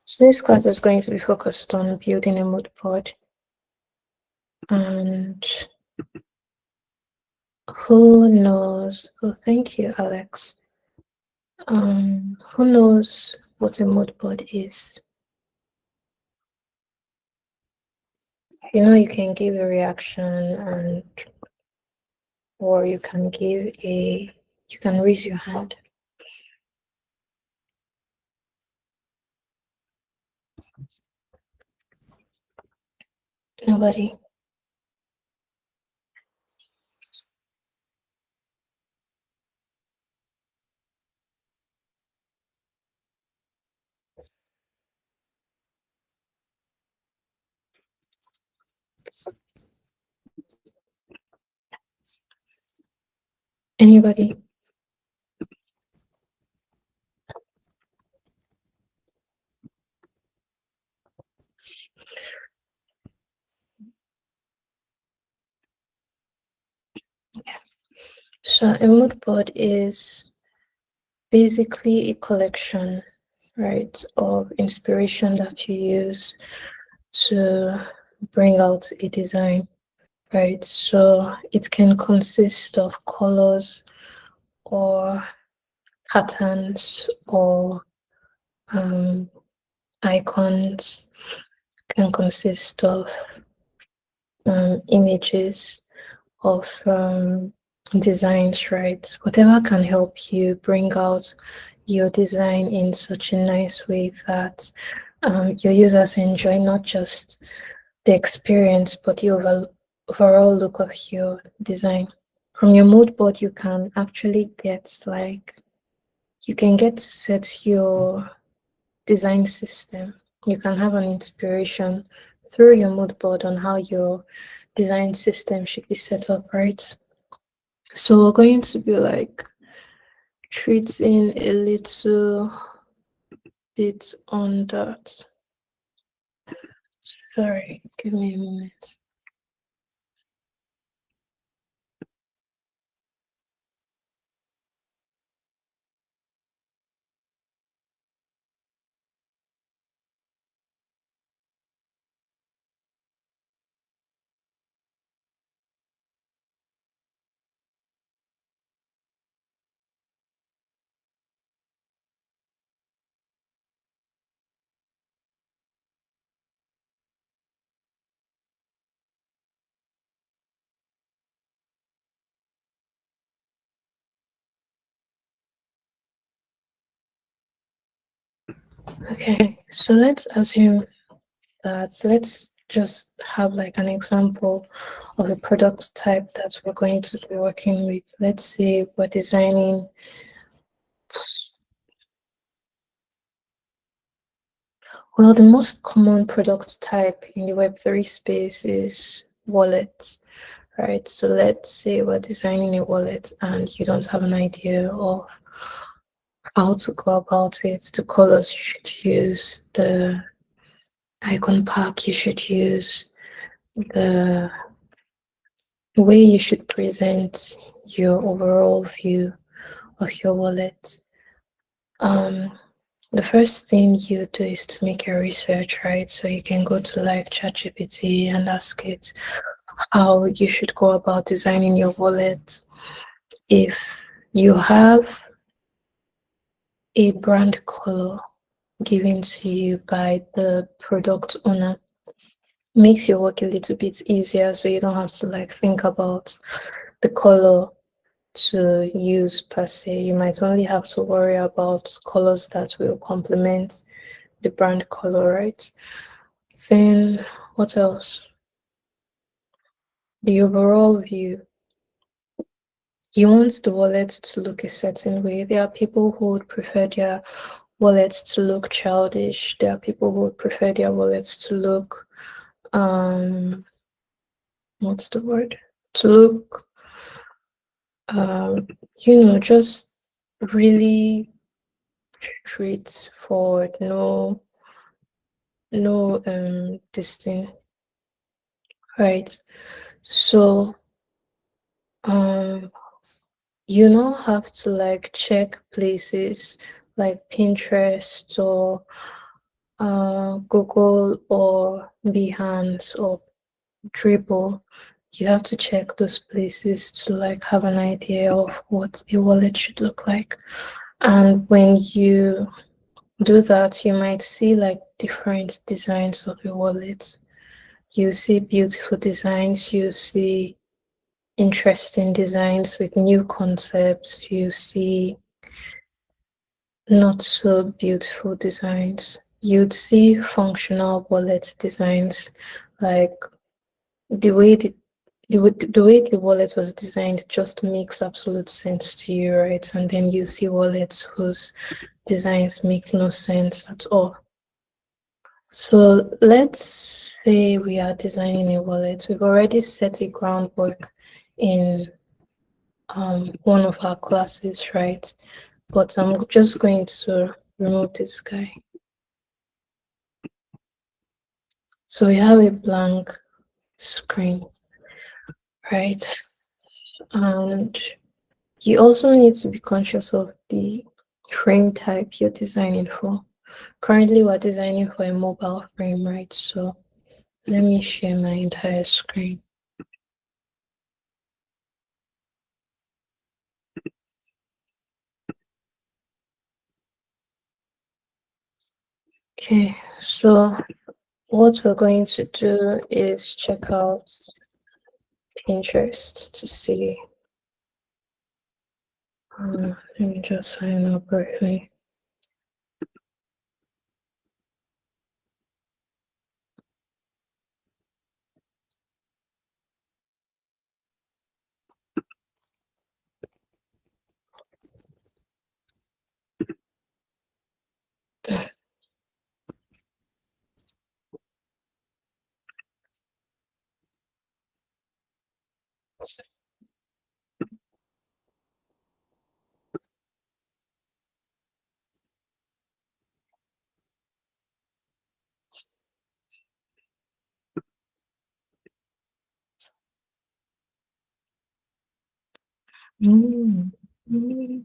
So this class is going to be focused on building a mood board. And who knows? Oh, thank you, Alex. Who knows what a mood board is? You know, you can give a reaction or you can raise your hand. Nobody. Anybody? So a mood board is basically a collection, right, of inspiration that you use to bring out a design, right? So it can consist of colors or patterns or icons, can consist of images, of designs, right? Whatever can help you bring out your design in such a nice way that your users enjoy not just the experience, but the overall look of your design. From your mood board, you can actually get you can get to set your design system. You can have an inspiration through your mood board on how your design system should be set up, right? So we're going to be like treating a little bit on that. Sorry, give me a minute. Okay, so let's assume that let's just have like an example of a product type that we're going to be working with. Let's say we're designing well, the most common product type in the Web3 space is wallets, right? So let's say we're designing a wallet and you don't have an idea of how to go about it, the colors you should use, the icon pack you should use, the way you should present your overall view of your wallet. The first thing you do is to make your research, right? So you can go to like ChatGPT and ask it how you should go about designing your wallet. If you have a brand color given to you by the product owner, makes your work a little bit easier, so you don't have to like think about the color to use per se. You might only have to worry about colors that will complement the brand color, right? Then what else? The overall view. You want the wallet to look a certain way. There are people who would prefer their wallets to look childish. There are people who would prefer their wallets to look what's the word? To look just really straightforward, no this thing. Right. So you now have to like check places like Pinterest or Google or Behance or Dribble, you have to check those places to like have an idea of what a wallet should look like. And when you do that, you might see like different designs of a wallet. You see beautiful designs, you see interesting designs with new concepts, you see not so beautiful designs. You'd see functional wallet designs, like the way the wallet was designed just makes absolute sense to you, right? And then you see wallets whose designs make no sense at all. So let's say we are designing a wallet. We've already set a groundwork in one of our classes, right? But I'm just going to remove this guy. So we have a blank screen, right? And you also need to be conscious of the frame type you're designing for. Currently, we're designing for a mobile frame, right? So let me share my entire screen. Okay, so what we're going to do is check out Pinterest to see. Let me just sign up briefly. Mm. Mm.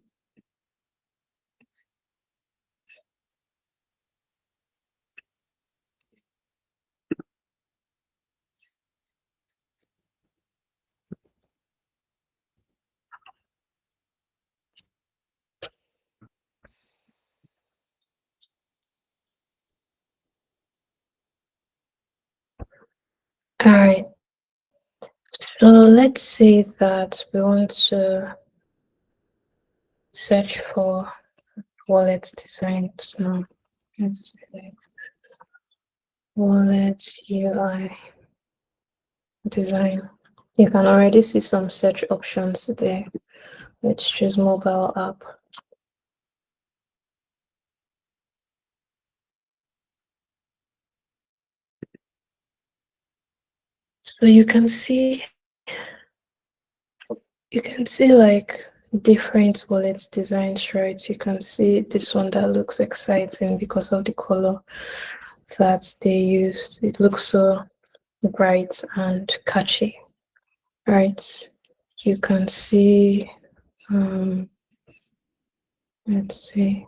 All right. So let's say that we want to search for wallet designs now. Let's say wallet UI design. You can already see some search options there. Let's choose mobile app. So you can see like different wallet designs, right? You can see this one that looks exciting because of the color that they used. It looks so bright and catchy, right? You can see, let's see.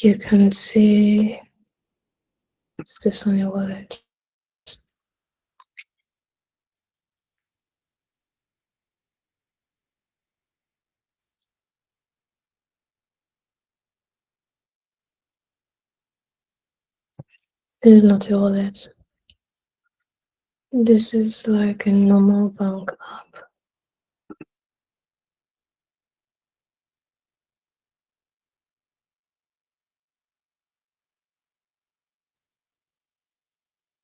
You can see, is this on your wallet? This is not a wallet. This is like a normal bank app.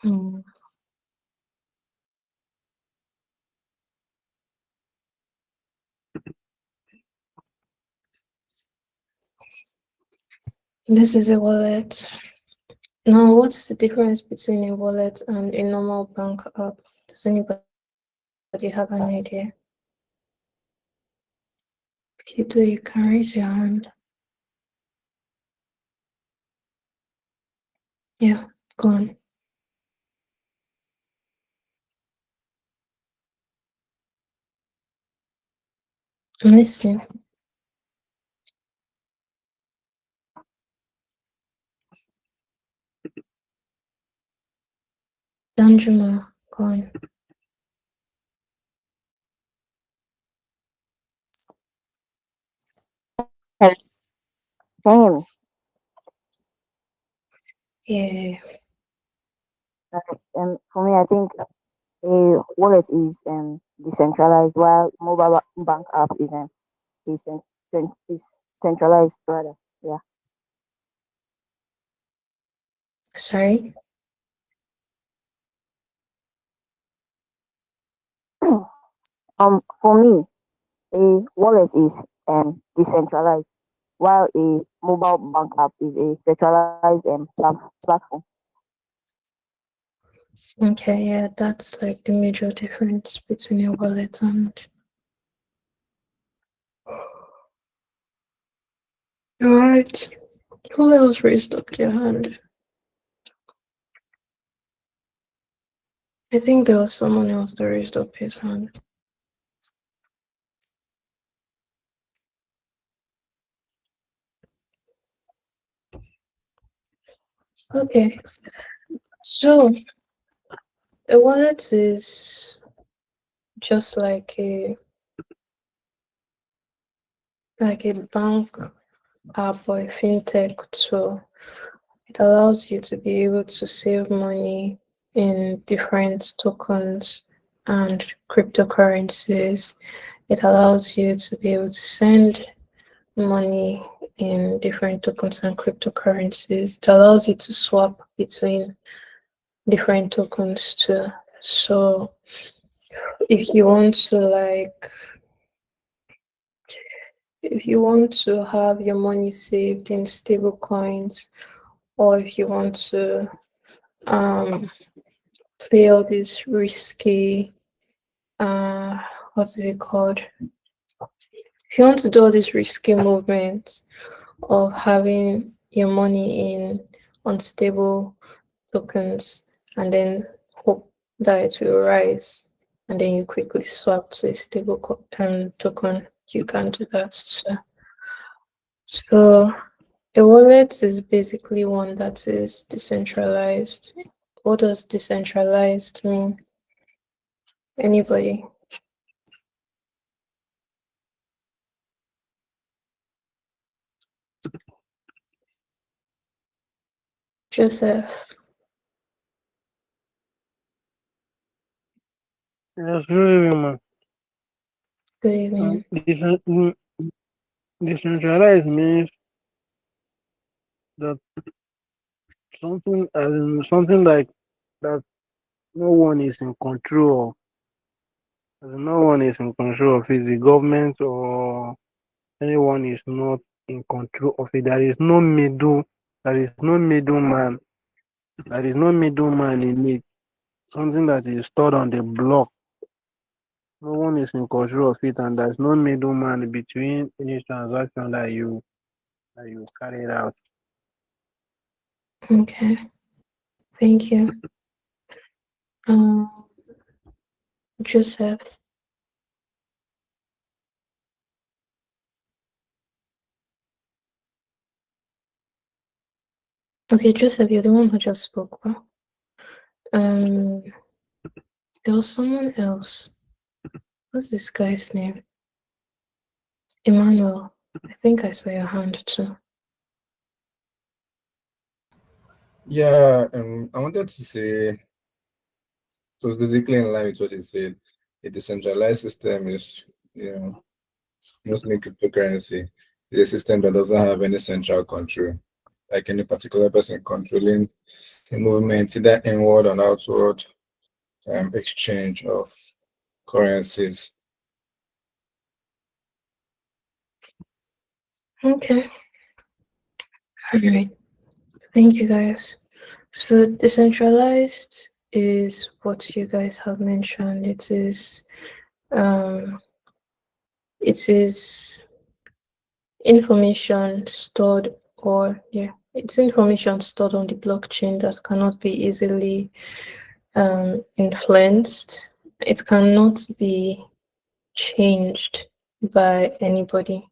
Hmm. This is a wallet. Now, what's the difference between a wallet and a normal bank app? Does anybody have an idea? If you do, you can raise your hand. Yeah, go on. I'm listening. Danjuma, go on. Same. Yeah. And for me, I think a wallet is decentralized, while mobile bank app is centralized rather. Yeah. Sorry. For me, a wallet is decentralized, while a mobile bank app is a centralized platform. Okay, yeah, that's like the major difference between a wallet and. Alright. Who else raised up their hand? I think there was someone else that raised up his hand. Okay, so a wallet is just like a bank app or a fintech tool. It allows you to be able to save money in different tokens and cryptocurrencies. It allows you to be able to send money in different tokens and cryptocurrencies. It allows you to swap between different tokens too. So if you want to if you want to have your money saved in stable coins, or if you want to um play all these risky what is it called? If you want to do all these risky movements of having your money in unstable tokens and then hope that it will rise and then you quickly swap to a stable token, you can do that. So a wallet is basically one that is decentralized. What does decentralized mean? Anybody? Joseph, Yes, really, man. good evening. Decentralized means that something like that no one is in control of. No one is in control of it. The government or anyone is not in control of it. There is no middle. There is no middleman. There is no middleman in it. Something that is stored on the block. No one is in control of it, and there's no middleman between any transaction that you carry out. Okay, thank you. Um, Joseph. Okay, Joseph, you're the one who just spoke. Huh? Um, there was someone else. What's this guy's name? Emmanuel. I think I saw your hand too. Yeah, I wanted to say, so it's basically in line with what he said. A decentralized system is, mostly cryptocurrency. It's a system that doesn't have any central control, like any particular person controlling the movement, either inward or outward exchange of currencies. Okay. All right. Thank you, guys. So decentralized is what you guys have mentioned. Um, it is information stored it's information stored on the blockchain that cannot be easily influenced. It cannot be changed by anybody.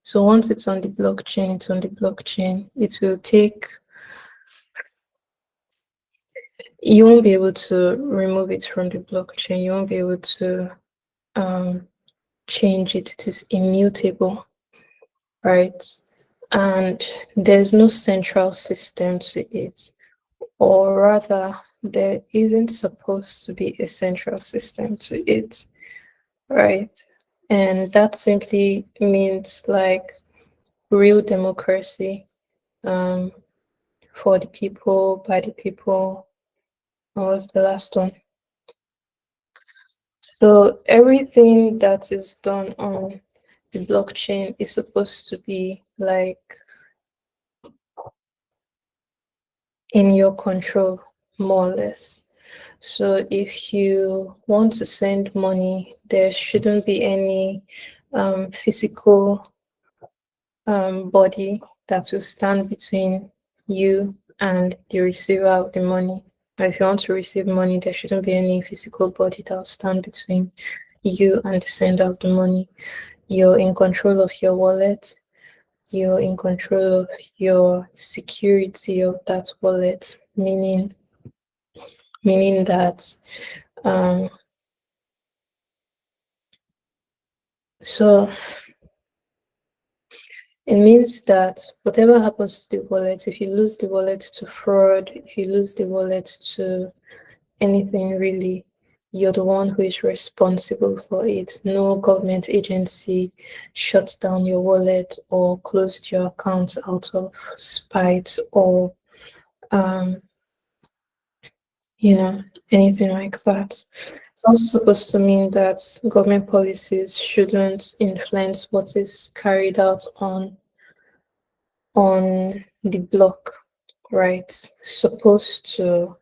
So once it's on the blockchain, it's on the blockchain. It will take, you won't be able to remove it from the blockchain. You won't be able to change it. It is immutable, right? And there's no central system to it, or rather, there isn't supposed to be a central system to it, right? And that simply means like real democracy, for the people, by the people. What was the last one? So everything that is done on the blockchain is supposed to be like in your control, more or less. So if you want to send money, there shouldn't be any physical body that will stand between you and the receiver of the money. If you want to receive money, there shouldn't be any physical body that will stand between you and the sender of the money. You're in control of your wallet. You're in control of your security of that wallet, meaning that so it means that whatever happens to the wallet, if you lose the wallet to fraud, if you lose the wallet to anything really, you're the one who is responsible for it. No government agency shuts down your wallet or closed your account out of spite or anything like that. It's also supposed to mean that government policies shouldn't influence what is carried out on the block, right? Supposed to,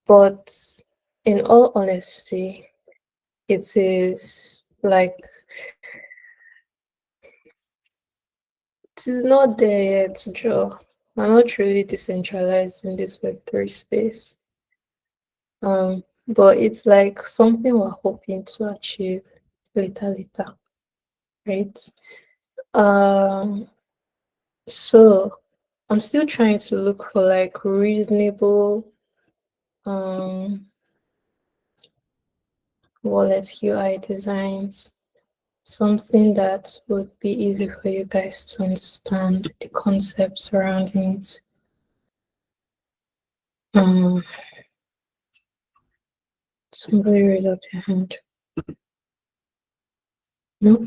but in all honesty, it is like it is not there yet, Joe. I'm not really decentralized in this Web3 space. But it's like something we're hoping to achieve later, right? So I'm still trying to look for like reasonable wallet UI designs, something that would be easy for you guys to understand the concepts surrounding it. Somebody raise up their hand. No?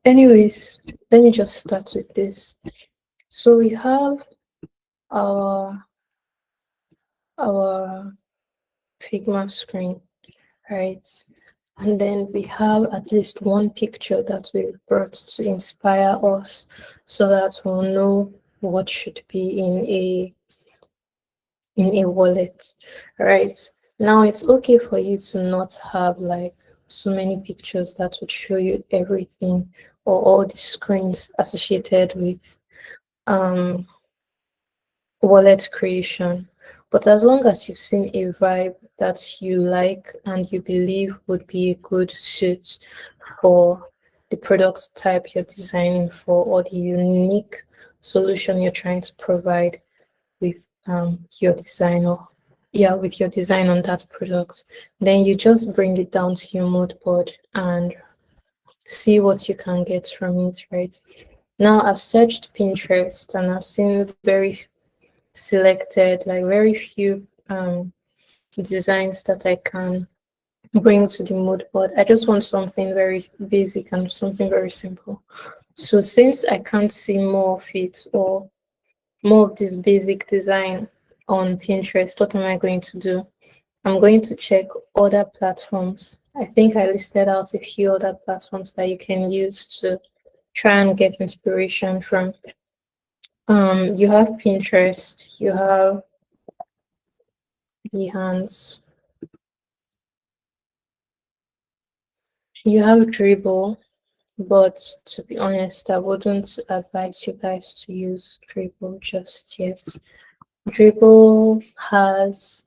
Anyways, let me just start with this. So we have our Figma screen, right? And then we have at least one picture that we brought to inspire us so that we'll know what should be in a wallet, right? Now it's okay for you to not have like so many pictures that would show you everything or all the screens associated with wallet creation. But as long as you've seen a vibe that you like and you believe would be a good suit for the product type you're designing for or the unique solution you're trying to provide with your design with your design on that product, then you just bring it down to your mood board and see what you can get from it, right? Now I've searched Pinterest and I've seen very selected, like very few designs that I can bring to the mood board. I just want something very basic and something very simple. So since I can't see more of it or more of this basic design on Pinterest, what am I going to do? I'm going to check other platforms. I think I listed out a few other platforms that you can use to try and get inspiration from. You have Pinterest, you have Behance, you have Dribble, but to be honest, I wouldn't advise you guys to use Dribble just yet. Dribble has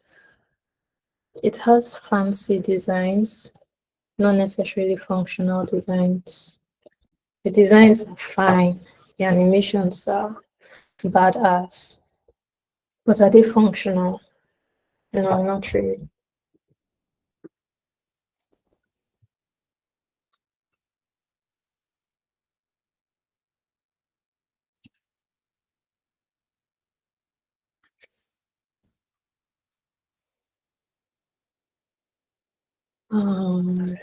fancy designs, not necessarily functional designs. The designs are fine, the animations are badass, but are they functional? No, not really. Um,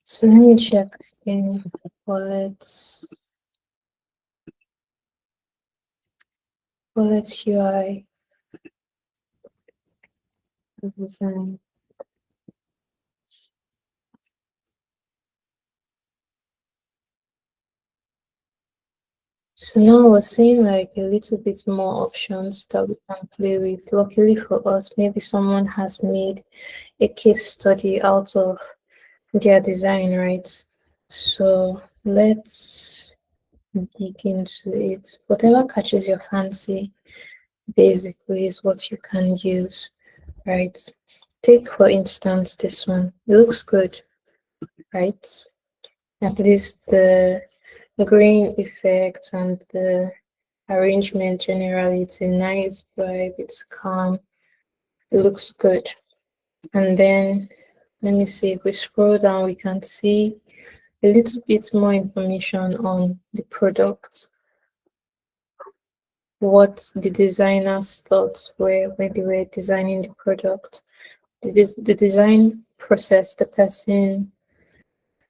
so let me check in Wallet's UI design. So now we're seeing like a little bit more options that we can play with. Luckily for us, maybe someone has made a case study out of their design, right? So let's dig into it. Whatever catches your fancy, basically, is what you can use, right? Take, for instance, this one. It looks good, right? At least the green effect and the arrangement generally, it's a nice vibe, it's calm, it looks good. And then let me see, if we scroll down, we can see a little bit more information on the product, what the designers thought were when they were designing the product, the design process the person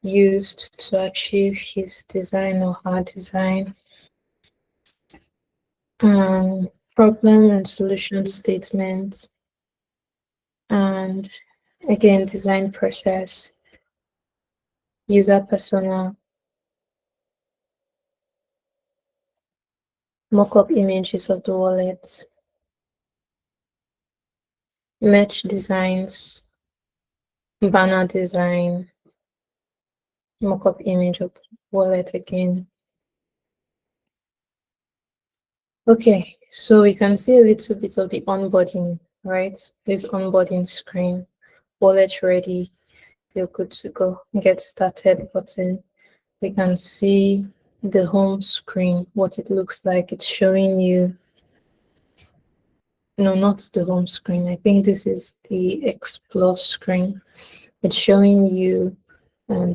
used to achieve his design or her design, problem and solution statements, and again, design process, user persona, mock-up images of the wallets, merch designs, banner design, mock-up image of the wallet again. Okay, so we can see a little bit of the onboarding, right? This onboarding screen, wallet ready, you're good to go, get started button. We can see the home screen, what it looks like. It's showing you, no, not the home screen. I think this is the explore screen. It's showing you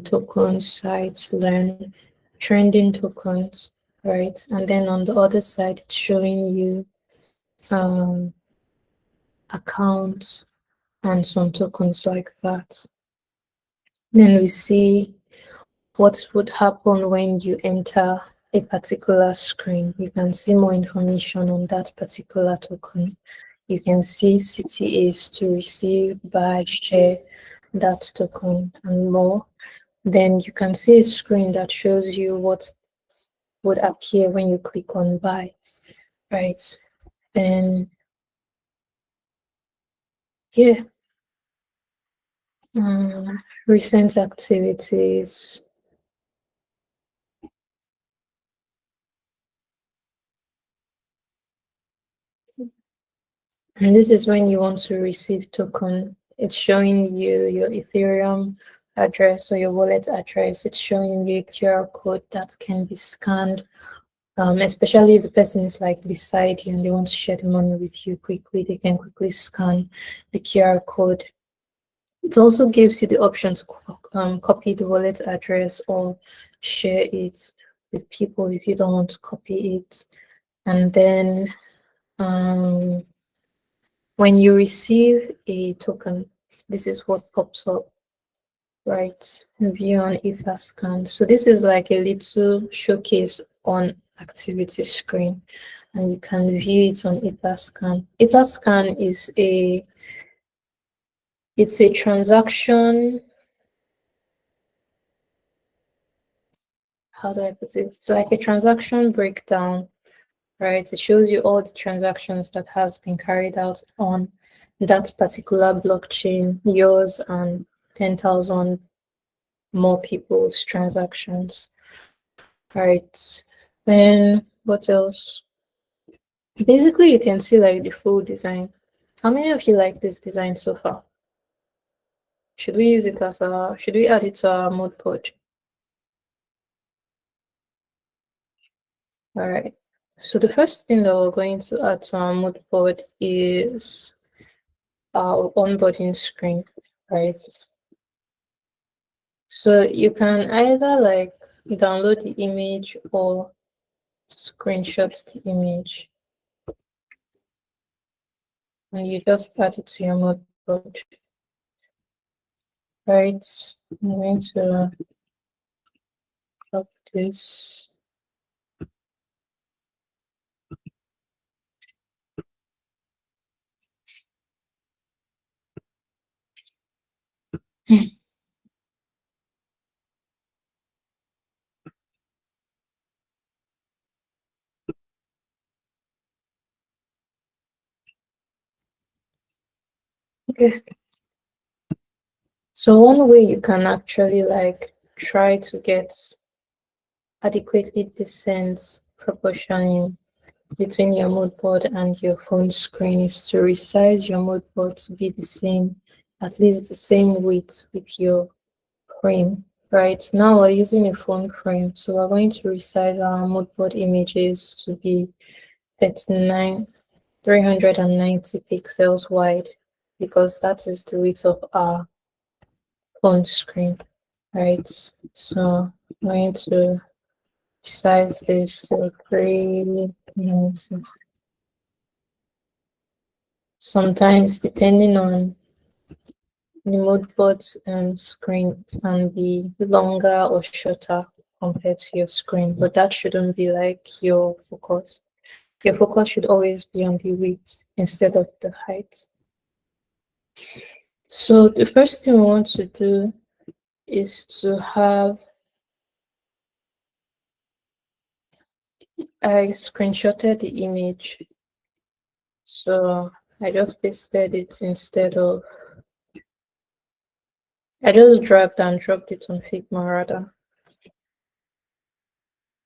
tokens, sites, learn, trending tokens, right? And then on the other side, it's showing you accounts and some tokens like that. Then we see what would happen when you enter a particular screen. You can see more information on that particular token. You can see CTAs to receive, buy, share that token, and more. Then you can see a screen that shows you what would appear when you click on buy, right? And yeah, recent activities. And this is when you want to receive token. It's showing you your Ethereum address or your wallet address. It's showing you a QR code that can be scanned, especially if the person is like beside you and they want to share the money with you quickly. They can quickly scan the QR code. It also gives you the option to copy the wallet address or share it with people if you don't want to copy it. And then when you receive a token, this is what pops up, right? View on Etherscan. So this is like a little showcase on activity screen, and you can view it on Etherscan. Etherscan is it's a transaction. How do I put it? It's like a transaction breakdown right? It shows you all the transactions that has been carried out on that particular blockchain, yours and 10,000 more people's transactions. Right. Then what else? Basically, you can see like the full design. How many of you like this design so far? Should we use it as should we add it to our mood board? All right. So the first thing that we're going to add to our mood board is our onboarding screen, right? So you can either like download the image or screenshot the image, and you just add it to your mood board, right? I'm going to drop this. Okay. So one way you can actually like try to get adequately decent proportioning between your mood board and your phone screen is to resize your mood board to be the same, at least the same width with your frame. Right now we're using a phone frame, so we're going to resize our mood board images to be 390 pixels wide, because that is the width of our phone screen. Right, so I'm going to resize this to 390. Sometimes, depending on the moodboard's screen, it can be longer or shorter compared to your screen, but that shouldn't be like your focus. Your focus should always be on the width instead of the height. So the first thing we want to do is to have, I screenshotted the image. So I just pasted it instead of, I just dragged and dropped it on Figma rather.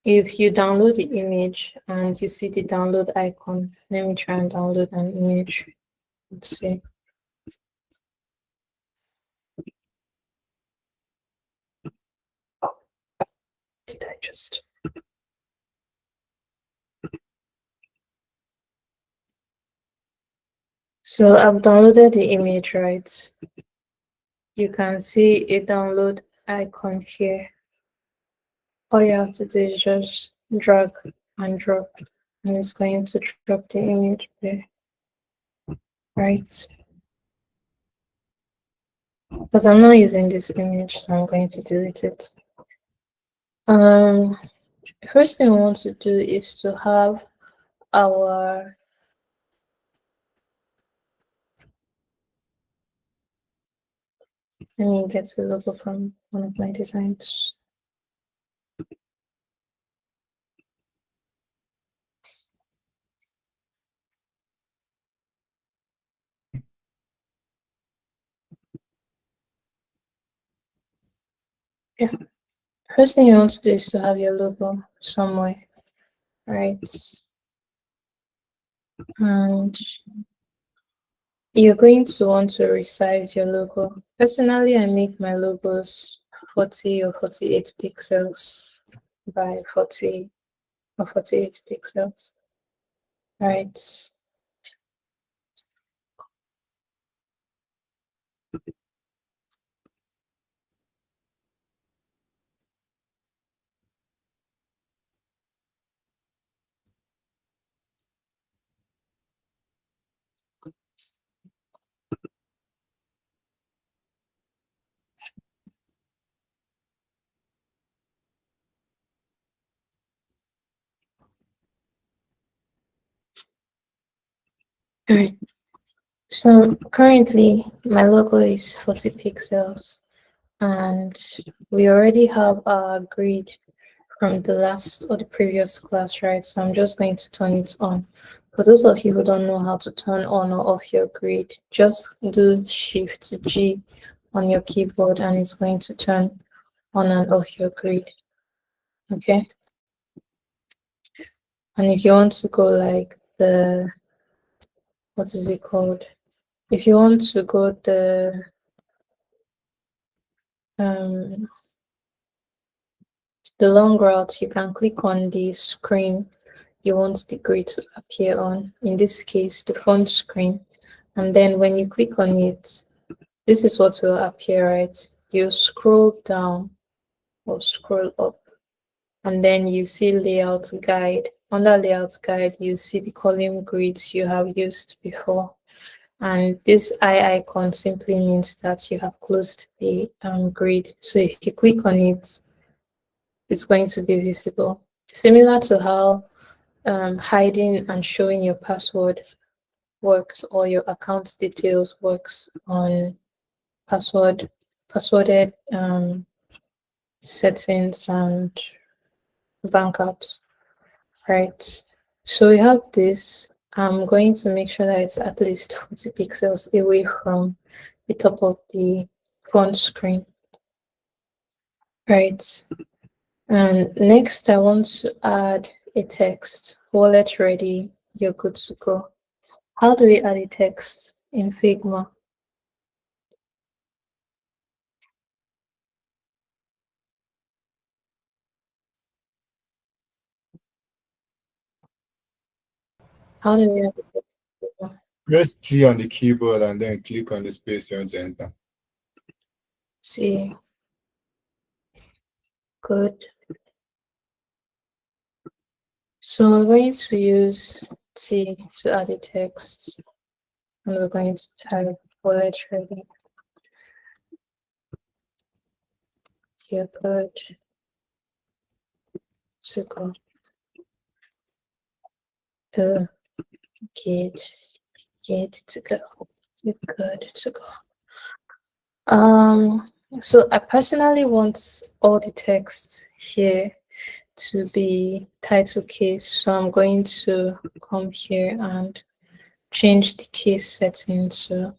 If you download the image and you see the download icon, let me try and download an image. Let's see. Oh, did I just? So I've downloaded the image, right? You can see a download icon here. All you have to do is just drag and drop, and it's going to drop the image there, right? But I'm not using this image, so I'm going to delete it. First thing we want to do is to have our let me get the logo from one of my designs. Yeah. First thing you want to do is to have your logo somewhere, right? And you're going to want to resize your logo. Personally, I make my logos 40 or 48 pixels by 40 or 48 pixels, right? Right. So currently my logo is 40 pixels, and we already have our grid from the last or the previous class, right? So I'm just going to turn it on. For those of you who don't know how to turn on or off your grid, just do Shift G on your keyboard and it's going to turn on and off your grid. Okay. And if you want to go like what is it called? If you want to go the long route, you can click on the screen you want the grid to appear on, in this case, the front screen. And then when you click on it, this is what will appear, right? You scroll down or scroll up, and then you see layout guide. Under layout guide, you see the column grids you have used before. And this eye icon simply means that you have closed the grid. So if you click on it, it's going to be visible. Similar to how hiding and showing your password works or your account details works on passworded settings and bank apps, right? So we have this. I'm going to make sure that it's at least 40 pixels away from the top of the front screen, right? And next, I want to add a text. Wallet ready, you're good to go. How do we add a text in Figma? How do we add a text in Figma? Press T on the keyboard and then click on the space you want to enter. See. Good. So we're going to use T to add a text, and we're going to type wallet ready. You're good to go. Good to go. You're good to go. So I personally want all the text here to be title case. So I'm going to come here and change the case setting to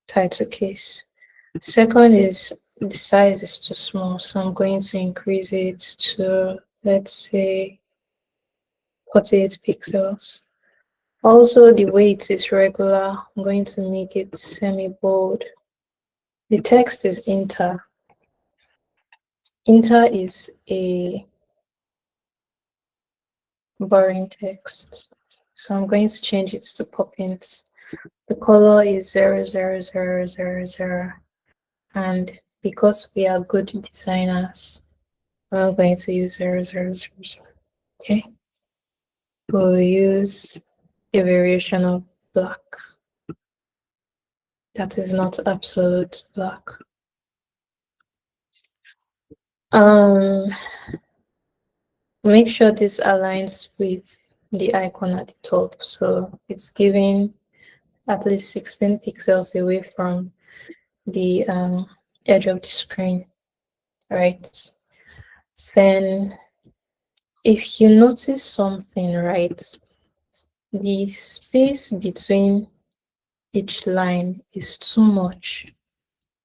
title case. Second is the size is too small, so I'm going to increase it to, let's say, 48 pixels. Also, the weight is regular. I'm going to make it semi-bold. The text is inter. Inter is a boring text, so I'm going to change it to pop-ins. The color is 00000, and because we are good designers, we're going to use 000. Okay, we'll use a variation of black that is not absolute black. Make sure this aligns with the icon at the top, so it's giving at least 16 pixels away from the edge of the screen, right? Then if you notice something, right, the space between each line is too much,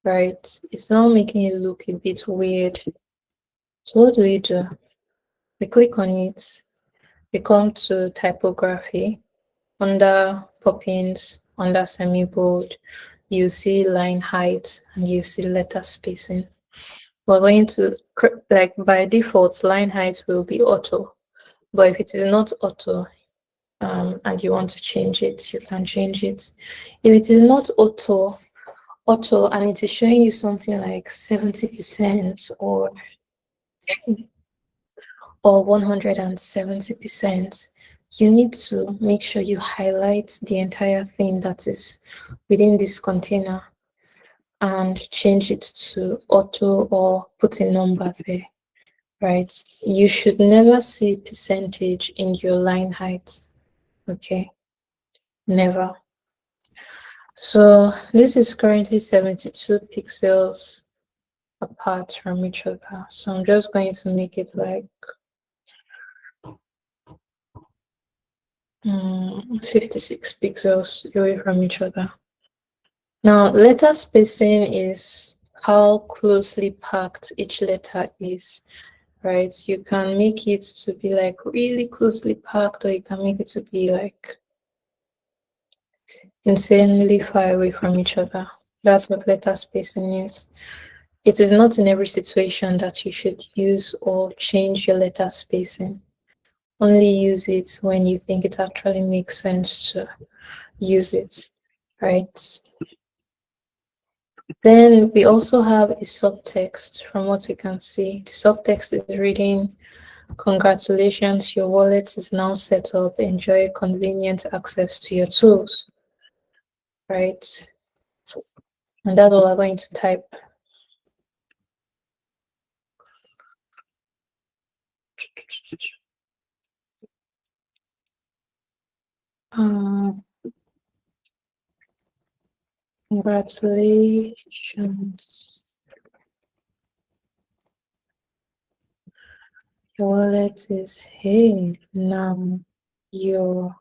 right? It's now making it look a bit weird. So what do? We click on it, we come to typography. Under pop-ins, under semi-bold, you see line height and you see letter spacing. We're going to, like by default, line height will be auto. But if it is not auto, and you want to change it, you can change it. If it is not auto, and it is showing you something like 70% or 170%, you need to make sure you highlight the entire thing that is within this container and change it to auto or put a number there, right? You should never see percentage in your line height, okay? Never. So this is currently 72 pixels apart from each other. So I'm just going to make it like 56 pixels away from each other. Now, letter spacing is how closely packed each letter is, right? You can make it to be like really closely packed, or you can make it to be like insanely far away from each other. That's what letter spacing is. It is not in every situation that you should use or change your letter spacing. Only use it when you think it actually makes sense to use it, right? Then we also have a subtext from what we can see. The subtext is reading, "Congratulations, your wallet is now set up. Enjoy convenient access to your tools," right? And that's what we're going to type. Congratulations. Your wallet is here now. Your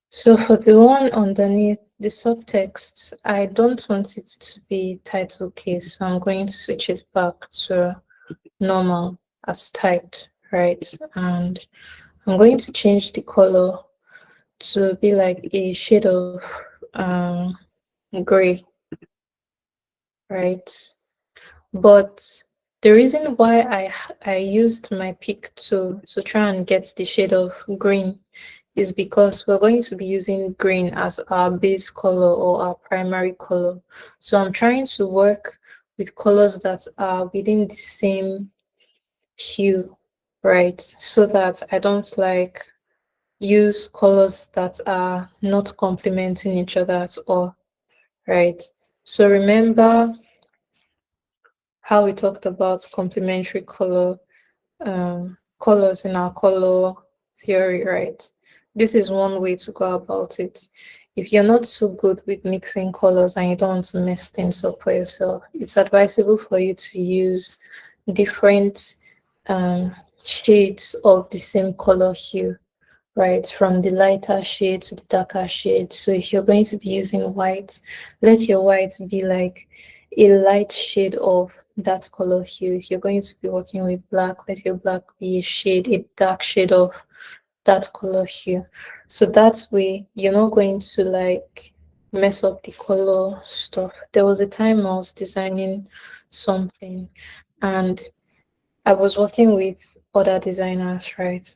So for the one underneath the subtext, I don't want it to be title case, so I'm going to switch it back to normal as typed, right? And I'm going to change the color to be like a shade of gray, right? But the reason why I used my pick tool to try and get the shade of green is because we're going to be using green as our base color or our primary color. So I'm trying to work with colors that are within the same hue, right? So that I don't like use colors that are not complementing each other at all, right? So remember how we talked about complementary colors in our color theory, right? This is one way to go about it. If you're not so good with mixing colors and you don't want to mess things up for yourself, it's advisable for you to use different shades of the same color hue, right? From the lighter shade to the darker shade. So if you're going to be using white, let your white be like a light shade of that color hue. If you're going to be working with black, let your black be a dark shade of that color hue. So that way you're not going to like mess up the color stuff. There was a time I was designing something and I was working with other designers, right?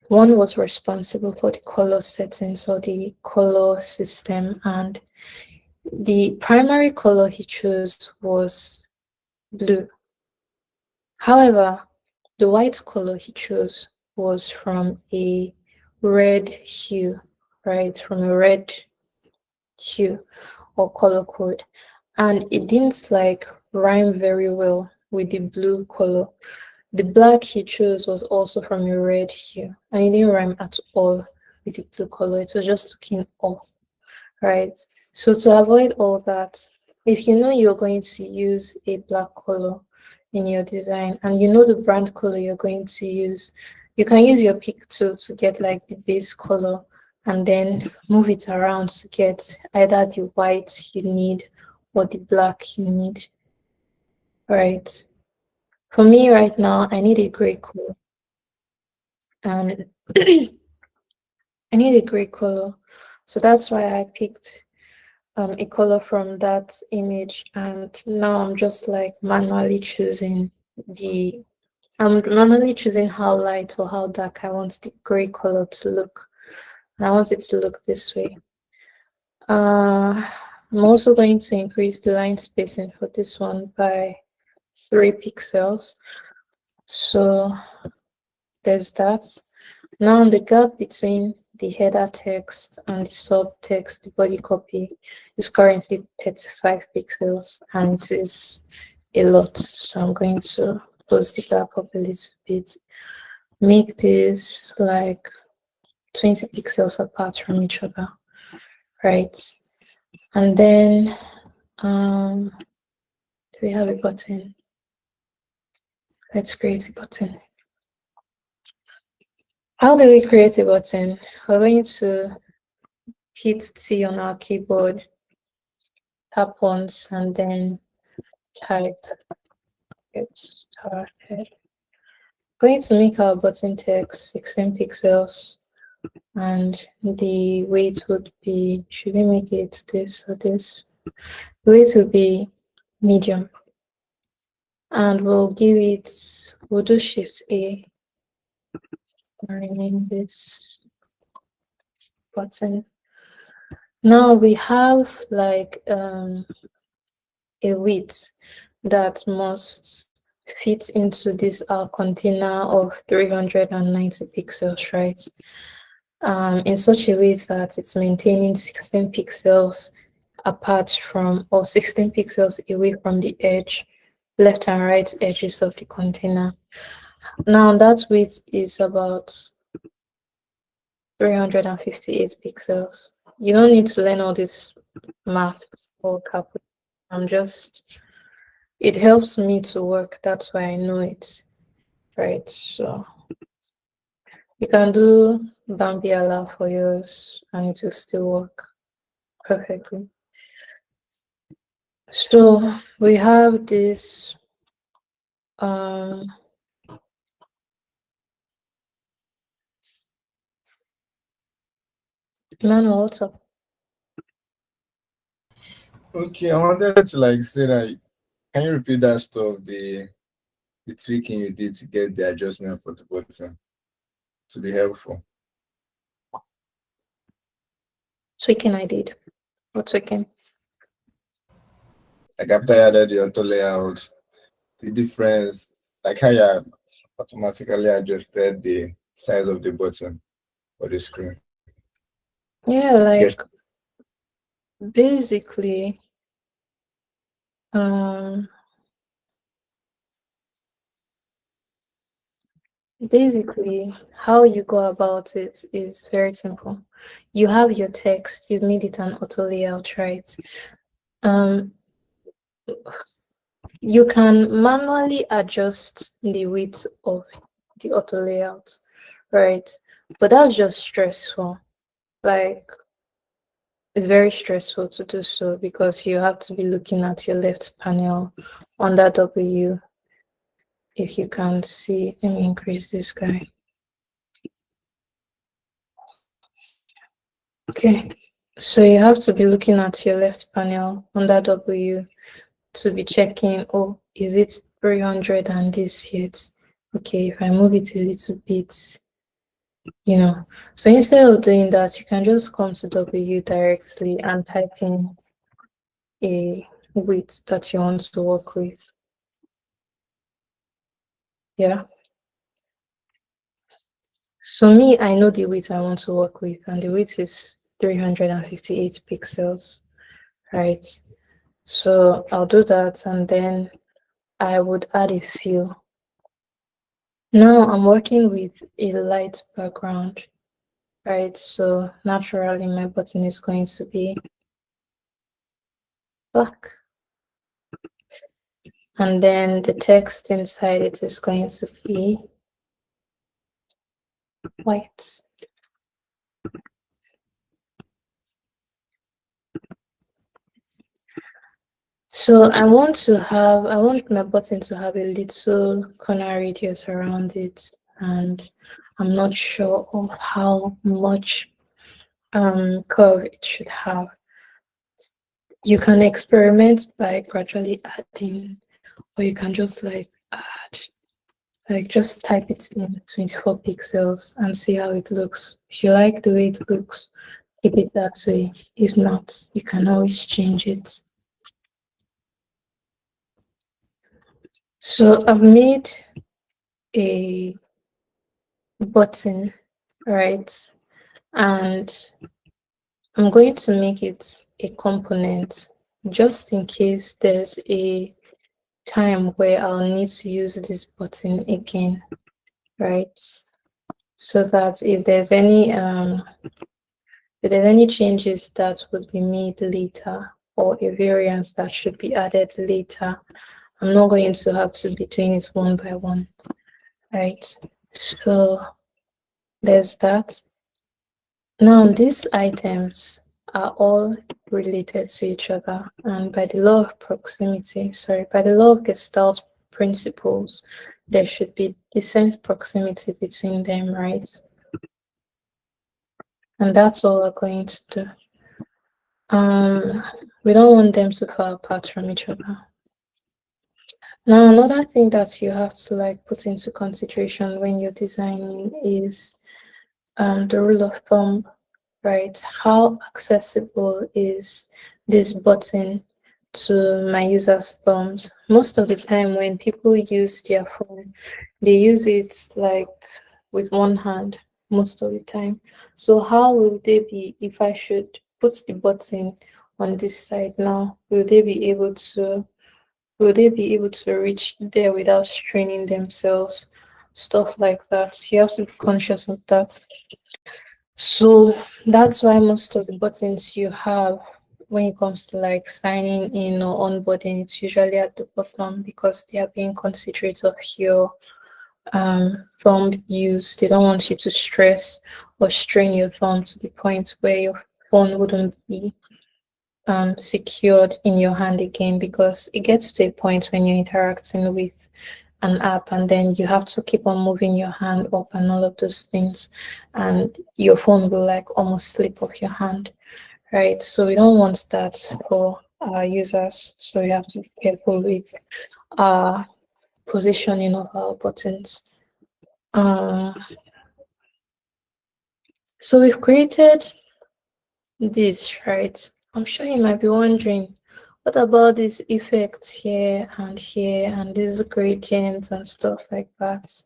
One was responsible for the color settings or the color system, and the primary color he chose was blue. However, the white color he chose was from a red hue, right? From a red hue or color code. And it didn't like rhyme very well with the blue color. The black he chose was also from a red hue, and it didn't rhyme at all with the blue color. It was just looking off, right? So to avoid all that, if you know you're going to use a black color in your design and you know the brand color you're going to use, you can use your pick tool to get like the base color and then move it around to get either the white you need or the black you need, right? For me right now, I need a gray color. And I need a gray color. So that's why I picked a color from that image. And now I'm just like manually choosing the I'm manually choosing how light or how dark I want the gray color to look. And I want it to look this way. I'm also going to increase the line spacing for this one by 3 pixels. So there's that. Now the gap between the header text and the subtext, the body copy, is currently 35 pixels, and it is a lot. So I'm going to close the gap up a little bit, make this like 20 pixels apart from each other, right? And then do we have a button? Let's create a button. How do we create a button? We're going to hit T on our keyboard, tap once, and then type get started. Going to make our button text 16 pixels, and the weight would be, should we make it this or this? The weight will be medium, and we'll give it, we'll do Shift A, and rename this button. Now we have like a width that must fit into this container of 390 pixels, right? In such a way that it's maintaining 16 pixels apart from, or 16 pixels away from the edge, left and right edges of the container. Now that width is about 358 pixels. You don't need to learn all this math or calculation. It helps me to work. That's why I know it, right? So you can do Bambiala for yours and it will still work perfectly. So we have this Manuel, what's up? Okay, I wanted to like say that. Can you repeat that stuff? The tweaking you did to get the adjustment for the button to be helpful. Tweaking I did. What tweaking? Like after I added the auto layout, the difference, like how you automatically adjusted the size of the button or the screen. Yeah, like basically how you go about it is very simple. You have your text, you made it an auto layout, right? You can manually adjust the width of the auto layout, right? But that's just stressful. Like, it's very stressful to do so because you have to be looking at your left panel under W. If you can't see, let me increase this guy. Okay, so you have to be looking at your left panel under W to be checking, oh, is it 300 and this yet? Okay, if I move it a little bit, you know. So instead of doing that, you can just come to W directly and type in a width that you want to work with. Yeah. So me, I know the width I want to work with, and the width is 358 pixels, right? So I'll do that, and then I would add a fill. Now I'm working with a light background, right? So naturally my button is going to be black. And then the text inside it is going to be white. So I want my button to have a little corner radius around it, and I'm not sure of how much curve it should have. You can experiment by gradually adding, or you can just like add Like just type it in 24 pixels and see how it looks. If you like the way it looks, keep it that way. If not, you can always change it. So I've made a button, right? And I'm going to make it a component just in case there's a time where I'll need to use this button again, right? So that if there's any changes that would be made later or a variance that should be added later, I'm not going to have to be doing it one by one, right? So there's that. Now these items are all related to each other, and by the law of proximity, by the law of Gestalt principles, there should be decent proximity between them, right? And that's all we're going to do. We don't want them to fall apart from each other. Now, another thing that you have to like put into consideration when you're designing is the rule of thumb, right? How accessible is this button to my users' thumbs? Most of the time when people use their phone, they use it like with one hand most of the time. So how will they be, if I should put the button on this side now, will they be able to reach there without straining themselves? Stuff like that. You have to be conscious of that. So that's why most of the buttons you have when it comes to like signing in or onboarding, it's usually at the bottom because they are being considerate of your thumb use. They don't want you to stress or strain your thumb to the point where your phone wouldn't be secured in your hand again, because it gets to a point when you're interacting with an app and then you have to keep on moving your hand up and all of those things, and your phone will like almost slip off your hand, right? So we don't want that for our users, so we have to be careful with positioning of our buttons. So we've created this, right? I'm sure you might be wondering, what about these effects here and these gradients and stuff like that?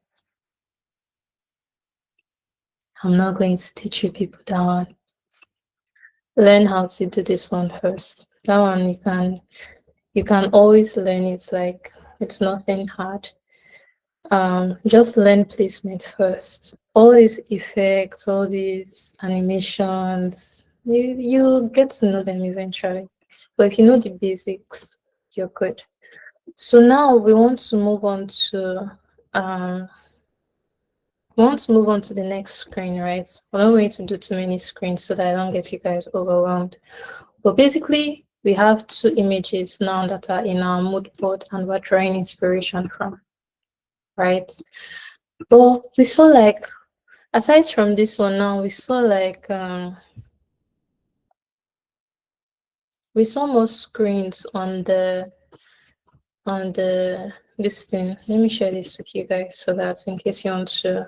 I'm not going to teach you people that one. Learn how to do this one first. That one you can always learn. It's like it's nothing hard. Just learn placement first. All these effects, all these animations, you get to know them eventually. But if you know the basics, you're good. So now we want to move on to the next screen, right? We're not going to do too many screens so that I don't get you guys overwhelmed. But basically, we have two images now that are in our mood board and we're drawing inspiration from, right? But we saw like, aside from this one now, we saw like, we saw more screens on this thing. Let me share this with you guys so that in case you want to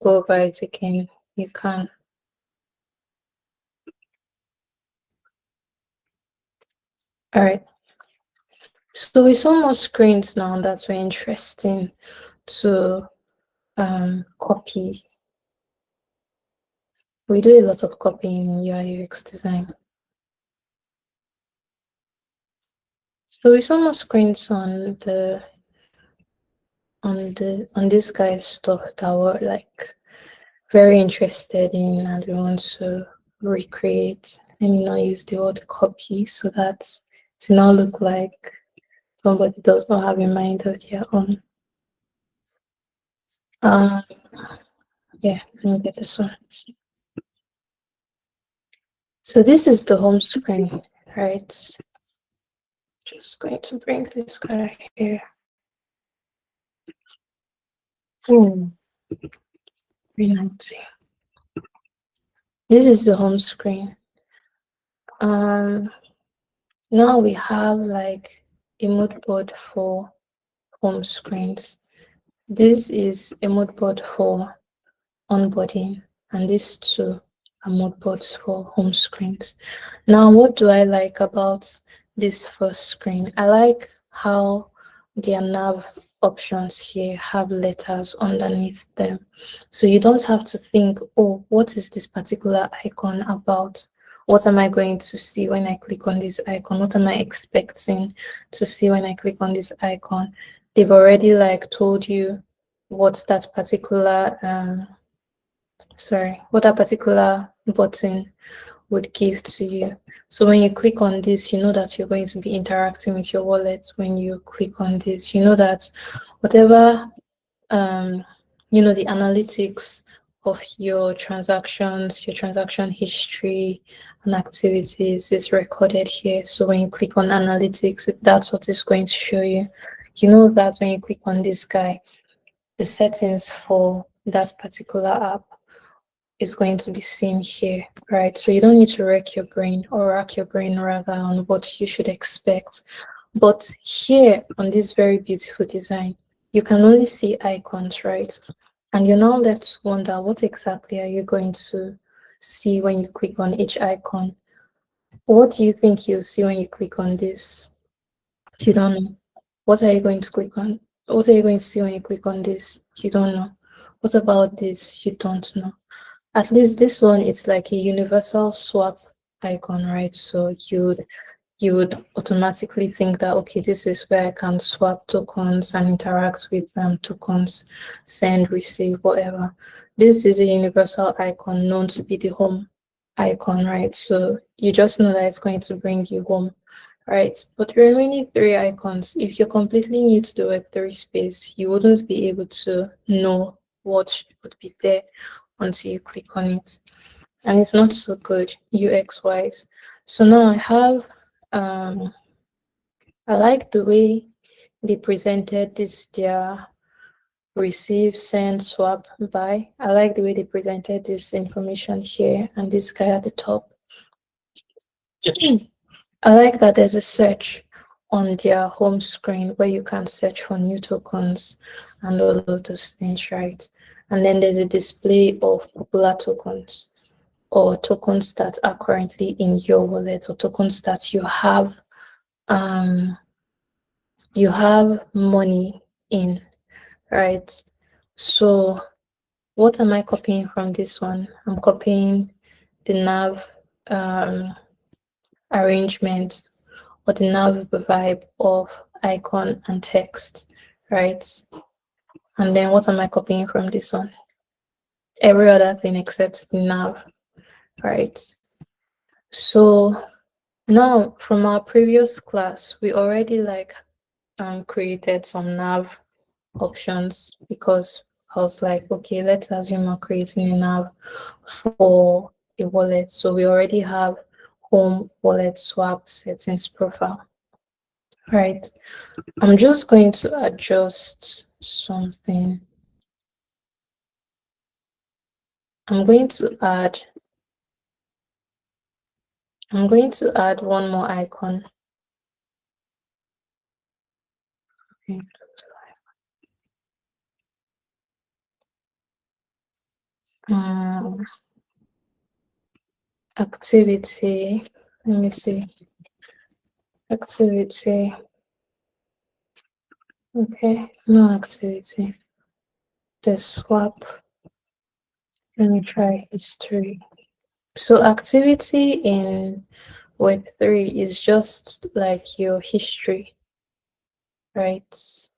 go over it again, you can. All right. So we saw more screens now that were interesting to copy. We do a lot of copying in UI UX design. So we saw more screens on this guy's stuff that were like very interested in and we want to recreate. Let me not use the word copy so that it not look like somebody does not have a mind of their own. Yeah, let me get this one. So this is the home screen, right? Just going to bring this guy here. 390. This is the home screen. Now we have like a mood board for home screens. This is a mood board for onboarding, and these two are mood boards for home screens. Now, what do I like about this first screen? I like how their nav options here have letters underneath them. So you don't have to think, oh, what is this particular icon about? What am I going to see when I click on this icon? What am I expecting to see when I click on this icon? They've already like told you what that particular what that particular button would give to you. So when you click on this, you know that you're going to be interacting with your wallet. When you click on this, you know that whatever the analytics of your transactions, your transaction history and activities is recorded here. So when you click on analytics, that's what it's going to show you. You know that when you click on this guy, the settings for that particular app is going to be seen here, right? So you don't need to rack your brain rather on what you should expect. But here on this very beautiful design, you can only see icons, right? And you're now left to wonder, what exactly are you going to see when you click on each icon? What do you think you'll see when you click on this? You don't know. What are you going to click on? What are you going to see when you click on this? You don't know. What about this? You don't know. At least this one, it's like a universal swap icon, right? So you would automatically think that, okay, this is where I can swap tokens and interact with tokens, send, receive, whatever. This is a universal icon known to be the home icon, right? So you just know that it's going to bring you home, right? But the remaining three icons, if you're completely new to the Web3 space, you wouldn't be able to know what would be there until you click on it. And it's not so good UX wise. So now I have I like the way they presented this their receive, send, swap, buy. I like the way they presented this information here and this guy at the top. I like that there's a search on their home screen where you can search for new tokens and all of those things, right? And then there's a display of popular tokens or tokens that are currently in your wallet or tokens that you have money in, right? So what am I copying from this one? I'm copying the nav arrangement or the nav vibe of icon and text, right? And then what am I copying from this one? Every other thing except the nav, right? So now from our previous class, we already created some nav options because I was like, okay, let's assume I'm creating a nav for a wallet. So we already have home wallet swap settings profile, right? I'm just going to adjust something. I'm going to add one more icon. Okay. Activity, let me see. Activity. Okay, no activity. The swap. Let me try history. So activity in Web3 is just like your history, right?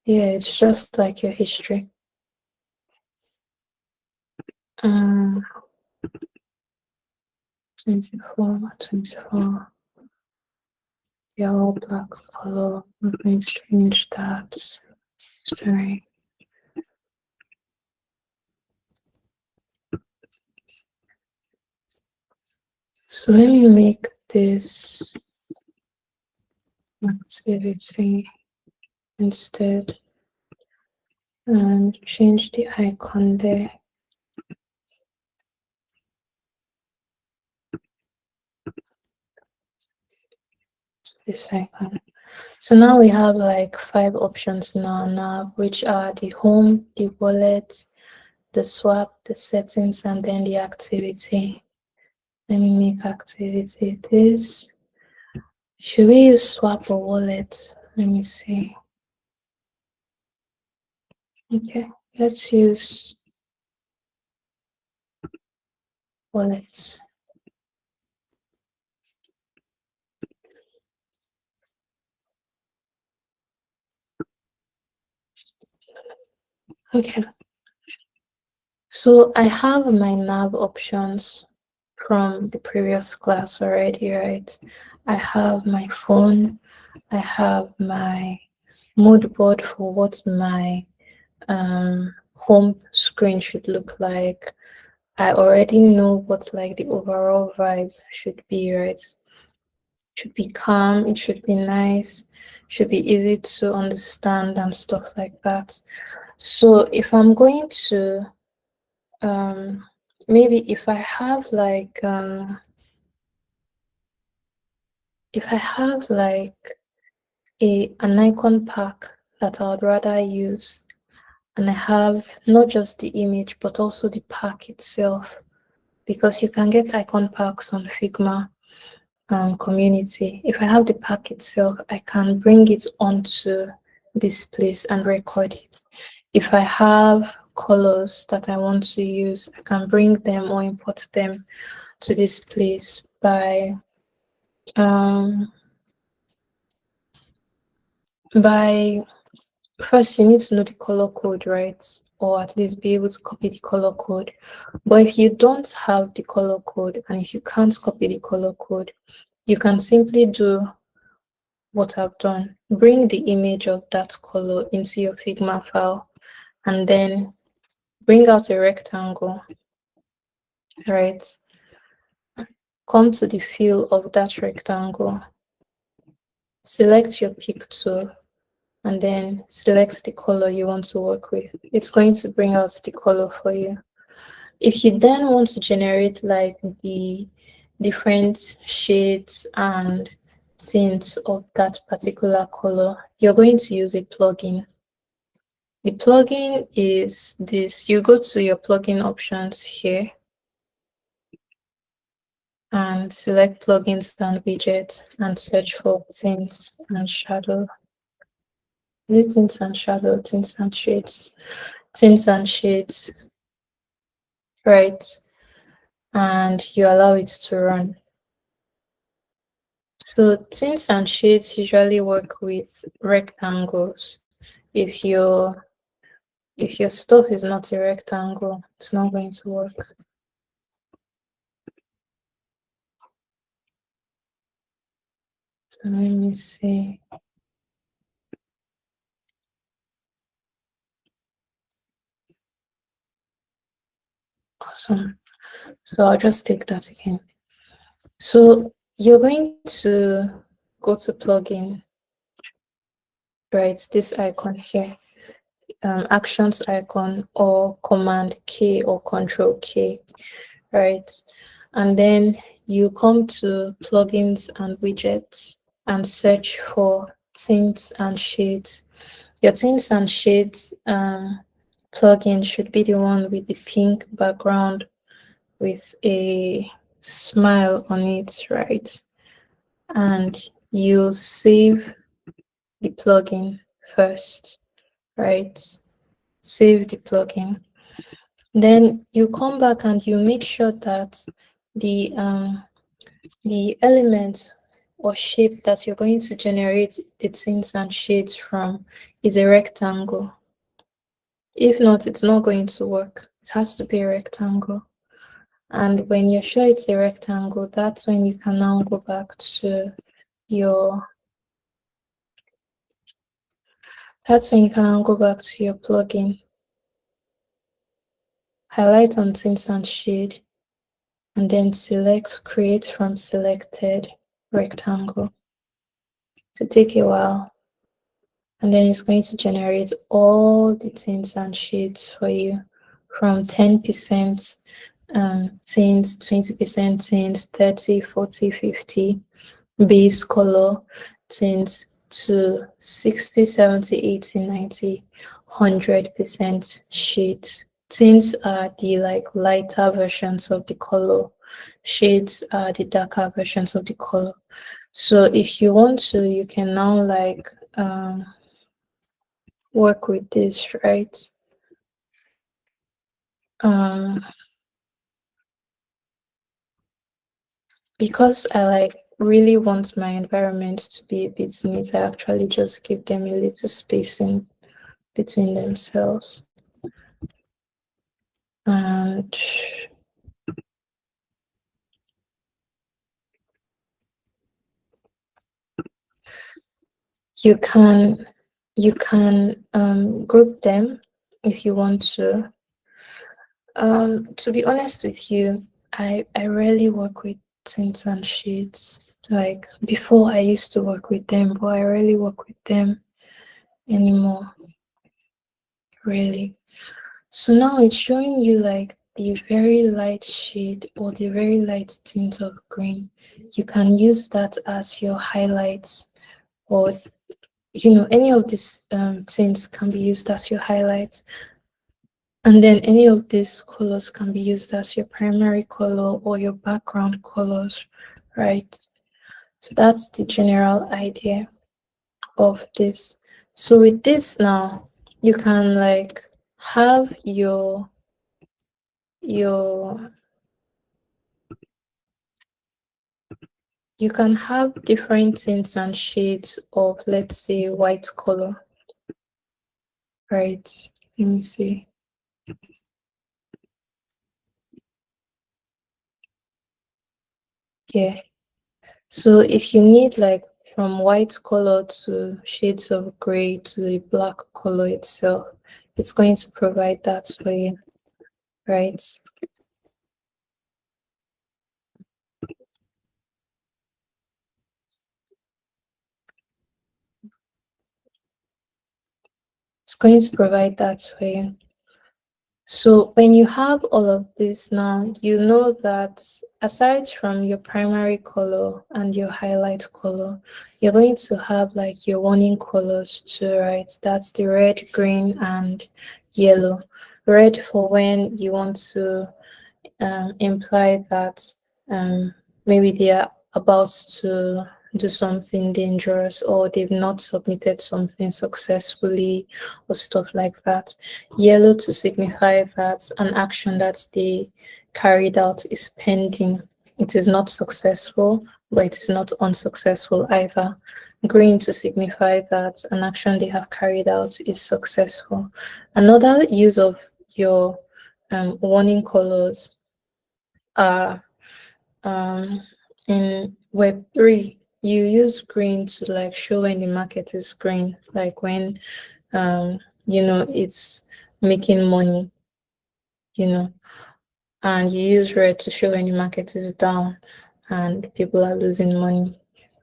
Yeah, it's just like your history. 24. Yellow, black color. Let me change that. Sorry. So let me make this activity instead and change the icon there. this icon. So now we have like 5 options now, which are the home, the wallet, the swap, the settings, and then the activity. Let me make activity this. Should we use swap or wallet? Let me see. Okay, let's use wallet. Okay. So I have my nav options from the previous class already, right? I have my phone, I have my mood board for what my home screen should look like. I already know what like the overall vibe should be, right? It should be calm, it should be nice, should be easy to understand and stuff like that. So if I'm going to maybe if I have like an icon pack that I would rather use, and I have not just the image but also the pack itself, because you can get icon packs on Figma community. If I have the pack itself, I can bring it onto this place and record it. If I have colors that I want to use, I can bring them or import them to this place by first you need to know the color code, right? Or at least be able to copy the color code. But if you don't have the color code and if you can't copy the color code, you can simply do what I've done. Bring the image of that color into your Figma file and then bring out a rectangle, right? Come to the fill of that rectangle. Select your pick tool and then select the color you want to work with. It's going to bring out the color for you. If you then want to generate like the different shades and tints of that particular color, you're going to use a plugin. The plugin is this. You go to your plugin options here and select plugins and widgets and search for tints and shadow. Is it tints and shadow, tints and shades? Tints and shades, right? And you allow it to run. So tints and shades usually work with rectangles. If your stuff is not a rectangle, it's not going to work. So let me see. Awesome. So I'll just take that again. So you're going to go to plugin, right? This icon here, actions icon or Command K or Control K, right? And then you come to plugins and widgets and search for tints and shades. Your tints and shades plugin should be the one with the pink background with a smile on it, right? And you save the plugin first, right? Save the plugin. Then you come back and you make sure that the element or shape that you're going to generate the tints and shades from is a rectangle. If not, it's not going to work. It has to be a rectangle. And when you're sure it's a rectangle, that's when you can now go back to your plugin, highlight on tints and shade, and then select create from selected rectangle. To take a while, and then it's going to generate all the tints and shades for you from 10% tints, 20% tints, 30, 40, 50. base color tint to 60, 70, 80, 90, 100% shades. Tints are the like lighter versions of the color. Shades are the darker versions of the color. So if you want to, you can now like work with this, right? Because I like really want my environment to be a bit neat, I actually just give them a little spacing between themselves. And you can group them if you want to. To be honest with you, I rarely work with tints and shades. Like before I used to work with them, but I rarely work with them anymore. Really. So now it's showing you like the very light shade or the very light tint of green. You can use that as your highlights, or any of these tints can be used as your highlights. And then any of these colors can be used as your primary color or your background colors, right? So that's the general idea of this. So with this now, you can like have your you can have different tints and shades of, let's say, white color, right? Let me see. Yeah. So if you need like from white color to shades of gray to the black color itself, it's going to provide that for you, right? It's going to provide that for you. So when you have all of this now, you know that aside from your primary color and your highlight color, you're going to have like your warning colors too, right? That's the red, green, and yellow. Red for when you want to imply that maybe they are about to do something dangerous, or they've not submitted something successfully, or stuff like that. Yellow to signify that an action that they carried out is pending. It is not successful, but it is not unsuccessful either. Green to signify that an action they have carried out is successful. Another use of your warning colors are in Web3, you use green to like show when the market is green, like when it's making money, and you use red to show when the market is down and people are losing money,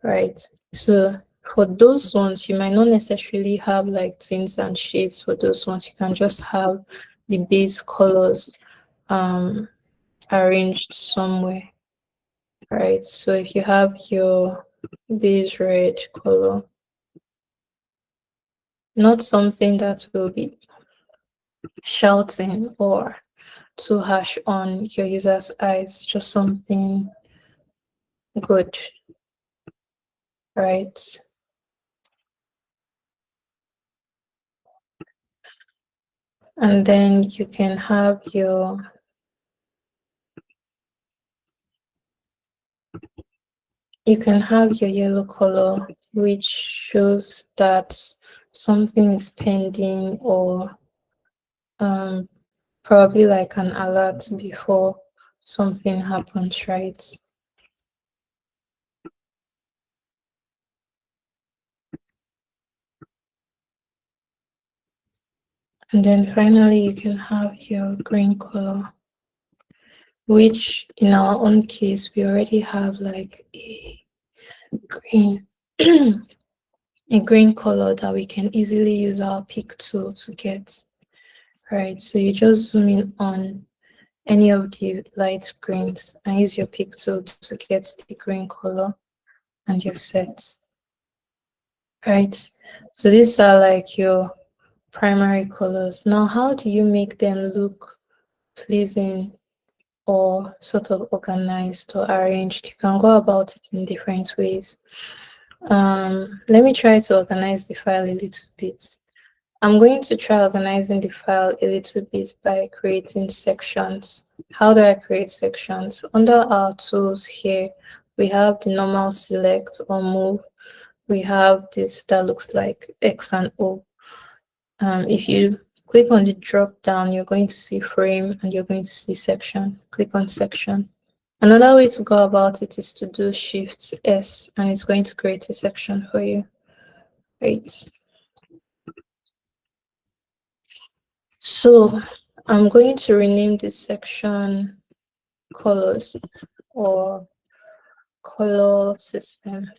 right? So for those ones, you might not necessarily have like tints and shades for those ones. You can just have the base colors arranged somewhere. Right, so if you have your base red color, not something that will be shouting or too harsh on your user's eyes, just something good, right? And then you can have your yellow color, which shows that something is pending, or probably like an alert before something happens, right? And then finally, you can have your green color, which in our own case, we already have like a green, a green color that we can easily use our pick tool to get, right? So you just zoom in on any of the light greens and use your pick tool to get the green color. and your sets, right? So these are like your primary colors. Now, how do you make them look pleasing or sort of organized or arranged? You can go about it in different ways. Let me try to organize the file a little bit. I'm going to try organizing the file a little bit by creating sections. How do I create sections? Under our tools here, we have the normal select or move. We have this that looks like X and O. If you click on the drop down, you're going to see frame and you're going to see section. Click on section. Another way to go about it is to do Shift S, and it's going to create a section for you. Right. So I'm going to rename this section colors or color system.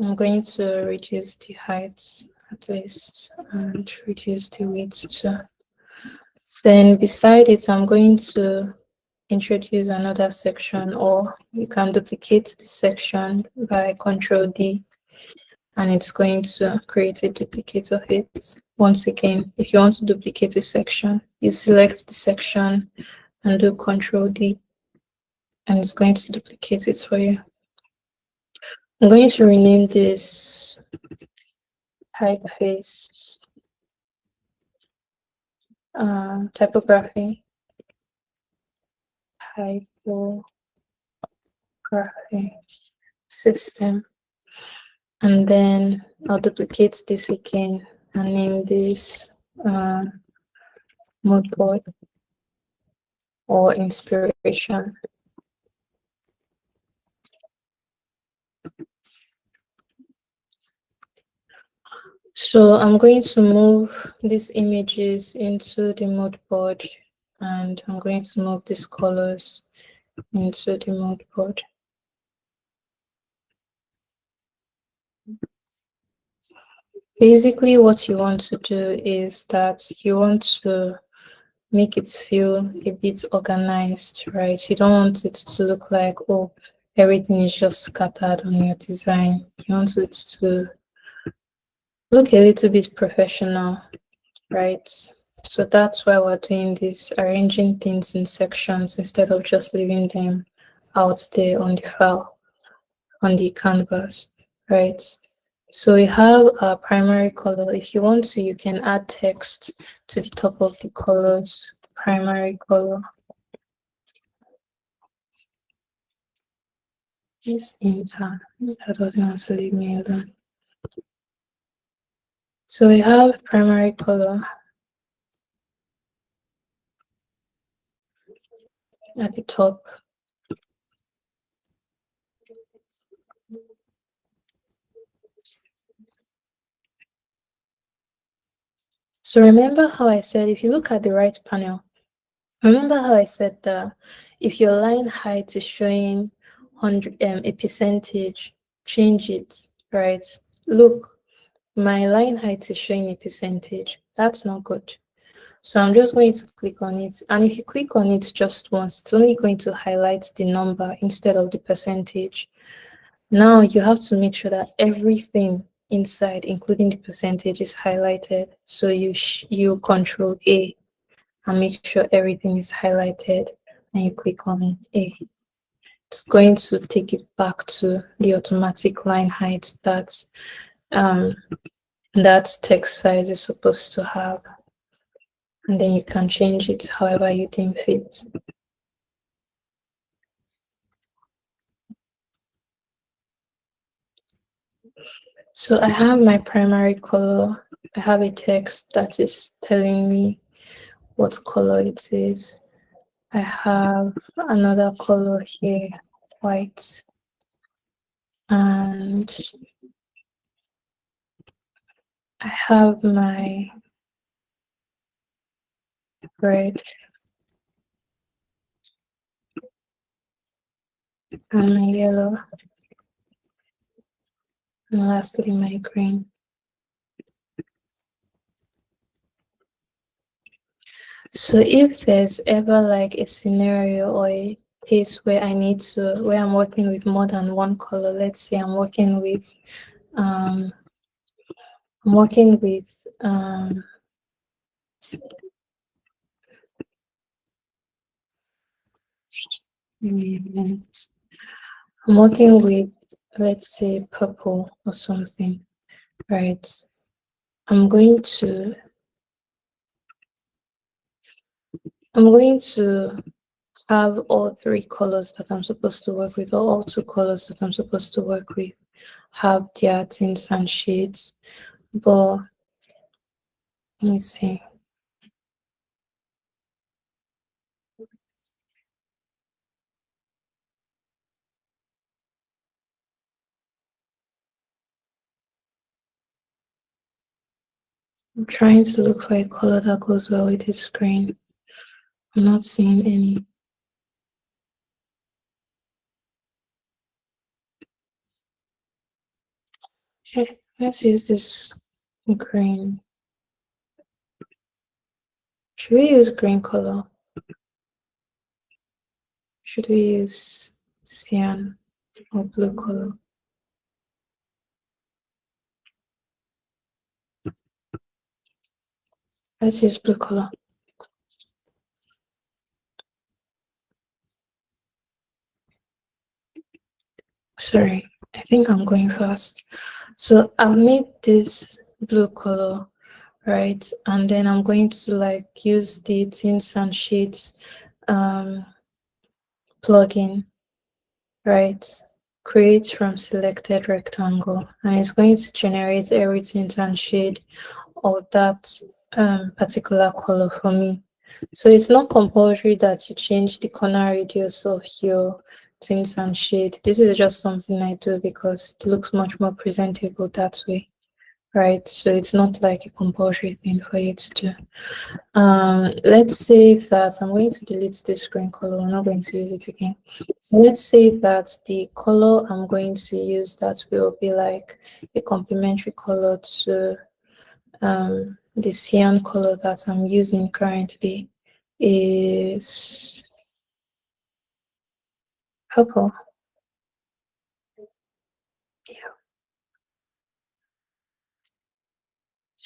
I'm going to reduce the height at least and reduce the width too. Then beside it, I'm going to introduce another section, or you can duplicate the section by Control D, and it's going to create a duplicate of it. Once again, if you want to duplicate a section, you select the section and do Control D, and it's going to duplicate it for you. I'm going to rename this typeface typography system, and then I'll duplicate this again and name this moodboard or inspiration. So I'm going to move these images into the moodboard, and I'm going to move these colors into the moodboard. Basically, what you want to do is that you want to make it feel a bit organized, right? You don't want it to look like, oh, everything is just scattered on your design. You want it to look a little bit professional, right? So that's why we're doing this, arranging things in sections instead of just leaving them out there on the file, on the canvas, right? So we have our primary color. If you want to, you can add text to the top of the colors. Primary color. This enter. That doesn't want to leave me alone. So we have primary color at the top. So remember how I said, if you look at the right panel, remember how I said that if your line height is showing 100 a percentage, change it, right? Look, my line height is showing a percentage. That's not good. So I'm just going to click on it. And if you click on it just once, it's only going to highlight the number instead of the percentage. Now you have to make sure that everything inside, including the percentage, is highlighted. So you Control A and make sure everything is highlighted, and you click on A. It's going to take it back to the automatic line height that that text size is supposed to have. And then you can change it however you deem fit. So I have my primary color. I have a text that is telling me what color it is. I have another color here, white. And I have my red and my yellow. And lastly, my green. So if there's ever like a scenario or a piece where where I'm working with more than one color. Let's say I'm working with let's say purple or something, right? I'm going to have all three colors that I'm supposed to work with, or all two colors that I'm supposed to work with, have their tints and shades. But let me see. I'm trying to look for a color that goes well with this screen. I'm not seeing any. Okay, let's use this green. Should we use green color? Should we use cyan or blue color? Let's use blue color. Sorry, I think I'm going fast. So I've made this blue color, right? And then I'm going to like use the tints and shades plugin, right? Create from selected rectangle, and it's going to generate every tint and shade of that particular color for me. So it's not compulsory that you change the corner radius of your tints and shade. This is just something I do because it looks much more presentable that way, right? So it's not like a compulsory thing for you to do. Let's say that I'm going to delete this green color. I'm not going to use it again. So let's say that the color I'm going to use that will be like a complementary color to the cyan color that I'm using currently is purple. Yeah.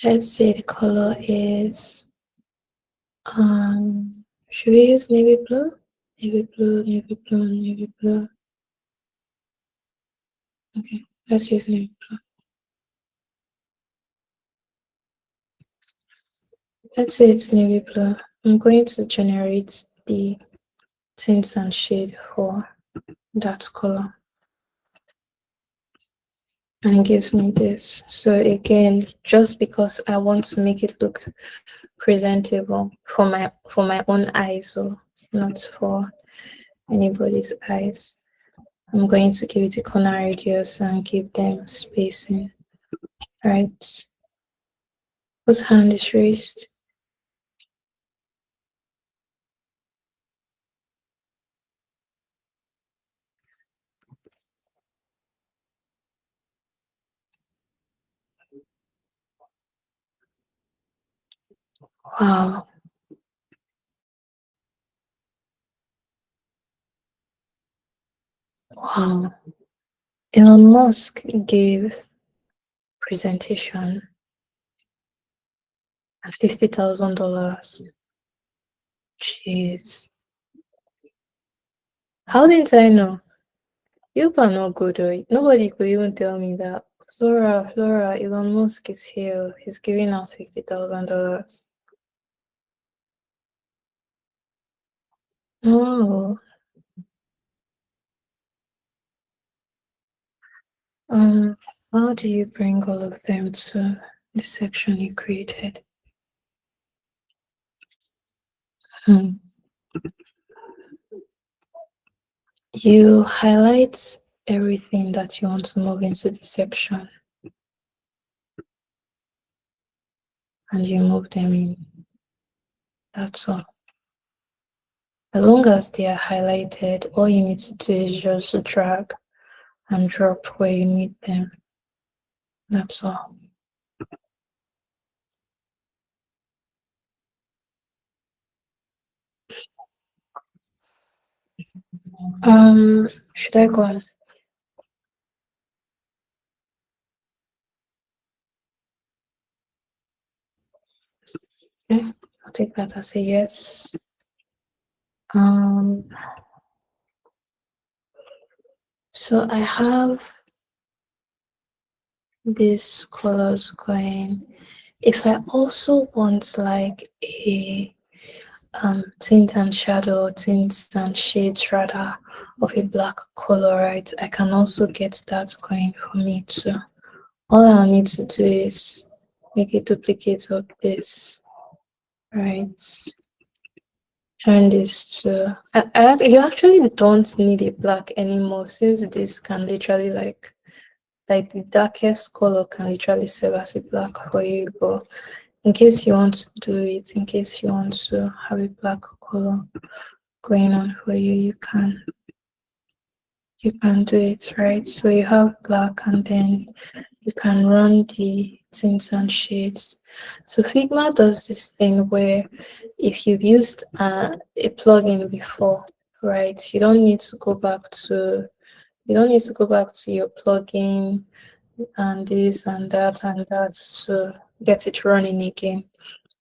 Let's say the color is should we use navy blue? Navy blue, navy blue, navy blue. Okay, let's use navy blue. Let's say it's navy blue. I'm going to generate the tints and shade for that color. And it gives me this. So again, just because I want to make it look presentable for my own eyes, or not for anybody's eyes, I'm going to give it a corner radius and give them spacing. Right. Whose hand is raised? Wow. Wow. Elon Musk gave presentation at $50,000. Jeez. How didn't I know? You are not good, or nobody could even tell me that. Flora, Elon Musk is here. He's giving out $50,000. Oh. How do you bring all of them to the section you created? You highlight everything that you want to move into the section, and you move them in. That's all. As long as they are highlighted, all you need to do is just drag and drop where you need them. That's all. Should I go on? Okay, I'll take that as a yes. So I have these colors going. If I also want like a tint and shadow, tints and shades rather, of a black color, right, I can also get that going for me too. All I need to do is make a duplicate of this, right? Turn this to, you actually don't need a black anymore, since this can literally like the darkest color can literally serve as a black for you. But in case you want to do it, in case you want to have a black color going on for you, you can do it, right? So you have black, and then you can run the tints and shades. So Figma does this thing where if you've used a plugin before, right, you don't need to go back to your plugin and this and that to get it running again.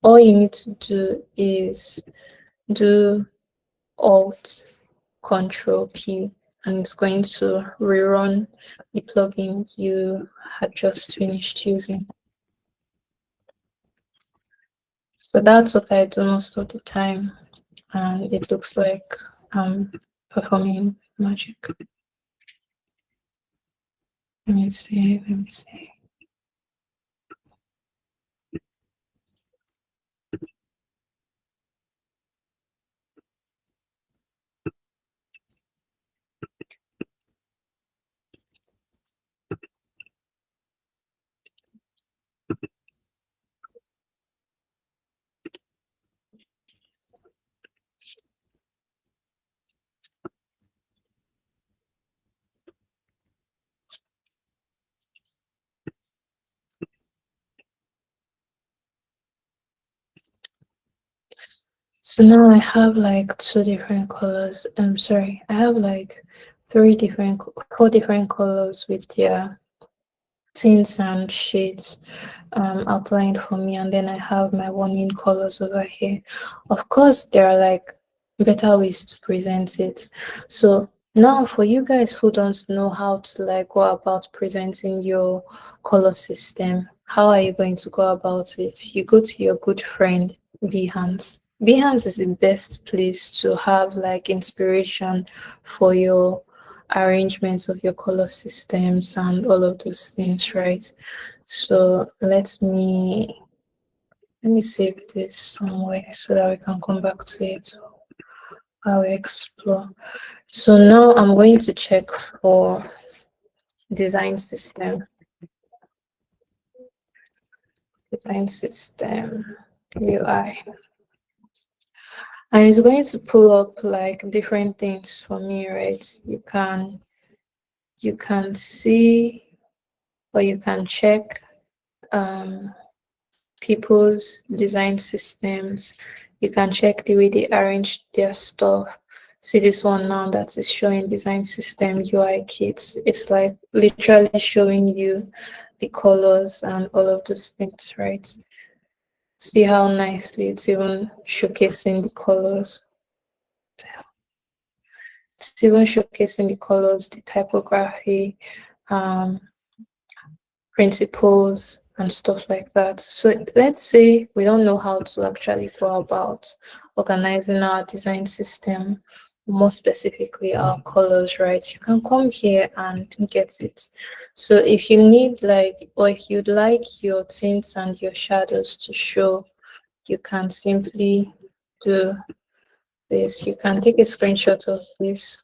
All you need to do is do Alt Control P, and it's going to rerun the plugin you had just finished using. So that's what I do most of the time, and it looks like I'm performing magic. Let me see. So now I have like 2 different colors. I'm sorry, I have like 4 different colors with their tints and shades outlined for me, and then I have my warning colors over here. Of course, there are like better ways to present it. So now for you guys who don't know how to like go about presenting your color system, how are you going to go about it? You go to your good friend Behance. Behance is the best place to have like inspiration for your arrangements of your color systems and all of those things, right? So let me save this somewhere so that we can come back to it while we explore. So now I'm going to check for design system UI, and it's going to pull up like different things for me, right? You can see, or you can check people's design systems. You can check the way they arrange their stuff. See this one now that is showing design system UI kits. It's like literally showing you the colors and all of those things, right? See how nicely it's even showcasing the colors. It's even showcasing the colors, the typography, principles, and stuff like that. So let's say we don't know how to actually go about organizing our design system, more specifically our colors, right? You can come here and get it. So if you need like, or if you'd like your tints and your shadows to show, you can simply do this. You can take a screenshot of this.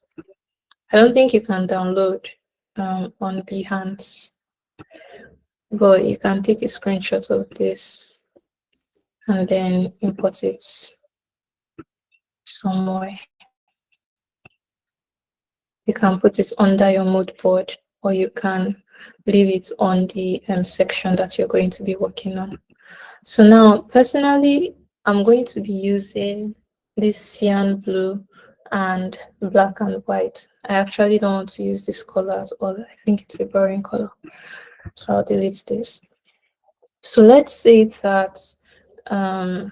I don't think you can download on Behance, but you can take a screenshot of this and then import it somewhere. You can put it under your mood board, or you can leave it on the section that you're going to be working on. So now, personally, I'm going to be using this cyan blue and black and white. I actually don't want to use this color at all. I think it's a boring color. So I'll delete this. So let's say that I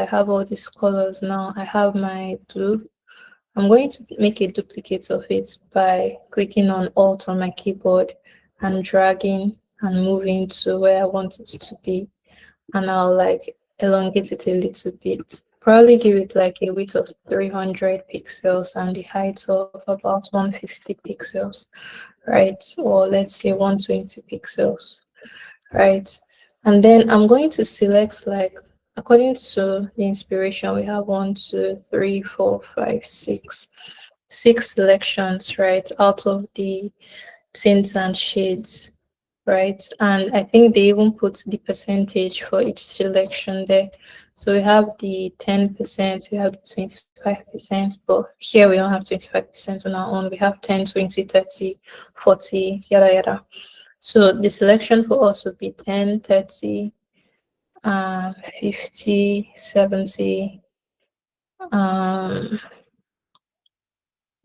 have all these colors now. I have my blue. I'm going to make a duplicate of it by clicking on Alt on my keyboard and dragging and moving to where I want it to be. And I'll like elongate it a little bit. Probably give it like a width of 300 pixels and the height of about 150 pixels, right? Or let's say 120 pixels, right? And then I'm going to select, like, according to the inspiration, we have 1, 2, 3, 4, 5, 6 selections, right, out of the tints and shades, right? And I think they even put the percentage for each selection there. So we have the 10%, we have the 25%, but here we don't have 25% on our own. We have 10, 20, 30, 40, yada yada. So the selection for us would be 10, 30, 50, 70,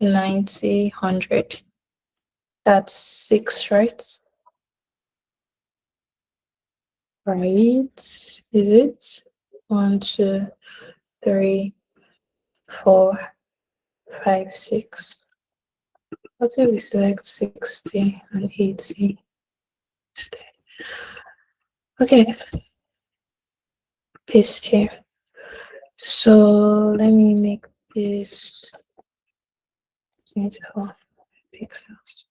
90, 100. That's 6, right? Right. Is it? 1, 2, 3, 4, 5, 6. What if we select 60 and 80 instead? Okay. Paste here. So let me make this 24 pixels.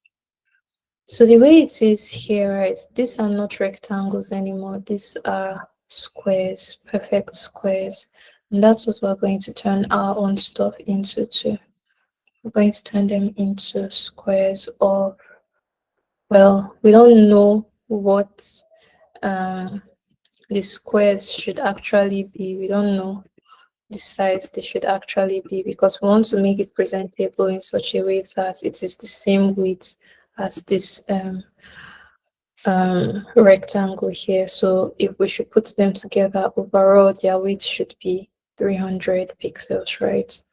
So the way it is here, right, these are not rectangles anymore. These are squares, perfect squares. And that's what we're going to turn our own stuff into too. We're going to turn them into squares of, well, we don't know what the squares should actually be. We don't know the size they should actually be, because we want to make it presentable in such a way that it is the same width as this rectangle here. So if we should put them together, overall their width should be 300 pixels, right?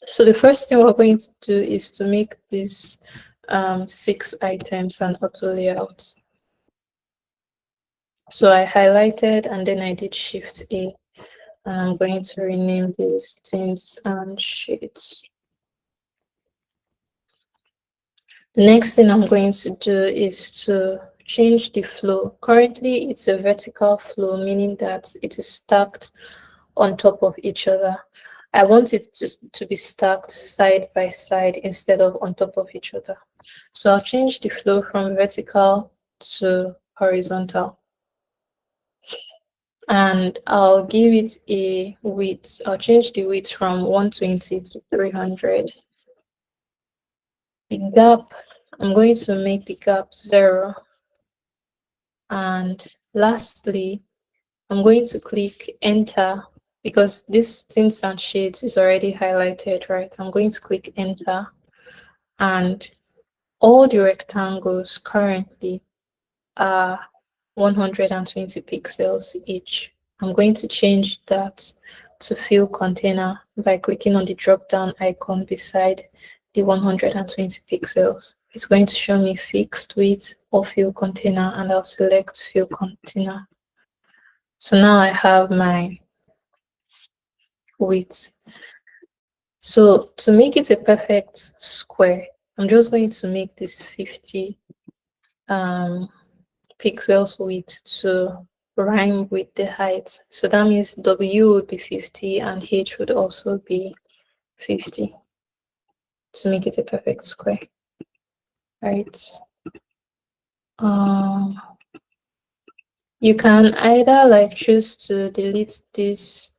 So the first thing we're going to do is to make these 6 items an auto layout. So I highlighted and then I did Shift A. And I'm going to rename these tints and shades. The next thing I'm going to do is to change the flow. Currently, it's a vertical flow, meaning that it is stacked on top of each other. I want it to be stacked side by side instead of on top of each other. So I'll change the flow from vertical to horizontal. And I'll give it a width. I'll change the width from 120 to 300. The gap, I'm going to make the gap 0. And lastly, I'm going to click enter because this tints and shades is already highlighted, right? I'm going to click enter, and all the rectangles currently are 120 pixels each. I'm going to change that to fill container by clicking on the drop down icon beside the 120 pixels. It's going to show me fixed width or fill container, and I'll select fill container. So now I have my width. So to make it a perfect square, I'm just going to make this 50 pixels width to rhyme with the height. So that means W would be 50 and H would also be 50 to make it a perfect square. Right. You can either like choose to delete this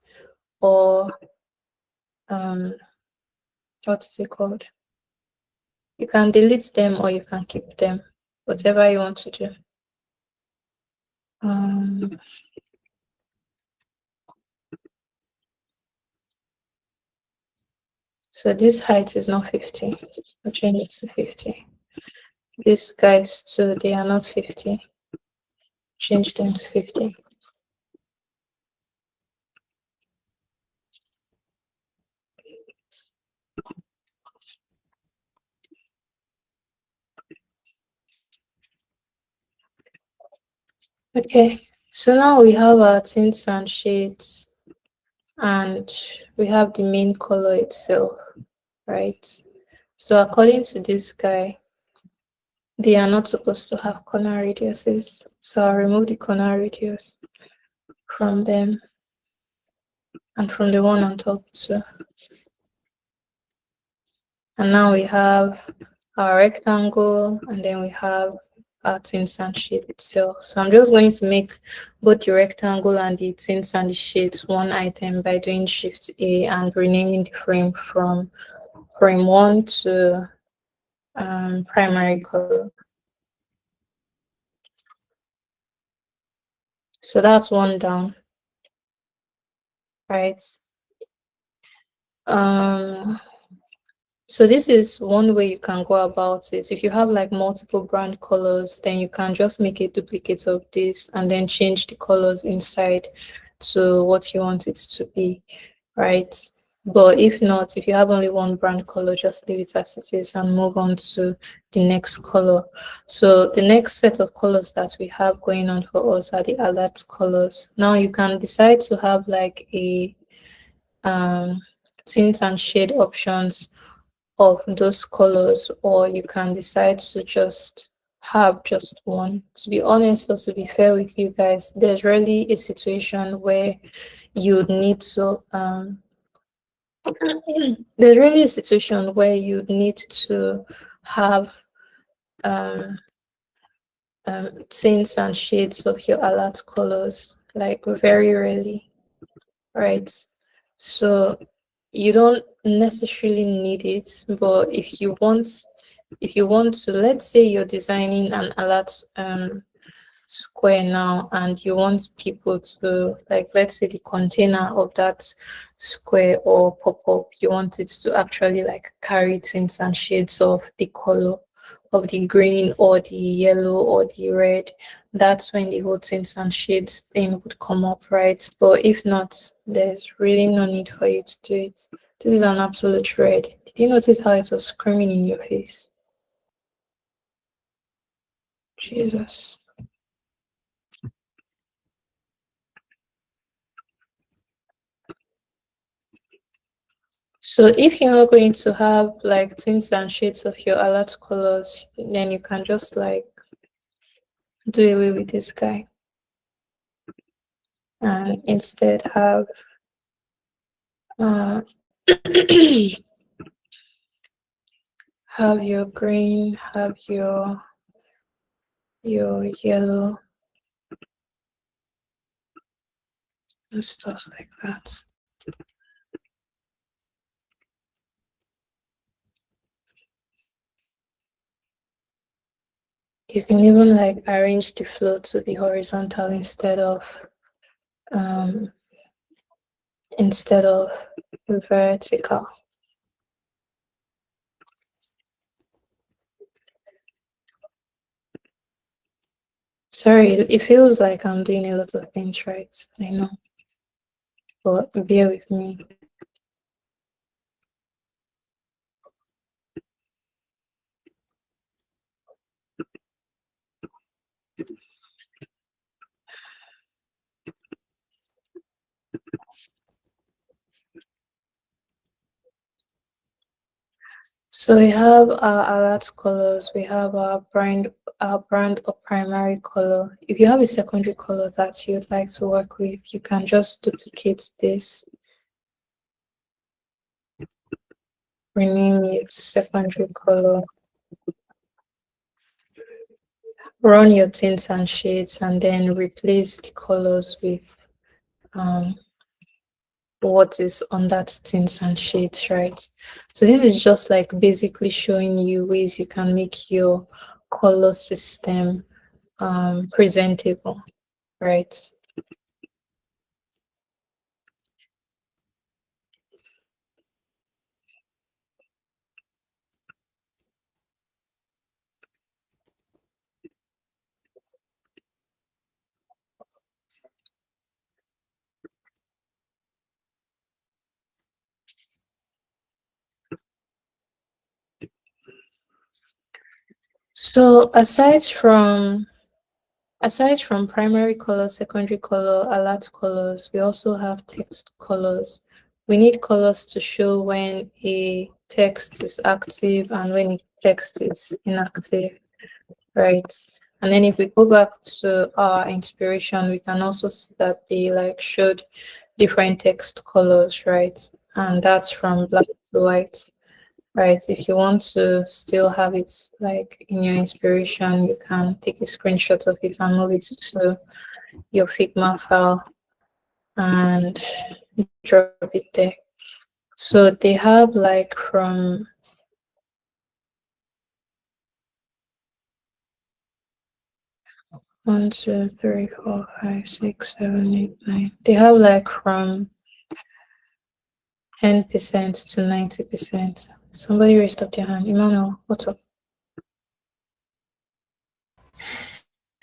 or what is it called? You can delete them or you can keep them, whatever you want to do. So this height is not 50. I'll change it to 50. These guys too, they are not 50. Change them to 50. Okay, so now we have our tints and shades, and we have the main color itself, right? So according to this guy, they are not supposed to have corner radiuses. So I'll remove the corner radius from them and from the one on top too. And now we have our rectangle, and then we have our tints and shade itself. So I'm just going to make both the rectangle and the tints and the shades one item by doing Shift A and renaming the frame from frame 1 to primary color. So that's one down, right? So this is one way you can go about it. If you have like multiple brand colors, then you can just make a duplicate of this and then change the colors inside to what you want it to be, right? But if not, if you have only one brand color, just leave it as it is and move on to the next color. So the next set of colors that we have going on for us are the alert colors. Now you can decide to have like a tint and shade options of those colors, or you can decide to just have just one. To be honest, or to be fair with you guys, there's really a situation where you need to there's really a situation where you need to have tints and shades of your alert colors, like very rarely, right? So you don't necessarily need it, but if you want to, let's say you're designing an alert square now and you want people to, like, let's say the container of that square or pop-up, you want it to actually like carry tints and shades of the color of the green or the yellow or the red. That's when the whole tints and shades thing would come up, right? But if not, there's really no need for you to do it. This is an absolute red. Did you notice how it was screaming in your face? Jesus. So if you're not going to have like tints and shades of your alert colors, then you can just like do away with this guy and instead have uh, have your green, have your yellow and stuff like that. You can even like arrange the flow to be horizontal instead of vertical. Sorry, it feels like I'm doing a lot of things right. I know, but bear with me. So we have our alert colors, we have our brand or primary color. If you have a secondary color that you'd like to work with, you can just duplicate this, rename it secondary color, run your tints and shades, and then replace the colors with what is on that tints and shades, right? So this is just like basically showing you ways you can make your color system presentable, right? So aside from Aside from primary color, secondary color, alert colors, we also have text colors. We need colors to show when a text is active and when a text is inactive, right? And then if we go back to our inspiration, we can also see that they like showed different text colors, right? And that's from black to white, right? If you want to still have it like in your inspiration, you can take a screenshot of it and move it to your Figma file and drop it there. So they have like from 1, 2, 3, 4, 5, 6, 7, 8, 9. They have like from 10% to 90%. Somebody raised up their hand. Emmanuel, what's up?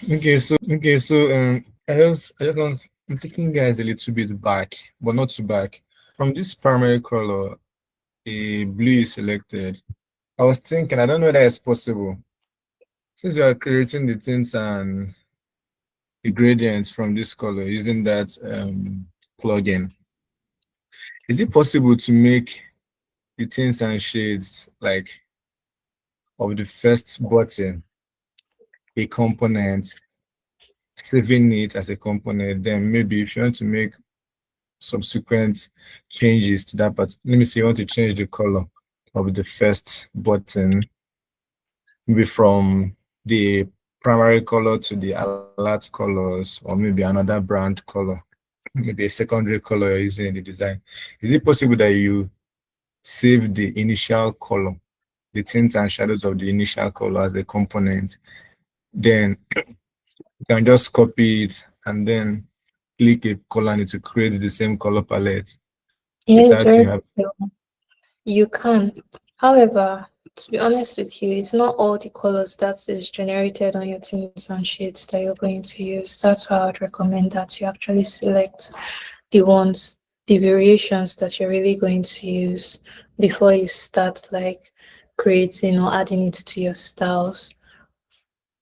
Okay, so I'm taking guys a little bit back, but not too back. From this primary color, a blue is selected. I was thinking, I don't know that it's possible. Since you are creating the tints and the gradients from this color using that plugin, is it possible to make the tints and shades like of the first button a component, saving it as a component? Then maybe if you want to make subsequent changes to that, but let me say you want to change the color of the first button, maybe from the primary color to the alert colors, or maybe another brand color, maybe a secondary color you're using in the design. Is it possible that you save the initial color, the tints and shadows of the initial color as a component? Then you can just copy it and then click a color and it will create the same color palette. Yeah, it's Without you very have possible. You can. However, to be honest with you, it's not all the colors that is generated on your tints and shades that you're going to use. That's why I would recommend that you actually select the ones, the variations that you're really going to use before you start like creating or adding it to your styles.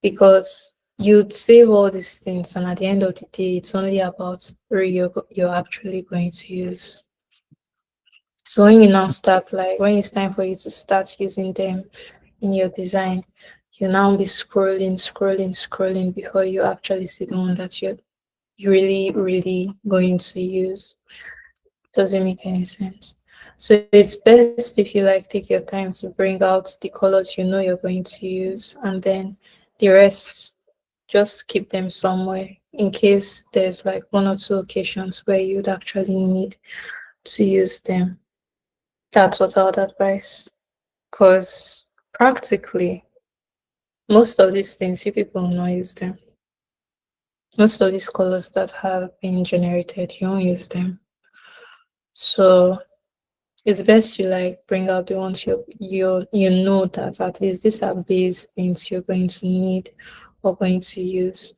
Because you'd save all these things and at the end of the day, it's only about 3 you're actually going to use. So when you now start, like when it's time for you to start using them in your design, you now be scrolling before you actually see the one that you're really going to use. Doesn't make any sense. So it's best if you like take your time to bring out the colors you know you're going to use, and then the rest just keep them somewhere in case there's like 1 or 2 occasions where you'd actually need to use them. That's what I would advise. Because practically, most of these things, you people will not use them. Most of these colors that have been generated, you don't use them. So it's best you like bring out the ones you know that at least these are base things you're going to need or going to use,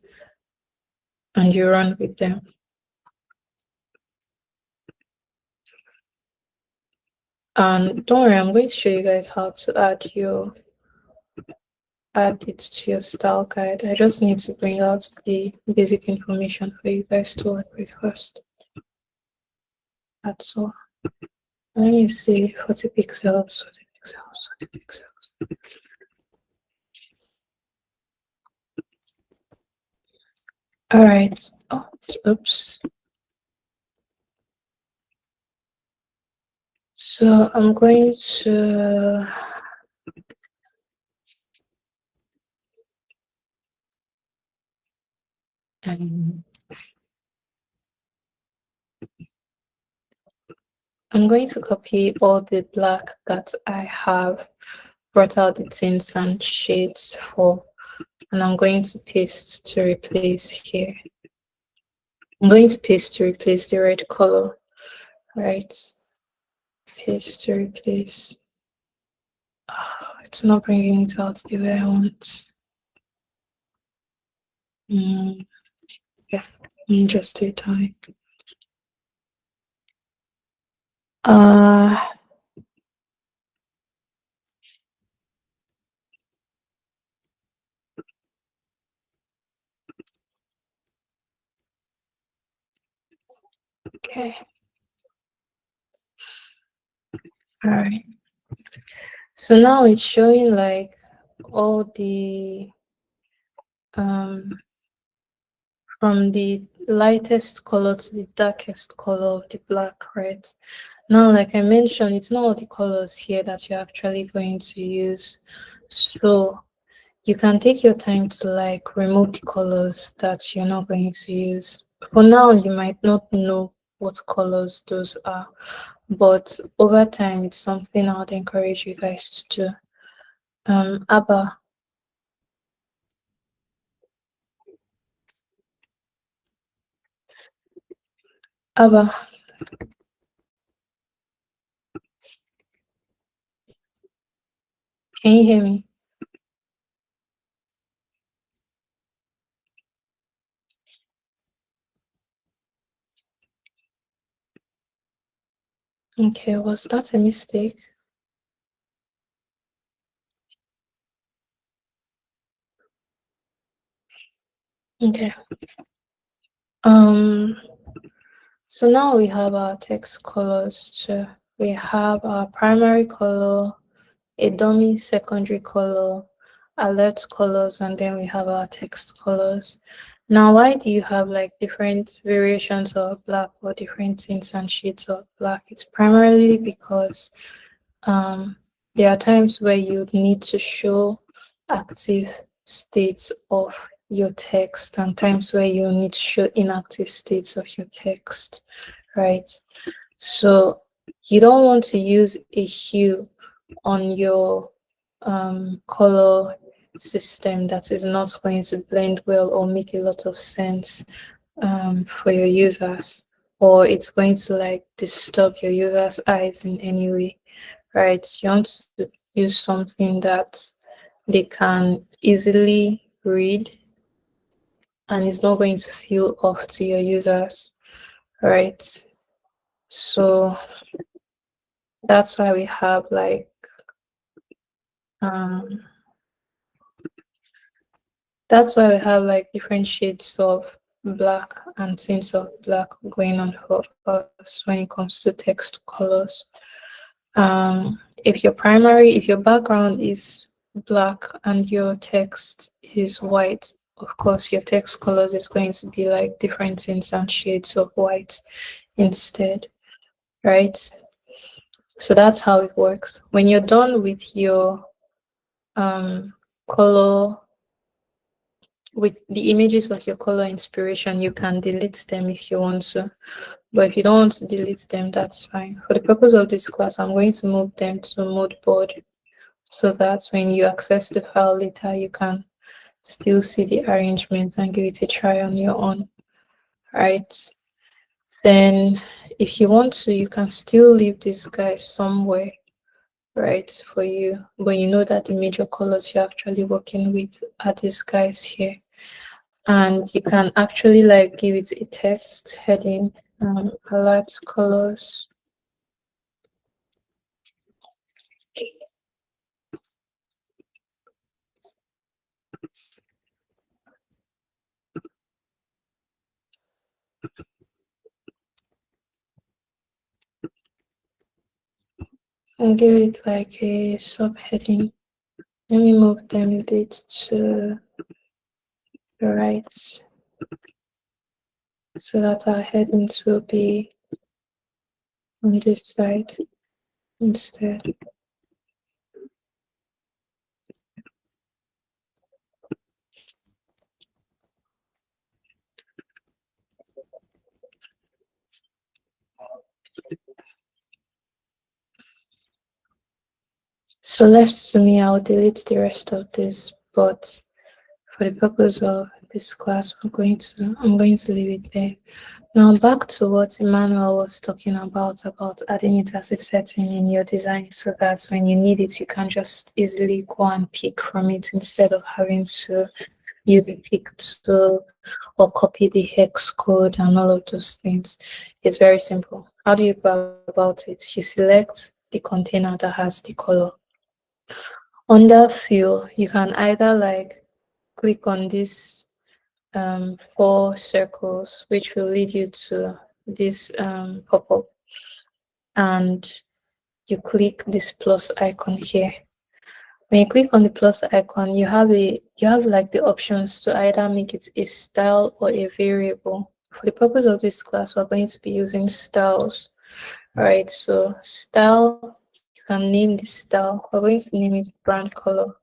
and you run with them. And don't worry, I'm going to show you guys how to add it to your style guide. I just need to bring out the basic information for you guys to work with first. That's all. Let me see 40 pixels, 40 pixels, 40 pixels. All right. Oh, oops. So I'm going to I'm going to copy all the black that I have brought out the tints and shades for, and I'm going to paste to replace here. I'm going to paste to replace the red color, right? Paste to replace. Oh, it's not bringing it out the way I want. Yeah, just do time. Okay. All right. So now it's showing like all the from the lightest color to the darkest color of the black, right? Now, like I mentioned, it's not all the colors here that you're actually going to use. So you can take your time to like remove the colors that you're not going to use. For now, you might not know what colors those are, but over time, it's something I would encourage you guys to do. Abba, Abba, can you hear me? Okay, was that a mistake? Okay. So now we have our text colors too. We have our primary color, a dummy secondary color, alert colors, and then we have our text colors. Now, why do you have like different variations of black or different tints and shades of black? It's primarily because there are times where you need to show active states of your text and times where you need to show inactive states of your text, right? So you don't want to use a hue on your color system that is not going to blend well or make a lot of sense for your users, or it's going to like disturb your users' eyes in any way, right? You want to use something that they can easily read and is not going to feel off to your users, right? So that's why we have like um that's why we have like different shades of black and tints of black going on for us when it comes to text colors. If your background is black and your text is white, of course your text colors is going to be like different tints and shades of white instead, right? So that's how it works. When you're done with your color, with the images of your color inspiration, you can delete them if you want to. But if you don't want to delete them, that's fine. For the purpose of this class, I'm going to move them to Moodboard so that when you access the file later, you can still see the arrangement and give it a try on your own, right? Then if you want to, you can still leave this guy somewhere, right, for you. But you know that the major colors you're actually working with are these guys here. And you can actually like give it a text heading, alert colors. And give it like a subheading. Let me move them a bit to the right so that our headings will be on this side instead. So left to me, I'll delete the rest of this, but for the purpose of this class, I'm going to leave it there. Now back to what Emmanuel was talking about adding it as a setting in your design so that when you need it, you can just easily go and pick from it instead of having to use the pick tool or copy the hex code and all of those things. It's very simple. How do you go about it? You select the container that has the color. Under fill, you can either like click on this 4 circles, which will lead you to this pop-up, and you click this plus icon here. When you click on the plus icon, you have like the options to either make it a style or a variable. For the purpose of this class, we're going to be using styles. All right, so style, you can name the style. We're going to name it brand color.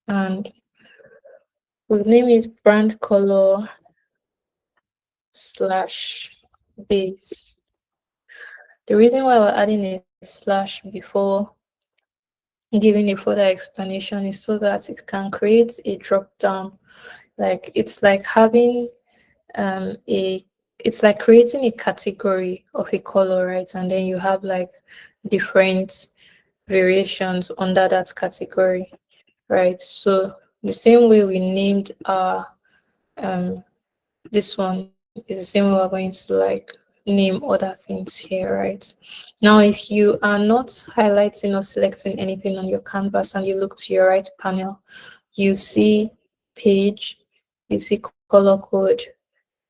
And we'll name it brand color / base. The reason why we're adding a slash before giving a further explanation is so that it can create a drop down. Like it's like having it's like creating a category of a color, right? And then you have like different variations under that category, right? So the same way we named our this one is the same way we're going to like name other things here, right? Now, if you are not highlighting or selecting anything on your canvas and you look to your right panel, you see page, you see color code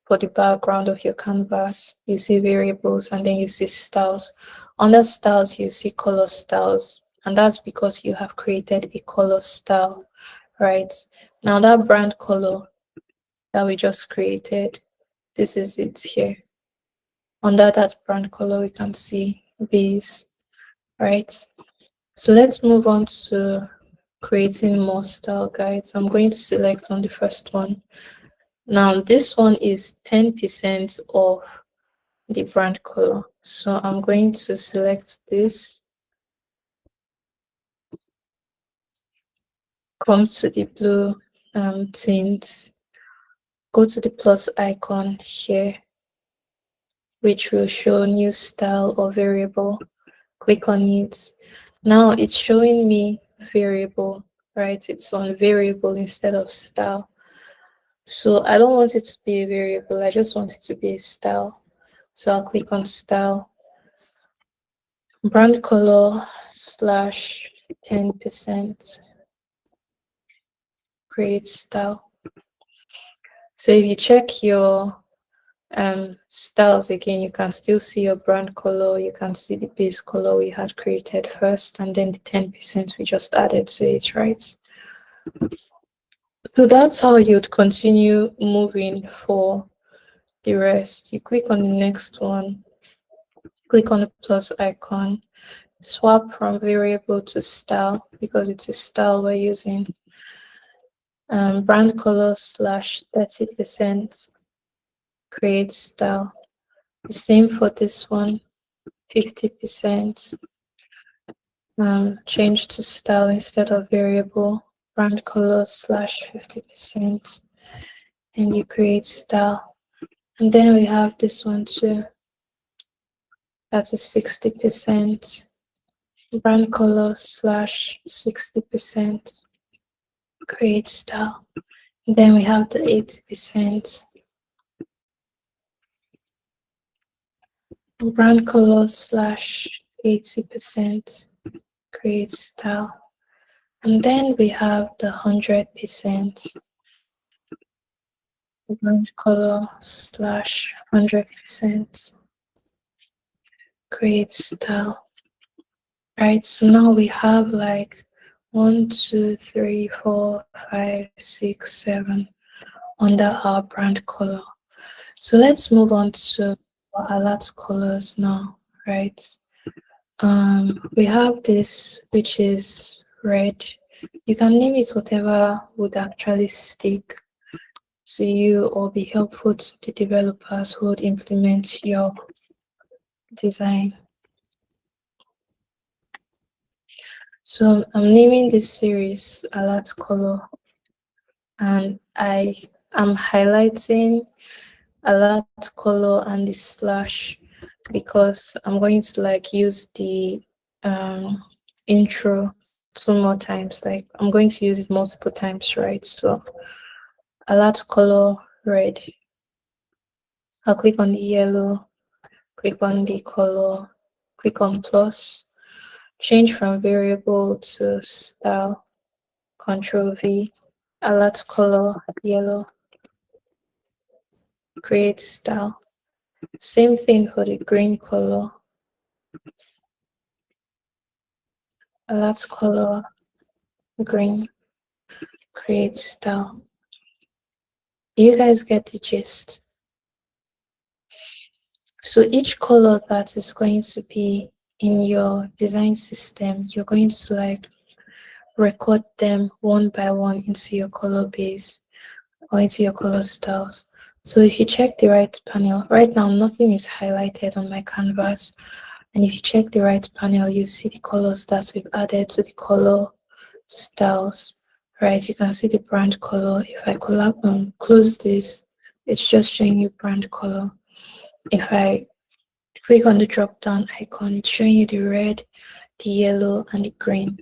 for the background of your canvas, you see variables, and then you see styles. Under styles, you see color styles, and that's because you have created a color style, right? Now that brand color that we just created, this is it here. Under that brand color, we can see base, right? So let's move on to creating more style guides. I'm going to select on the first one. Now this one is 10% of the brand color. So I'm going to select this, come to the blue tint, go to the plus icon here, which will show new style or variable. Click on it. Now it's showing me variable, right? It's on variable instead of style. So I don't want it to be a variable, I just want it to be a style. So I'll click on style, brand color / 10%, create style. So if you check your styles again, you can still see your brand color, you can see the base color we had created first, and then the 10% we just added to it, right? So that's how you'd continue moving for the rest. You click on the next one, click on the plus icon, swap from variable to style because it's a style we're using. Brand color / 30%, create style. The same for this one, 50%. Change to style instead of variable, brand color / 50%, and you create style. And then we have this one too, that is 60%, brand color / 60%, create style. And then we have the 80%, brand color / 80%, create style. And then we have the 100%, brand color / 100%, create style. Right, so now we have like 1, 2, 3, 4, 5, 6, 7 under our brand color. So let's move on to our alert colors now, right? We have this, which is red. You can name it whatever would actually stick to you or be helpful to the developers who would implement your design. So I'm naming this series alert color, and I am highlighting alert color and the slash because I'm going to like use the intro 2 more times. Like I'm going to use it multiple times, right? So alert color red. I'll click on the yellow, click on the color, click on plus, change from variable to style, Control V, alert color yellow. create style. Same thing for the green color. Let's color green, create style. You guys get the gist. So each color that is going to be in your design system, you're going to like record them one by one into your color base or into your color styles. So if you check the right panel, right now nothing is highlighted on my canvas. And if you check the right panel, you see the colors that we've added to the color styles, right? You can see the brand color. If I close this, it's just showing you brand color. If I click on the drop down icon, it's showing you the red, the yellow, and the green.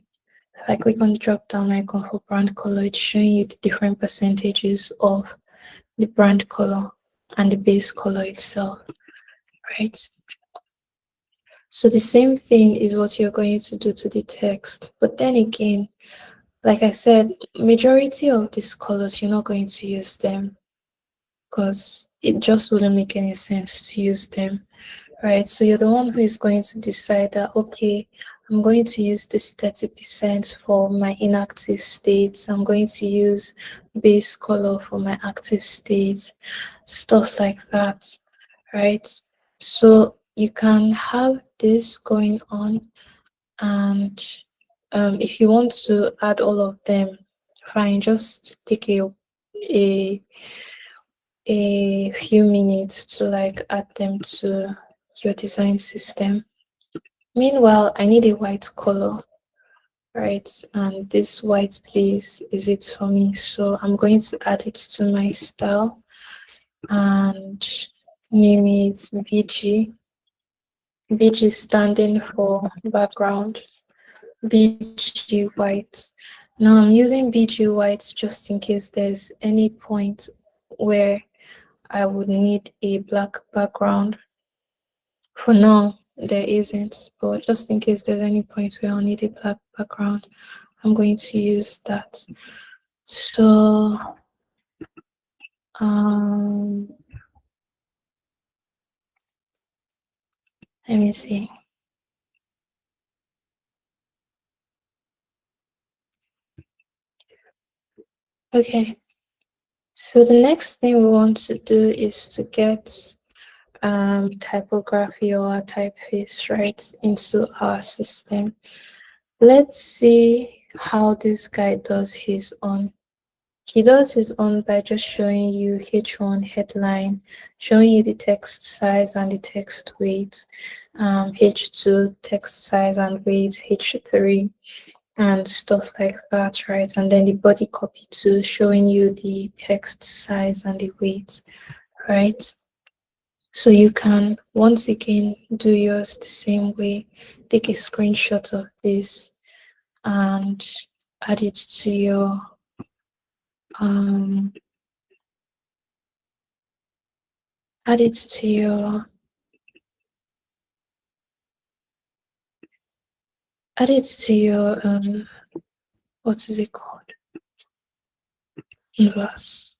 If I click on the drop down icon for brand color, it's showing you the different percentages of the brand color and the base color itself, right? So the same thing is what you're going to do to the text. But then again, like I said, majority of these colors, you're not going to use them because it just wouldn't make any sense to use them, right? So you're the one who is going to decide that, okay, I'm going to use this 30% for my inactive states. I'm going to use base color for my active states, stuff like that, right? So you can have this going on, and if you want to add all of them, fine, just take a few minutes to like add them to your design system. Meanwhile, I need a white color, right? And this white place is it for me. So I'm going to add it to my style and name it BG. BG standing for background. BG white. Now I'm using BG white just in case there's any point where I would need a black background. For now, there isn't, but just in case there's any point where I'll need a black background, I'm going to use that. So, let me see. Okay, so the next thing we want to do is to get typography or typeface right into our system. Let's see how this guy does his own. He does his own by just showing you H1 headline, showing you the text size and the text weight, H2 text size and weight, H3, and stuff like that, right? And then the body copy too, showing you the text size and the weight, right? So you can once again do yours the same way. Take a screenshot of this and add it to your add it to your what is it called? Inverse.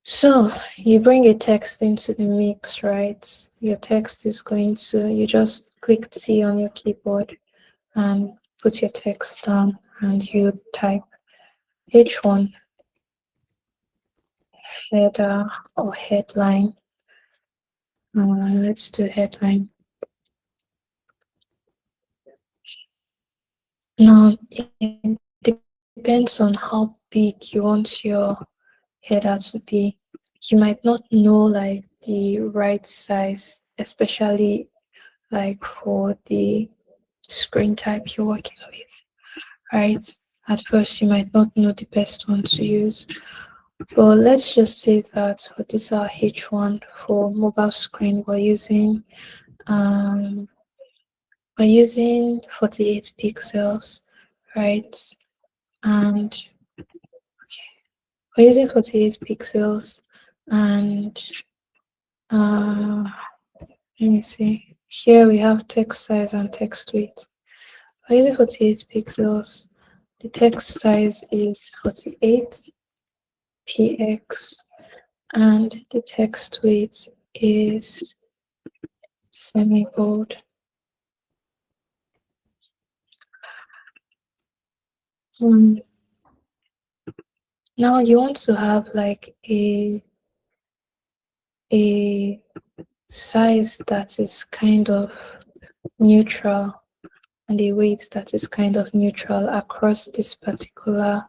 So you bring a text into the mix, right? Your text is going to, you just click T on your keyboard and put your text down and you type H1 header or headline. Let's do headline. Now it depends on how big you want your header to be. You might not know like the right size, especially like for the screen type you're working with, right? At first you might not know the best one to use. But let's just say that for this our H1 for mobile screen we're using 48 pixels, right? And okay, we're using 48 pixels and Let me see. Here we have text size and text weight. For using 48 pixels, the text size is 48 px and the text weight is semi-bold. Now you want to have like a size that is kind of neutral and a weight that is kind of neutral across this particular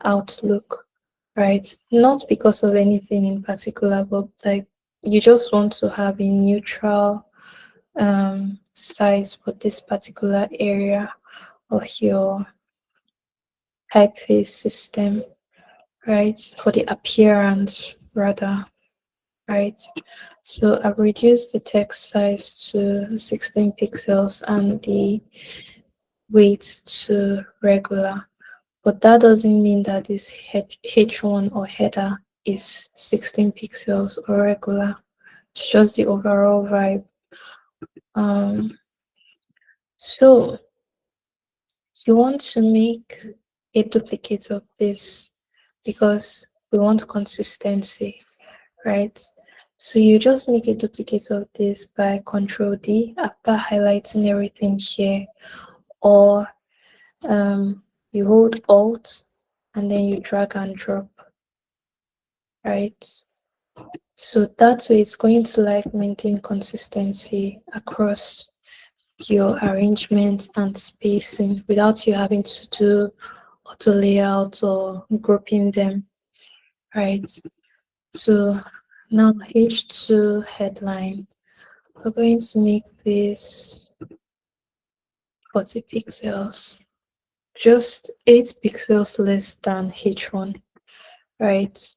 outlook, right? Not because of anything in particular, but like you just want to have a neutral size for this particular area of your typeface system, right? For the appearance rather, right? So I've reduced the text size to 16 pixels and the weight to regular. But that doesn't mean that this H1 or header is 16 pixels or regular. It's just the overall vibe. So you want to make a duplicate of this because we want consistency, right? So you just make a duplicate of this by Control D after highlighting everything here, or you hold Alt and then you drag and drop, right? So that way it's going to like maintain consistency across your arrangement and spacing without you having to do auto layout or grouping them, right? So now H2 headline, we're going to make this 40 pixels, just 8 pixels less than H1, right?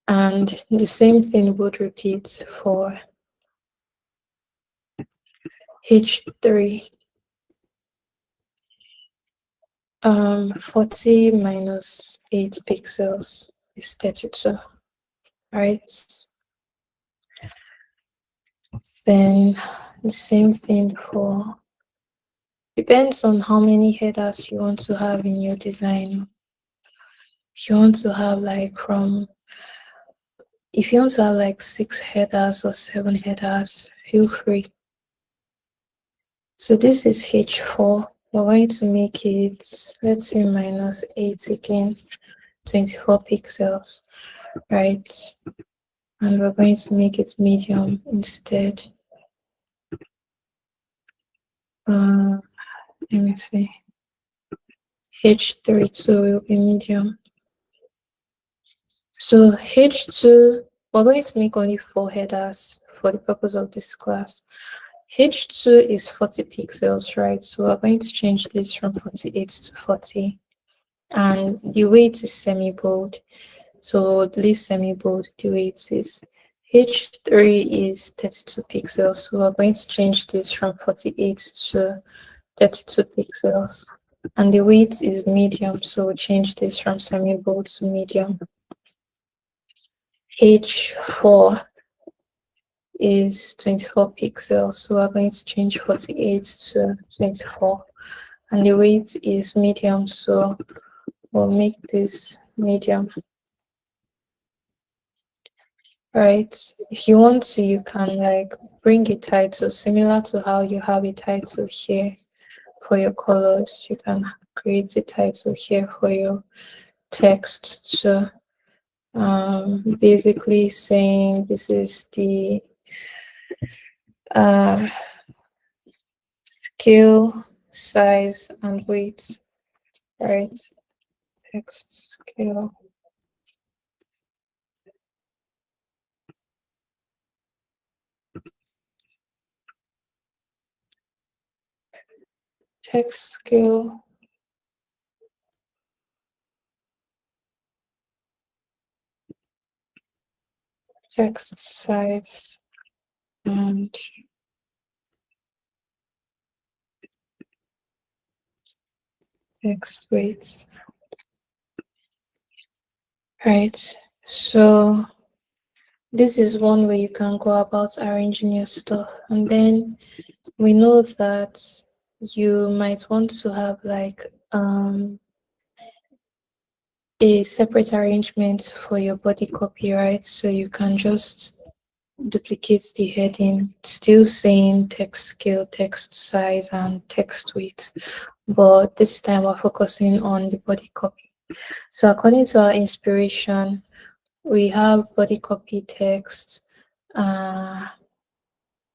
And the same thing would repeat for H3. 40 minus 8 pixels is 32, right? Then the same thing for, depends on how many headers you want to have in your design. If you want to have like if you want to have like 6 headers or 7 headers, feel free. So this is H4. We're going to make it, let's say minus 8 again, 24 pixels, right? And we're going to make it medium instead. Let me see. H32 will be medium. So H2, we're going to make only 4 headers for the purpose of this class. H2 is 40 pixels, right? So we're going to change this from 48 to 40. And the weight is semi-bold. So leave semi-bold, the weight is H3 is 32 pixels. So we're going to change this from 48 to 32 pixels. And the weight is medium, so we'll change this from semi-bold to medium. H4 is 24 pixels, so we're going to change 48 to 24. And the weight is medium, so we'll make this medium. Right, if you want to, you can like bring a title similar to how you have a title here for your colors. You can create a title here for your text to basically saying this is the scale, size, and weight, right? Text scale. Text scale. Text size and text weights. Right, so this is one way you can go about arranging your stuff. And then we know that you might want to have like a separate arrangement for your body copyright, so you can just duplicate the heading, still saying text scale, text size, and text width, but this time we're focusing on the body copy. So according to our inspiration, we have body copy text,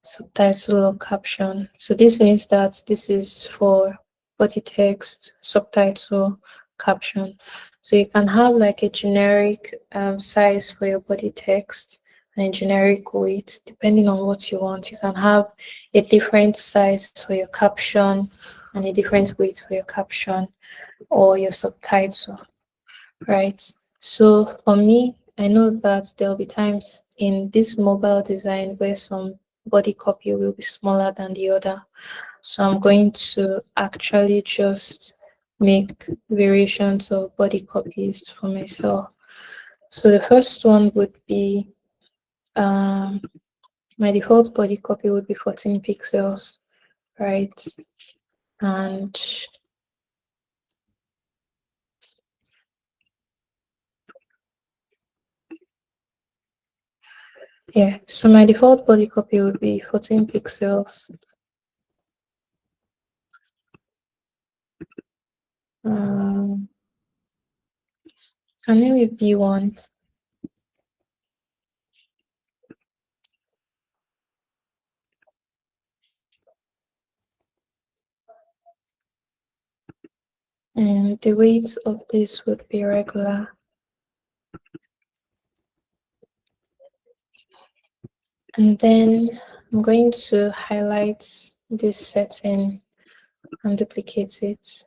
subtitle or caption. So this means that this is for body text, subtitle, caption. So you can have like a generic size for your body text and a generic weight, depending on what you want. You can have a different size for your caption and a different weight for your caption or your subtitle, right? So for me, I know that there'll be times in this mobile design where some body copy will be smaller than the other. So I'm going to actually just make variations of body copies for myself. So the first one would be, my default body copy would be 14 pixels, right? And yeah, so my default body copy would be 14 pixels. And then with B1. And the weight of this would be regular. And then I'm going to highlight this setting and duplicate it.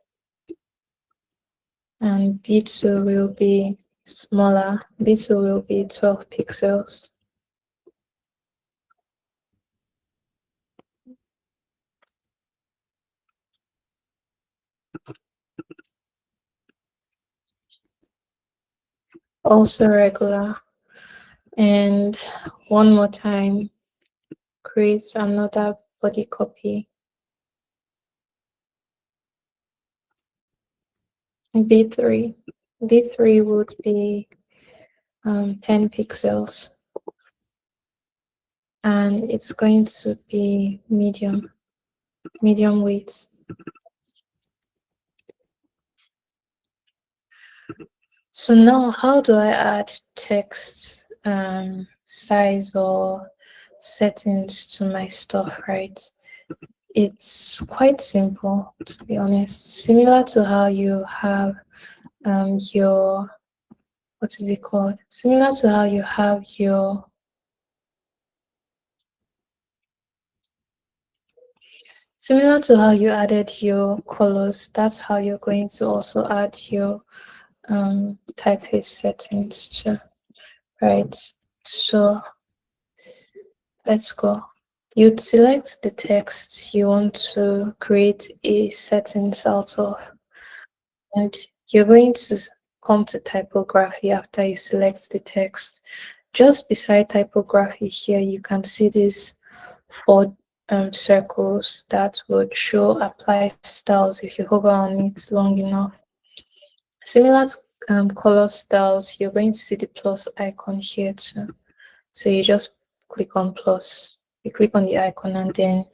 And B2 will be smaller. B2 will be 12 pixels. Also regular. And one more time, create another body copy. B3. B3 would be 10 pixels. And it's going to be medium weight. So now how do I add text size or settings to my stuff, right? It's quite simple, to be honest. Similar to how you have your, what is it called? Similar to how you have your Similar to how you added your colors, that's how you're going to also add your typeface settings too, right? So let's go. You'd select the text you want to create a settings out of, and you're going to come to typography after you select the text. Just beside typography here, you can see these 4 circles that would show apply styles if you hover on it long enough. Similar to color styles, you're going to see the plus icon here too. So you just click on plus. You click on the icon and then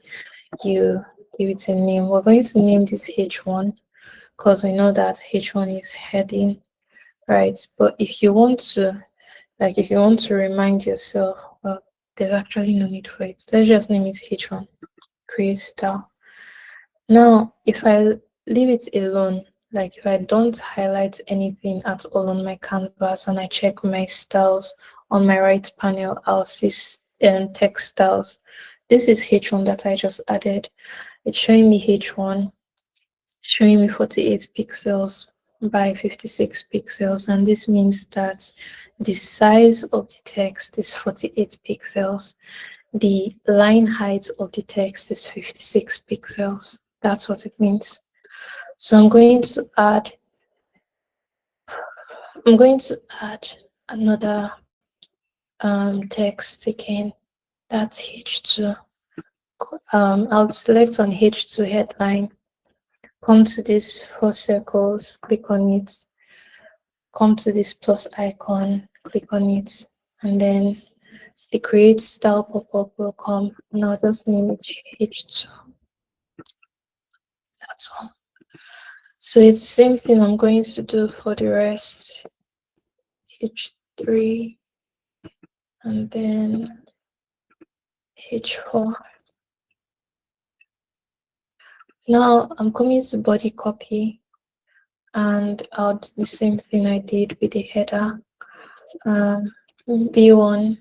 you give it a name. We're going to name this H1 because we know that H1 is heading, right? But if you want to, if you want to remind yourself, well, there's actually no need for it. Let's just name it H1, create style. Now, if I leave it alone, like if I don't highlight anything at all on my canvas and I check my styles on my right panel, I'll see text styles. This is H1 that I just added. It's showing me H1, showing me 48 pixels by 56 pixels, and this means that the size of the text is 48 pixels. The line height of the text is 56 pixels. That's what it means. So I'm going to add another text again. That's H2. I'll select on H2 headline, come to these 4 circles, click on it, come to this plus icon, click on it, and then the create style pop-up will come, and I'll just name it H2. That's all. So it's the same thing I'm going to do for the rest. H3, and then H4. Now I'm coming to body copy, and I'll do the same thing I did with the header. B1,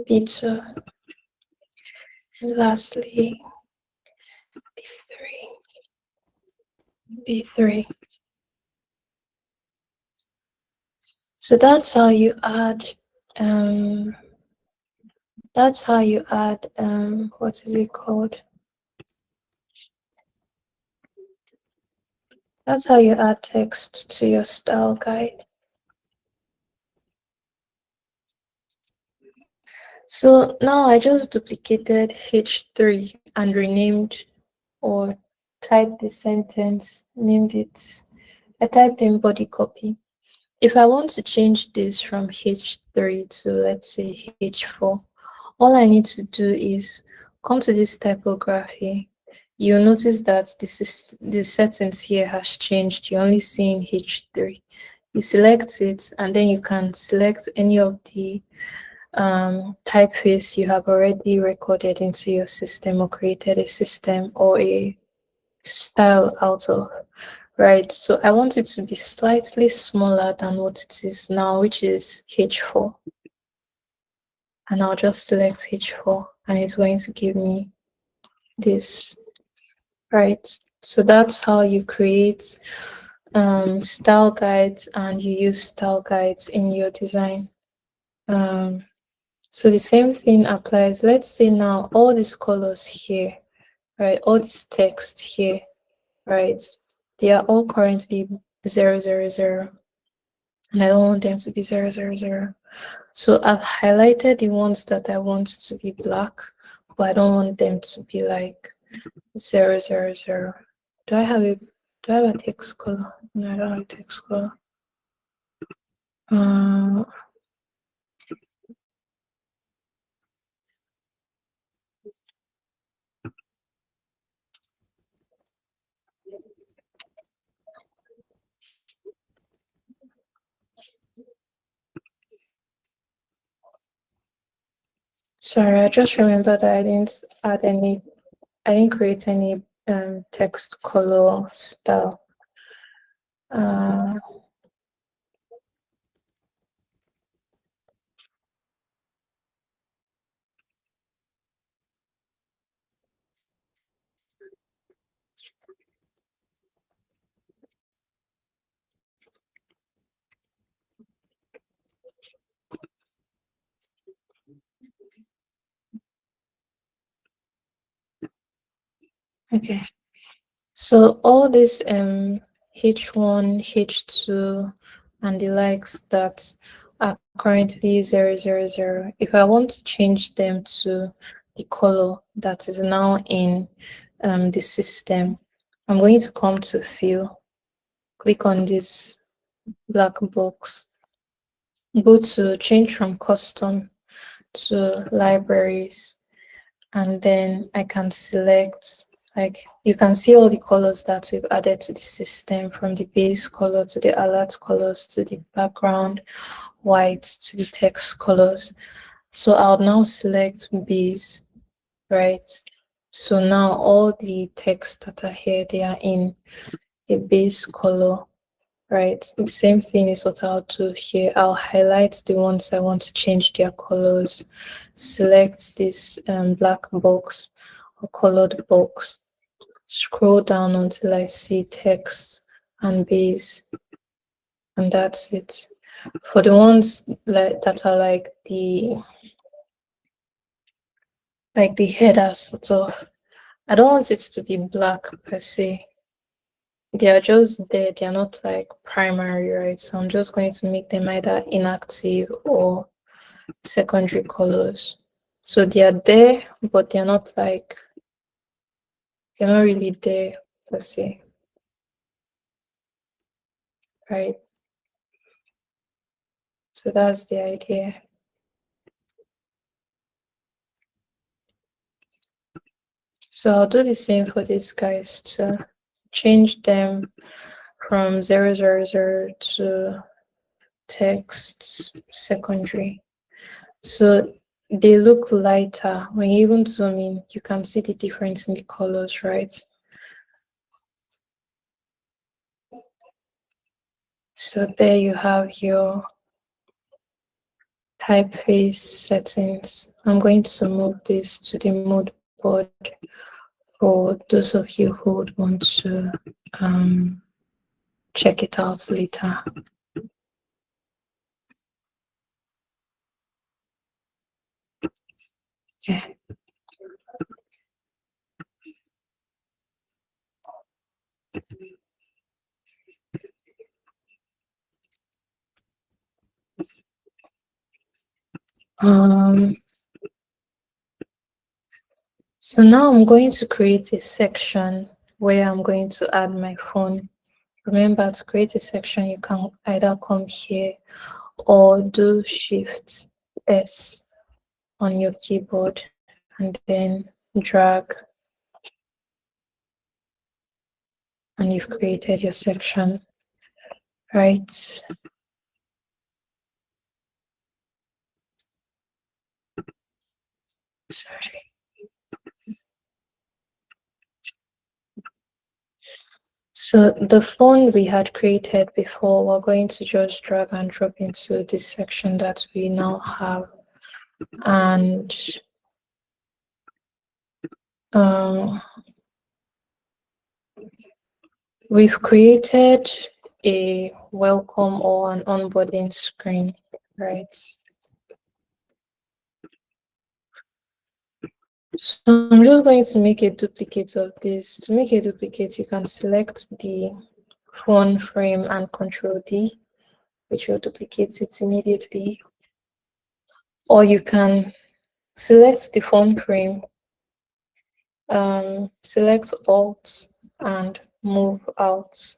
B2, and lastly B3. So that's how you add what is it called? That's how you add text to your style guide. So now I just duplicated H3 and renamed or typed the sentence, named it. I typed in body copy. If I want to change this from H3 to, let's say, H4, all I need to do is come to this typography. You'll notice that the settings here has changed. You're only seeing H3. You select it, and then you can select any of the typeface you have already recorded into your system or created a system or a style out of. Right, so I want it to be slightly smaller than what it is now, which is H4. And I'll just select H4, and it's going to give me this. Right, so that's how you create style guides, and you use style guides in your design. So the same thing applies. Let's say now all these colors here, right, all this text here, right, they are all currently 000, and I don't want them to be 000. So I've highlighted the ones that I want to be black, but I don't want them to be like 000. Do I have a text color? No, I don't have a text color. Sorry, I just remembered that I didn't create any text color style. Okay, so all this H1, H2, and the likes that are currently 000, if I want to change them to the color that is now in the system, I'm going to come to fill, click on this black box, go to change from custom to libraries, and then I can select, like, you can see all the colors that we've added to the system, from the base color to the alert colors to the background white to the text colors. So I'll now select base, right? So now all the text that are here, they are in a base color, right? The same thing is what I'll do here. I'll highlight the ones I want to change their colors, select this black box or colored box, scroll down until I see text and base, and that's it. For the ones that are like the header sort of, I don't want it to be black per se. they are just there, they are not like primary, right? So I'm just going to make them either inactive or secondary colors. So they are there, but they're not like, they're not really there per se, right? So that's the idea. So I'll do the same for these guys to change them from 000 to text secondary. So they look lighter. When you even zoom in, you can see the difference in the colors, right? So there you have your typeface settings. I'm going to move this to the mood board for those of you who would want to check it out later. Okay. So now I'm going to create a section where I'm going to add my phone. Remember, to create a section, you can either come here or do Shift S on your keyboard and then drag, and you've created your section, right? Sorry. So the phone we had created before, we're going to just drag and drop into this section that we now have. And we've created a welcome or an onboarding screen, right? So I'm just going to make a duplicate of this. To make a duplicate, you can select the phone frame and Control D, which will duplicate it immediately. Or you can select the phone frame, select Alt and move out,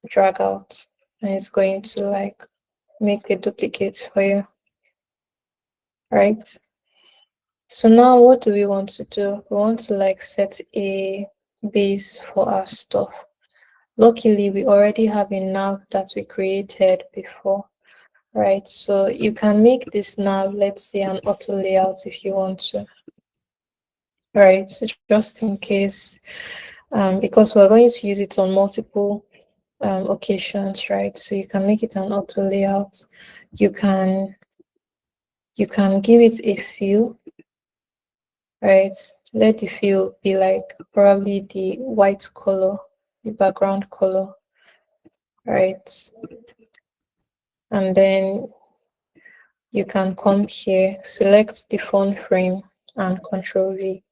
drag out, and it's going to like make a duplicate for you, right? So now what do we want to do? We want to like set a base for our stuff. Luckily, we already have a nav that we created before, right? So you can make this nav, let's say, an auto layout if you want to, right? So just in case, because we're going to use it on multiple occasions, right? So you can make it an auto layout. You can give it a feel, right? Let the feel be like probably the white color, the background color, right? And then you can come here, select the phone frame and Control V.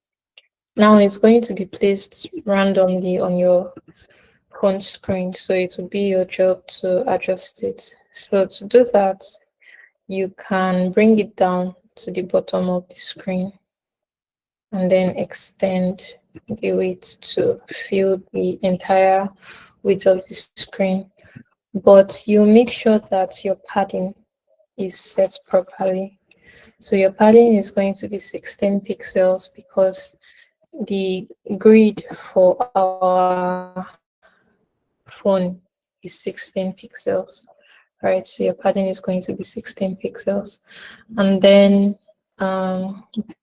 Now it's going to be placed randomly on your phone screen, so it will be your job to adjust it. So to do that, you can bring it down to the bottom of the screen and then extend the width to fill the entire width of the screen. But you make sure that your padding is set properly. So your padding is going to be 16 pixels because the grid for our phone is 16 pixels, right? So your padding is going to be 16 pixels. And then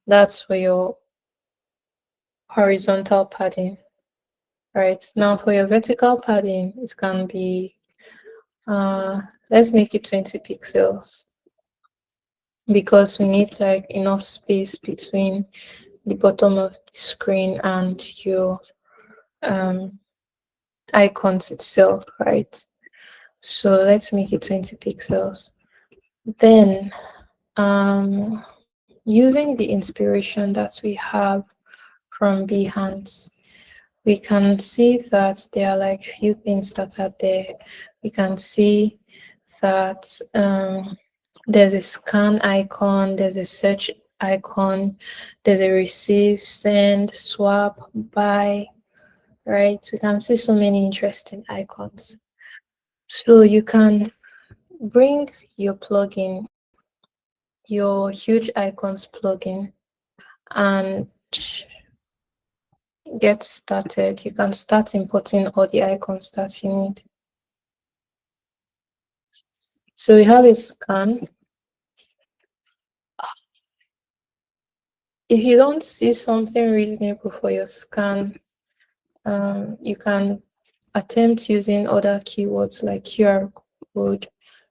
that's for your horizontal padding, right? Now for your vertical padding, it can be, let's make it 20 pixels because we need like enough space between the bottom of the screen and your icons itself, right? So let's make it 20 pixels. Then using the inspiration that we have from Behance, we can see that there are like few things that are there. We can see that there's a scan icon, there's a search icon, there's a receive, send, swap, buy, right? We can see so many interesting icons. So you can bring your plugin, your huge icons plugin, and get started. You can start importing all the icons that you need. So we have a scan. If you don't see something reasonable for your scan, you can attempt using other keywords like QR code,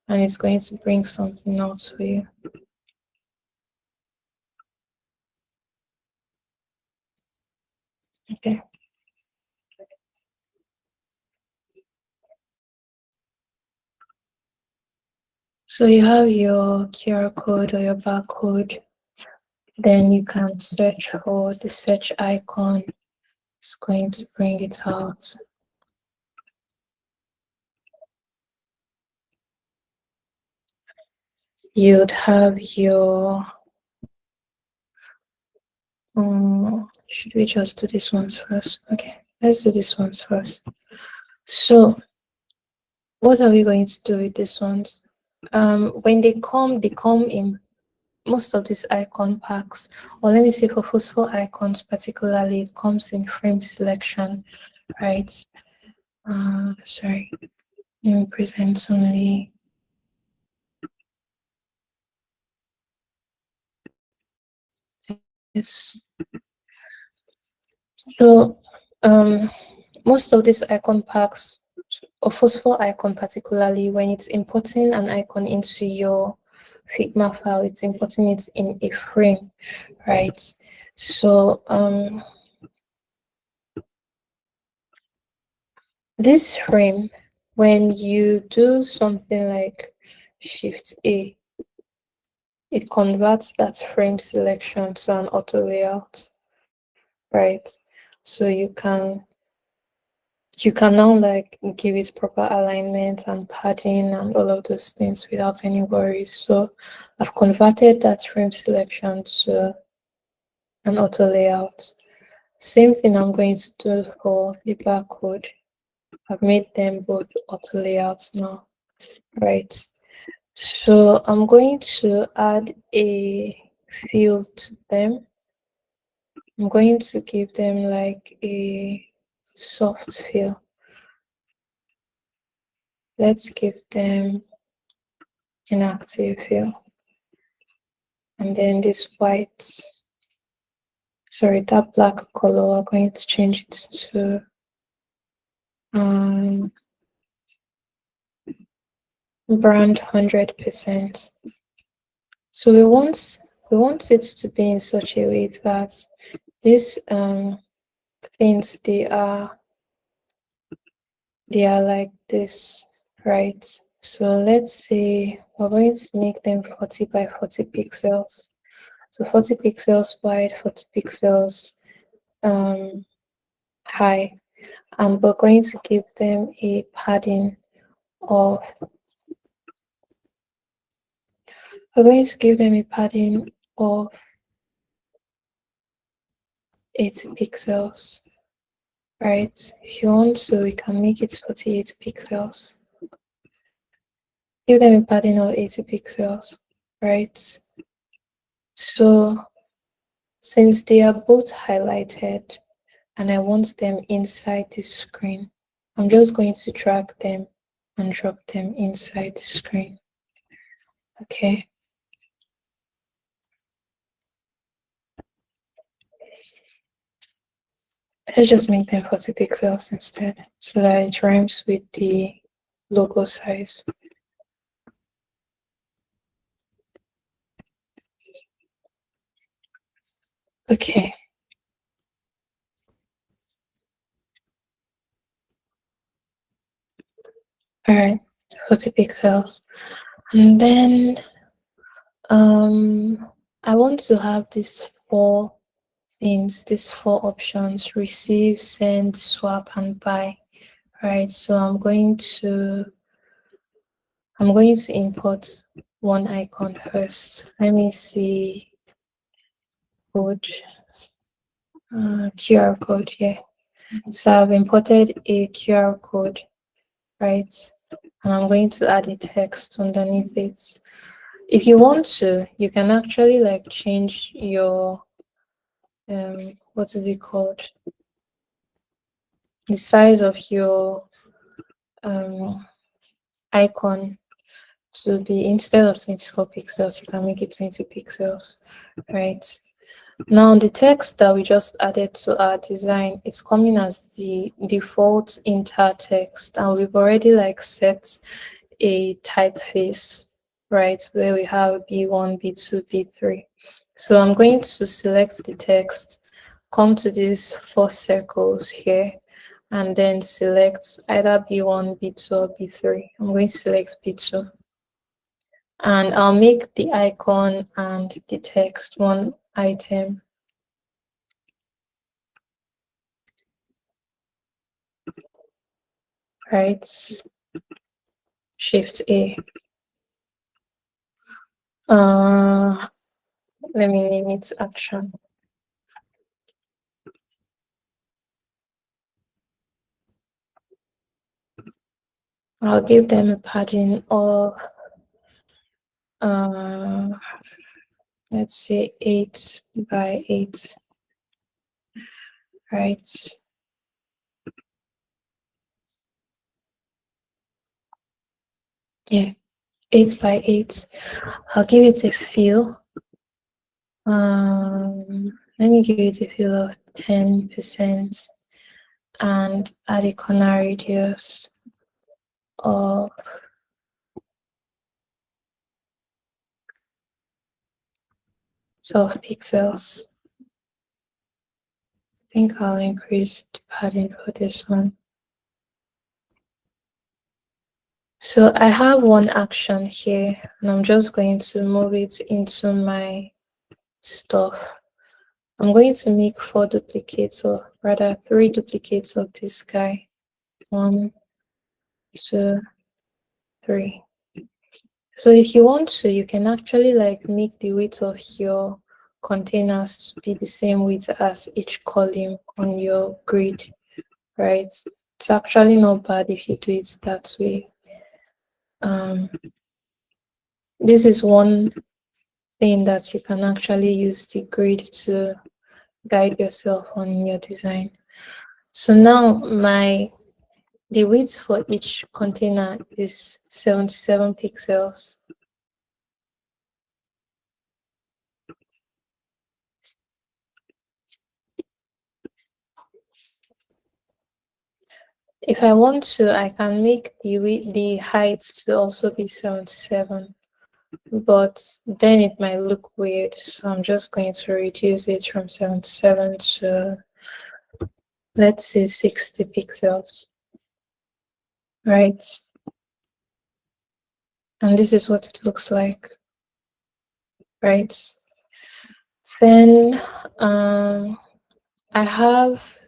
and it's going to bring something else for you. Okay. So you have your QR code or your barcode. Then you can search for the search icon. It's going to bring it out. You'd have your should we just do this ones first? Okay, let's do this ones first. So what are we going to do with these ones? When they come in most of these icon packs, or let me say for phosphor icons particularly, it comes in frame selection, right? Sorry, let me present only. Yes. So most of these icon packs, or phosphor icon particularly, when it's importing an icon into your Figma file, it's importing it in a frame, right? So this frame, when you do something like Shift A, it converts that frame selection to an auto layout, right? So you can now like give it proper alignment and padding and all of those things without any worries. So I've converted that frame selection to an auto layout. Same thing I'm going to do for the barcode. I've made them both auto layouts now, right? So I'm going to add a field to them. I'm going to give them like a soft fill. Let's give them an active fill. And then this white, sorry, that black color, we're going to change it to brand 100%. So we want it to be in such a way that these things, they are like this, right? So let's say we're going to make them 40 by 40 pixels. So 40 pixels wide, 40 pixels high, and we're going to give them a padding of 8 pixels, right? If you want to, we can make it 48 pixels. Give them a padding of 80 pixels, right? So since they are both highlighted and I want them inside the screen, I'm just going to drag them and drop them inside the screen. Okay. Let's just make them 40 pixels instead so that it rhymes with the logo size. Okay. All right, 40 pixels. And then I want to have these 4 things, these 4 options: receive, send, swap, and buy. Right, so I'm going to import one icon first. Let me see, code, QR code here. So I've imported a QR code, right? And I'm going to add a text underneath it. If you want to, you can actually like change your what is it called? The size of your icon to be, instead of 24 pixels, you can make it 20 pixels, right? Now the text that we just added to our design is coming as the default inter text, and we've already like set a typeface, right, where we have B1, B2, B3. So I'm going to select the text, come to these 4 circles here, and then select either B1, B2, or B3. I'm going to select B2. And I'll make the icon and the text one item. Right, Shift A. Let me name it action. I'll give them a padding of let's say 8 by 8. Right. Yeah, 8 by 8. I'll give it a fill. Let me give it a fill of 10% and add a corner radius of 12 pixels. I think I'll increase the padding for this one. So I have one action here, and I'm just going to move it into my stuff. I'm going to make 4 duplicates, or rather 3 duplicates of this guy. 1, 2, 3. So if you want to, you can actually like make the width of your containers to be the same width as each column on your grid, right? It's actually not bad if you do it that way. This is one thing that you can actually use the grid to guide yourself on in your design. So now the width for each container is 77 pixels. If I want to, I can make the height to also be 77, but then it might look weird. So I'm just going to reduce it from 77 to, let's say, 60 pixels, right? And this is what it looks like, right? Then I have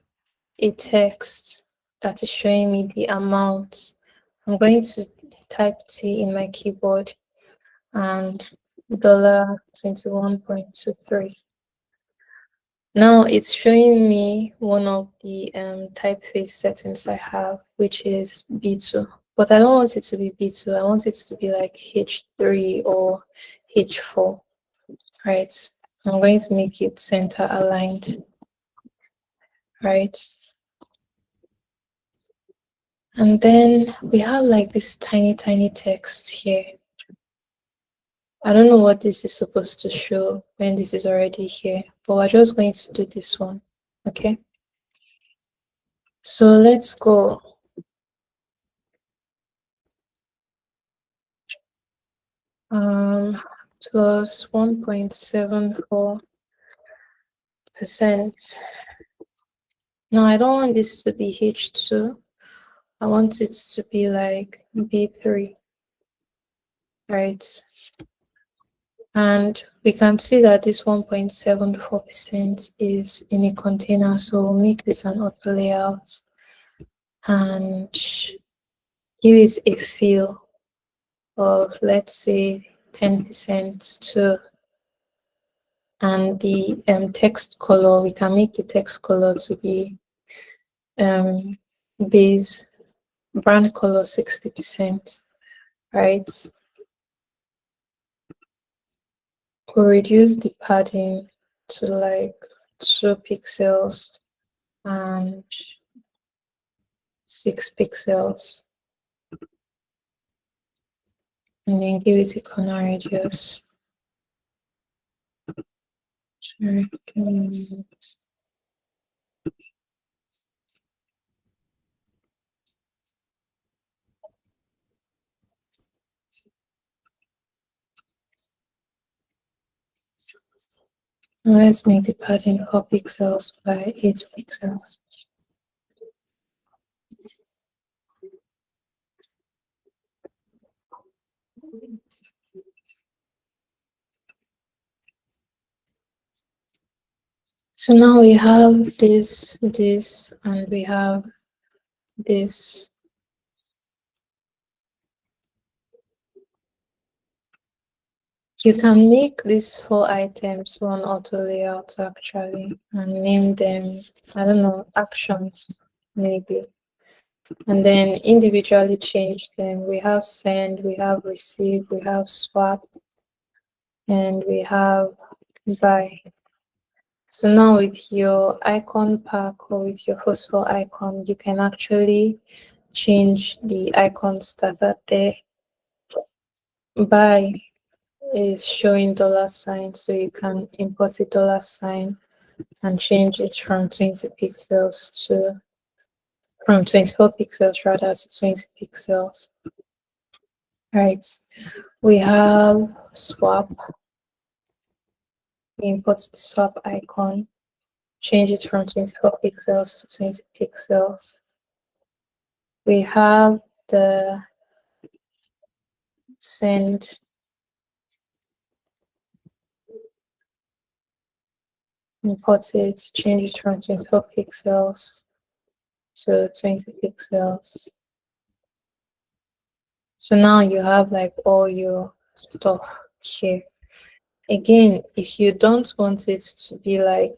a text that is showing me the amount. I'm going to type T in my keyboard and $21.23. Now it's showing me one of the typeface settings I have, which is B2. But I don't want it to be B2. I want it to be like H3 or H4, right? I'm going to make it center aligned, right? And then we have like this tiny text here. I don't know what this is supposed to show when this is already here, but we're just going to do this one, okay? So let's go. Plus 1.74%. No, I don't want this to be H2. I want it to be like B3, right? And we can see that this 1.74% is in a container. So we'll make this an auto layout and give it a feel of, let's say, 10% to, and the text color, we can make the text color to be base brand color 60%, right? We'll reduce the padding to like 2 pixels and 6 pixels, and then give it a corner radius. Let's make the padding 4 pixels by 8 pixels. So now we have this, and we have this. You can make these 4 items one auto layout actually, and name them, I don't know, actions maybe. And then individually change them. We have send, we have receive, we have swap, and we have buy. So now with your icon pack or with your host for icon, you can actually change the icons that are there. Buy is showing $sign, so you can import a $sign and change it from 20 pixels to, from 24 pixels rather to 20 pixels. Right. We have swap. Import the swap icon, change it from 24 pixels to 20 pixels. We have the send. Import it, change it from 24 pixels to 20 pixels. So now you have like all your stuff here. Again, if you don't want it to be like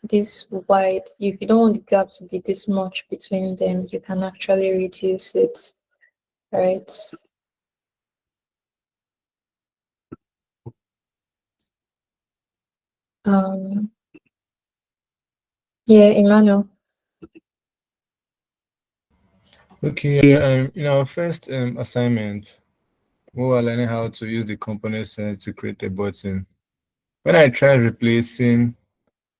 this wide, if you don't want the gap to be this much between them, you can actually reduce it, right? Yeah, Emmanuel. Okay, in our first assignment, we were learning how to use the component to create a button. When I tried replacing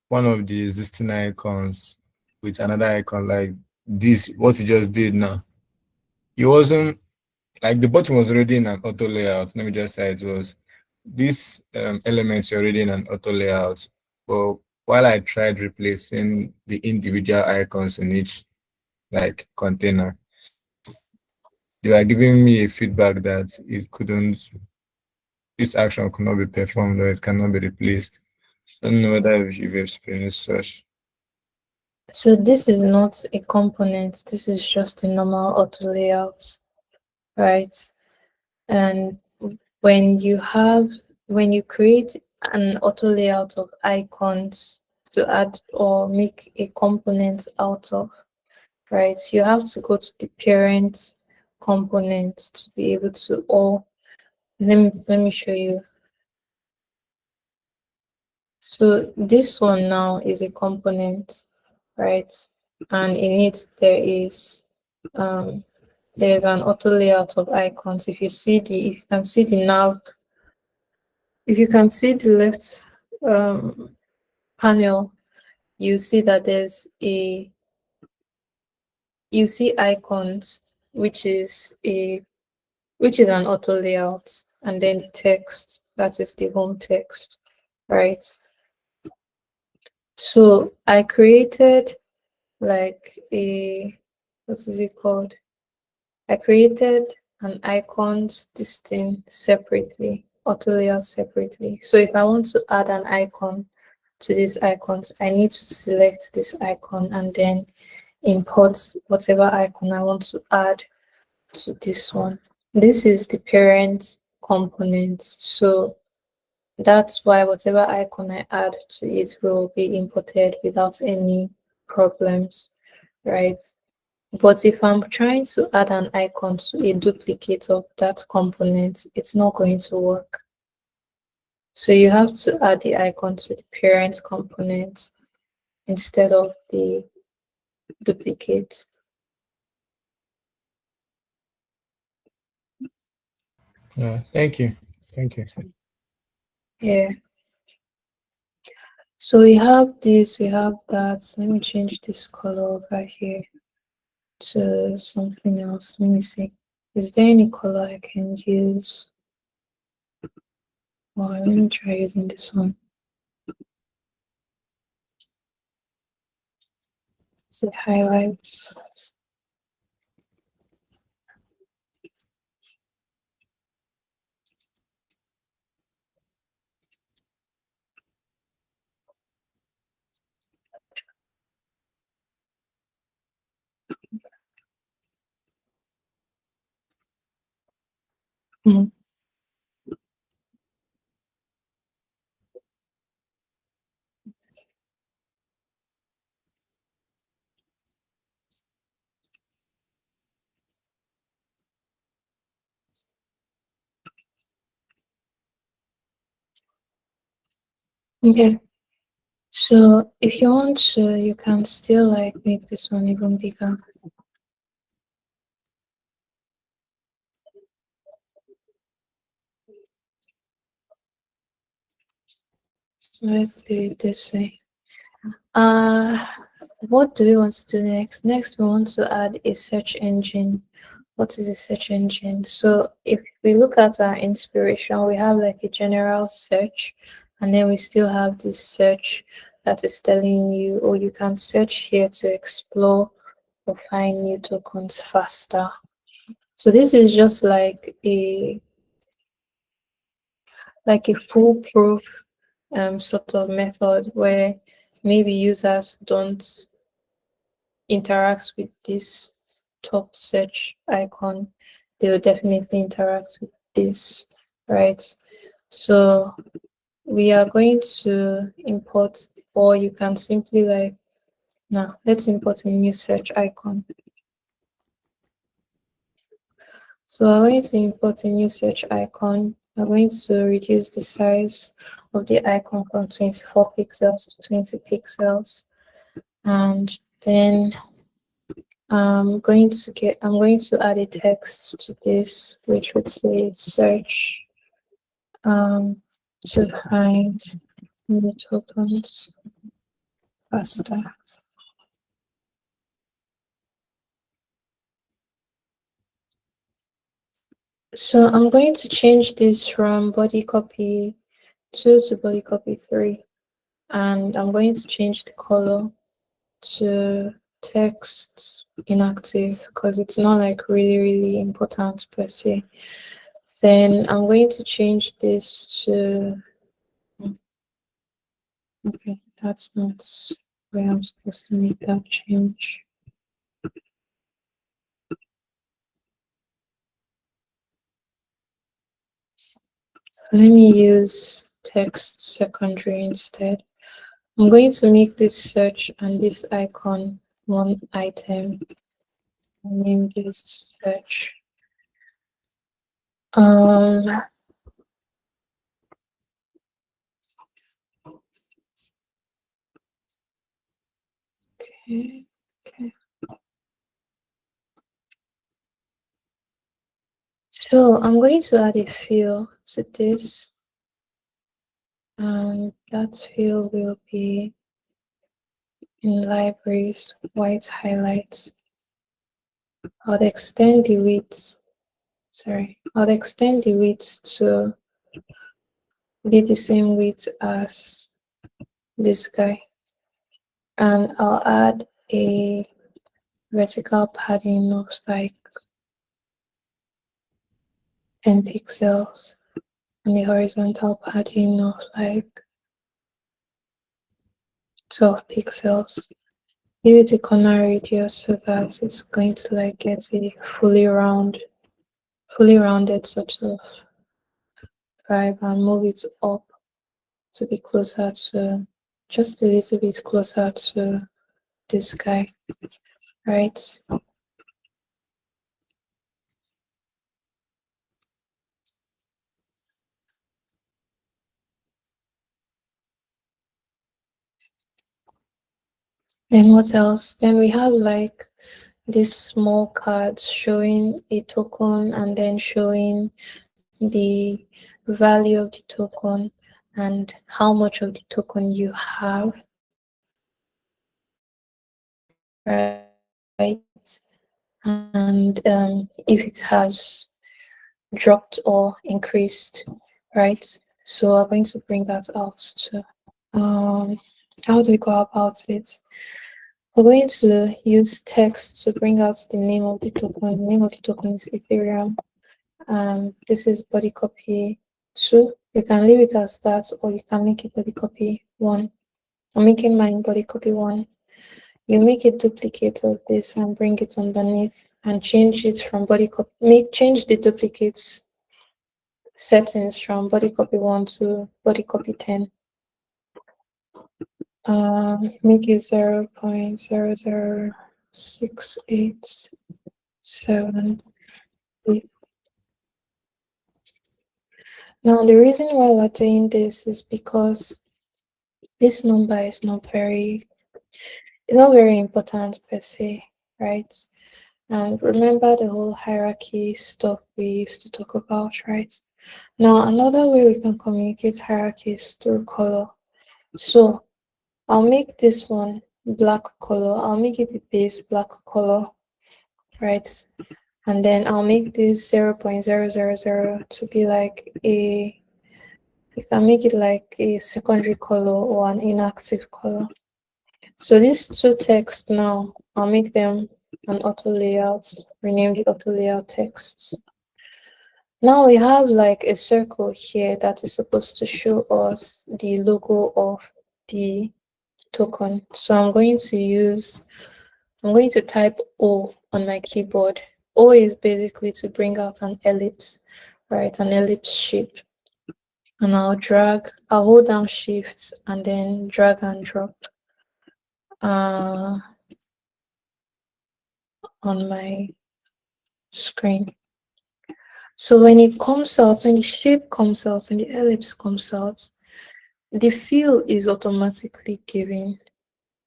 one of the existing icons with another icon like this, what you just did now, it wasn't like the button was already in an auto layout. Let me just say it was. This elements are already in an auto layout, but while I tried replacing the individual icons in each like container, they were giving me a feedback that it couldn't, this action could not be performed or it cannot be replaced. I don't know whether you've experienced such. So this is not a component, this is just a normal auto layout, right? And when you create an auto layout of icons to add or make a component out of, right, you have to go to the parent component to be able to, or let me show you. So this one now is a component, right? And in it there's an auto layout of icons. If you can see the nav, if you can see the left panel, you see that you see icons, which is an auto layout, and then the text, that is the home text, right? So I created like what is it called? I created an icons this thing separately, auto layout separately. So if I want to add an icon to these icons, I need to select this icon and then import whatever icon I want to add to this one. This is the parent component, so that's why whatever icon I add to it will be imported without any problems, right? But if I'm trying to add an icon to a duplicate of that component, it's not going to work. So you have to add the icon to the parent component instead of the duplicate. Thank you. Thank you. Yeah. So we have this, we have that. Let me change this color over here to something else. Let me see. Is there any color I can use? Well, let me try using this one. Is it highlights? Mm. Okay. So if you want to, you can still like make this one even bigger. So let's do it this way. What do we want to do next? Next, we want to add a search engine. What is a search engine? So if we look at our inspiration, we have like a general search, and then we still have this search that is telling you, or you can search here to explore or find new tokens faster. So this is just like a foolproof sort of method where maybe users don't interact with this top search icon, they will definitely interact with this, right? So we are going to import, or you can simply like, now let's import a new search icon. So we're going to import a new search icon. We're going to reduce the size of the icon from 24 pixels to 20 pixels. And then I'm going to add a text to this, which would say search to find new tokens faster. So I'm going to change this from body copy 2 to body copy 3. And I'm going to change the color to text inactive because it's not like really important per se. Then I'm going to change this to, okay, that's not where I'm supposed to make that change. Let me use text secondary instead. I'm going to make this search and this icon one item. Name this search. Okay. So I'm going to add a fill to this, and that fill will be in libraries, white highlights. I'll extend the width. I'll extend the width to be the same width as this guy, and I'll add a vertical padding of like 10 pixels. and the horizontal padding of like 12 pixels. Give it a corner radius so that it's going to like get a fully rounded sort of vibe, and move it up to be closer to, just a little bit closer to this guy, right? Then what else? Then we have like these small cards showing a token and then showing the value of the token and how much of the token you have, right? And if it has dropped or increased, right? So we're going to bring that out too. How do we go about it? We're going to use text to bring out the name of the token. The name of the token is Ethereum. This is body copy 2. You can leave it as that, or you can make it body copy 1. I'm making mine body copy 1. You make a duplicate of this and bring it underneath and change it from body copy. Change the duplicates settings from body copy 1 to body copy 10. Make it 0.00687. Now the reason why we're doing this is because this number is not very important per se, right? And remember the whole hierarchy stuff we used to talk about, right? Now another way we can communicate hierarchy is through color. So I'll make this one black color. I'll make it the base black color, right? And then I'll make this 0.000 to be like you can make it like a secondary color or an inactive color. So these two texts now, I'll make them an auto layout, rename the auto layout texts. Now we have like a circle here that is supposed to show us the logo of the token. So I'm going to type O on my keyboard. O is basically to bring out an ellipse, right? An ellipse shape. And I'll hold down Shift and then drag and drop on my screen. So when it comes out, when the shape comes out, when the ellipse comes out, the fill is automatically given.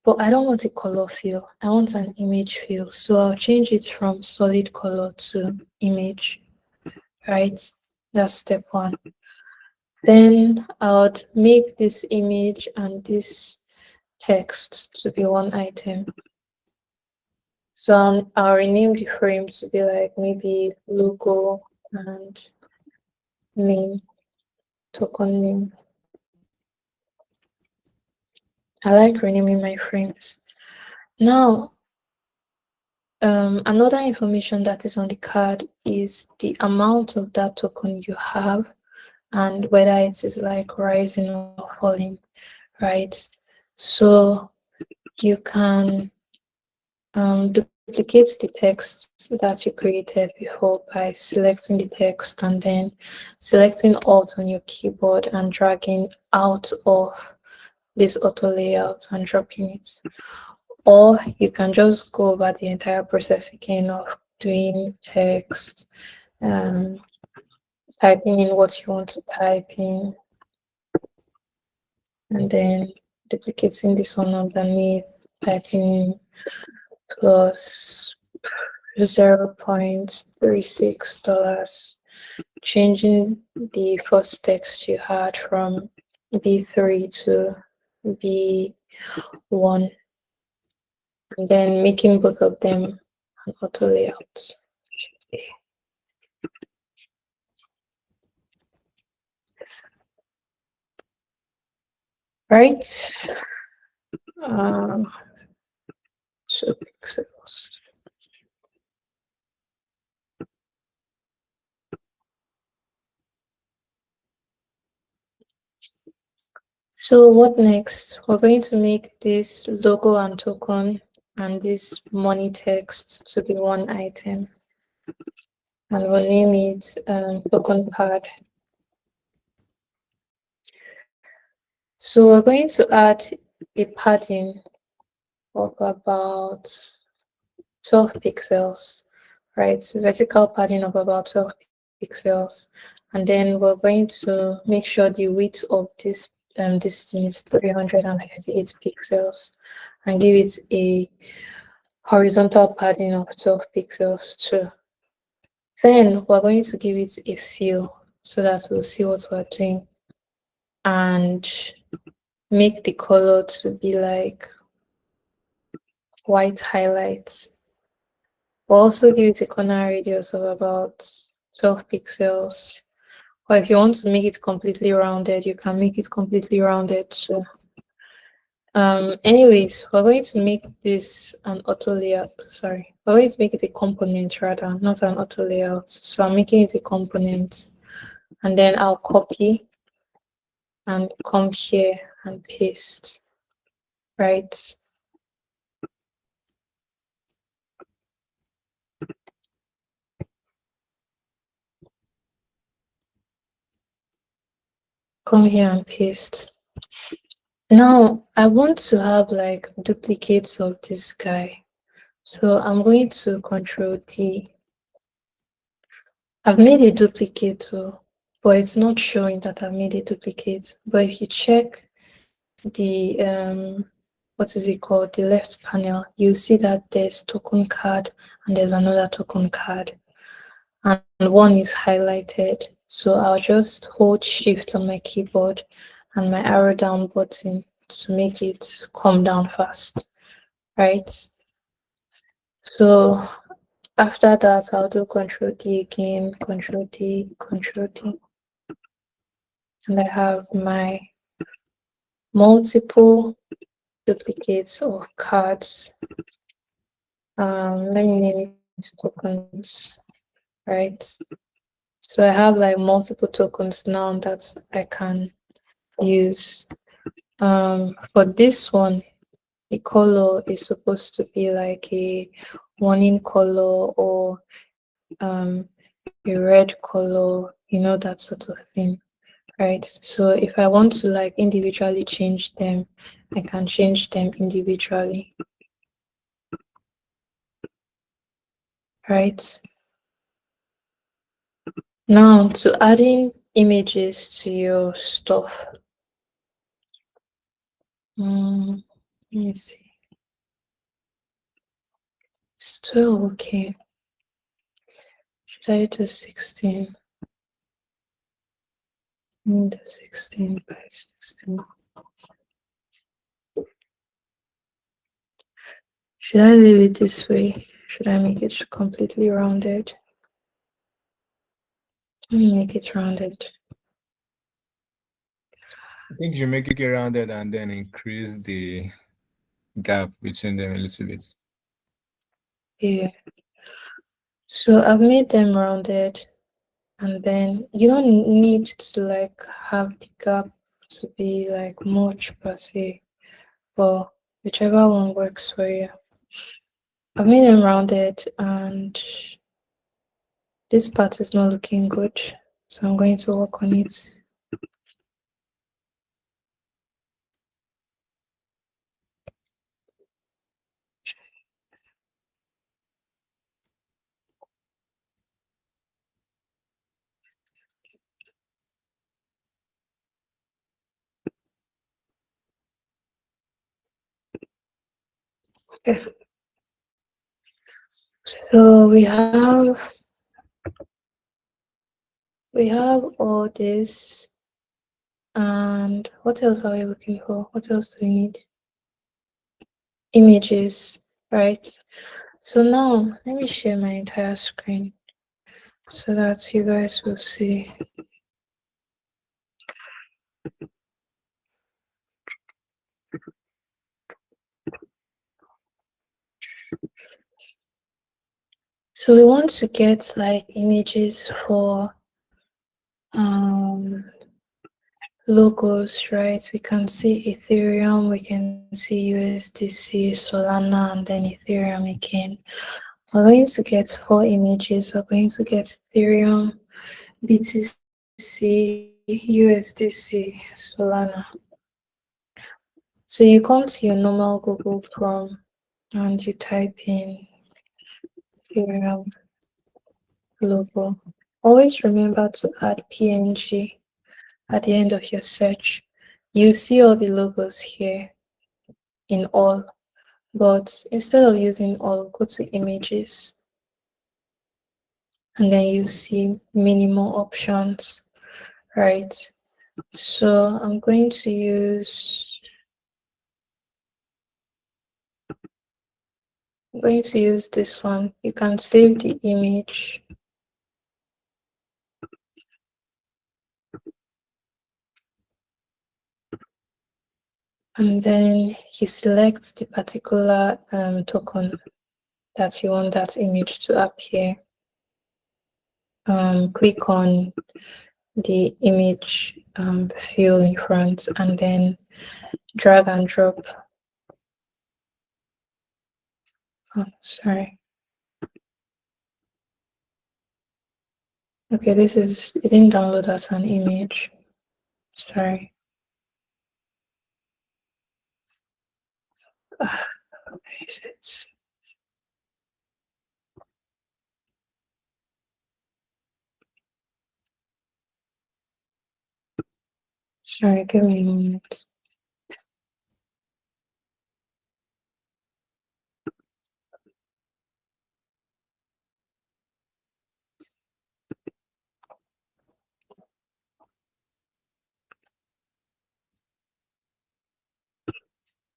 But I don't want a color fill. I want an image fill. So I'll change it from solid color to image, right? That's step 1. Then I would make this image and this text to be one item. So I'll rename the frame to be like maybe logo and name, token name. I like renaming my frames. Now, another information that is on the card is the amount of that token you have and whether it is like rising or falling, right? So you can duplicate the text that you created before by selecting the text and then selecting Alt on your keyboard and dragging out of this auto layout and dropping it. Or you can just go over the entire process again of doing text, typing in what you want to type in, and then duplicating this one underneath, typing in plus $0.36, changing the first text you had from B3 to B1, and then making both of them an auto layout. Right? 2 pixels. So what next? We're going to make this logo and token and this money text to be one item. And we'll name it token card. So we're going to add a padding of about 12 pixels, right? Vertical padding of about 12 pixels. And then we're going to make sure the width of this distance is 358 pixels and give it a horizontal padding of 12 pixels too. Then we're going to give it a fill so that we'll see what we're doing and make the color to be like white highlights. We'll also give it a corner radius of about 12 pixels. Or if you want to make it completely rounded, you can make it completely rounded too. Anyways, we're going to make this an auto layout. Sorry, we're going to make it a component rather, not an auto layout. So I'm making it a component, and then I'll copy and come here and paste, right? Come here and paste. Now I want to have like duplicates of this guy. So I'm going to Control D. I've made a duplicate too, but it's not showing that I've made a duplicate. But if you check the what is it called, the left panel, you see that there's token card and there's another token card, and one is highlighted. So I'll just hold Shift on my keyboard and my arrow down button to make it come down fast, right? So after that, I'll do Control D again, Control D, Control D. And I have my multiple duplicates of cards. Let me name it tokens, right? So I have like multiple tokens now that I can use. For this one, the color is supposed to be like a warning color or a red color, you know, that sort of thing, right? So if I want to like individually change them, I can change them individually, right? Now to adding images to your stuff. Let me see. It's 12, okay. Should I do 16? Let me do 16 by 16. Should I leave it this way? Should I make it completely rounded? Let me make it rounded. I think you make it rounded and then increase the gap between them a little bit. Yeah. So I've made them rounded, and then you don't need to like have the gap to be like much per se, but whichever one works for you. I've made them rounded, and this part is not looking good, so I'm going to work on it. Okay. So we have all this, and what else are we looking for? What else do we need? Images, right? So now let me share my entire screen so that you guys will see. So we want to get like images for logos, right? We can see Ethereum, we can see USDC, Solana, and then Ethereum again. We're going to get 4 images. We're going to get Ethereum, BTC, USDC, Solana. So you come to your normal Google Chrome and you type in Ethereum logo. Always remember to add PNG at the end of your search. You see all the logos here in all, but instead of using all, go to images, and then you see minimal options, right? So I'm going to use this one. You can save the image. And then you select the particular token that you want that image to appear. Click on the image fill in front and then drag and drop. Oh, sorry. Okay, it didn't download as an image. Sorry. Is it? Sorry, give me a moment.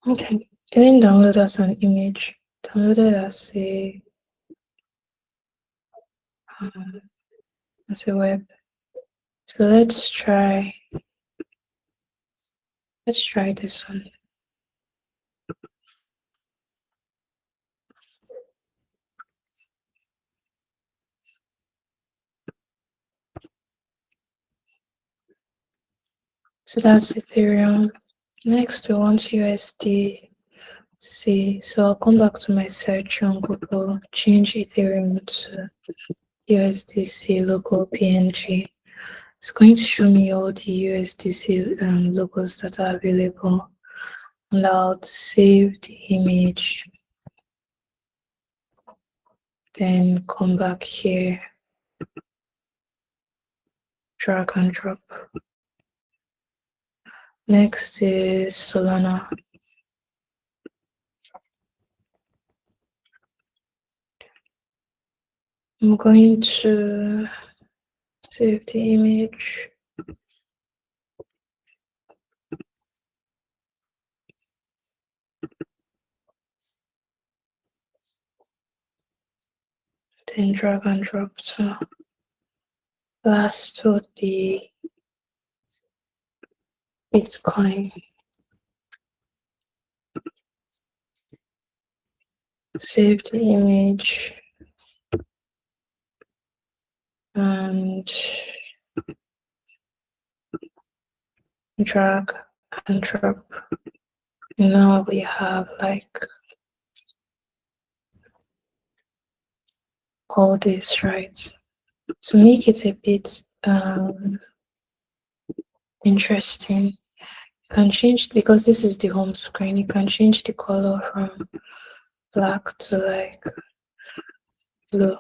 Okay, it didn't download as an image. Downloaded as a web. So let's try this one. So that's Ethereum. Next, we want USDC. So I'll come back to my search on Google, change Ethereum to USDC logo PNG. It's going to show me all the USDC logos that are available. And I'll save the image. Then come back here, drag and drop. Next is Solana. I'm going to save the image. Then drag and drop. So last would be Bitcoin. Save the image and drag and drop. Now we have like all this, right? To make it a bit interesting, you can change, because this is the home screen, you can change the color from black to like blue,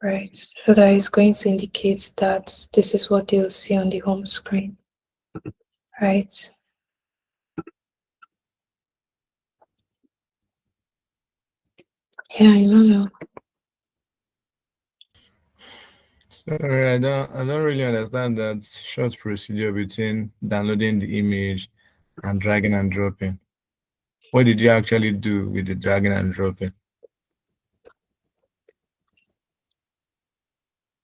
right? So that is going to indicate that this is what they'll see on the home screen, right? Yeah, I know. Sorry, I don't really understand that short procedure between downloading the image and dragging and dropping. What did you actually do with the dragging and dropping?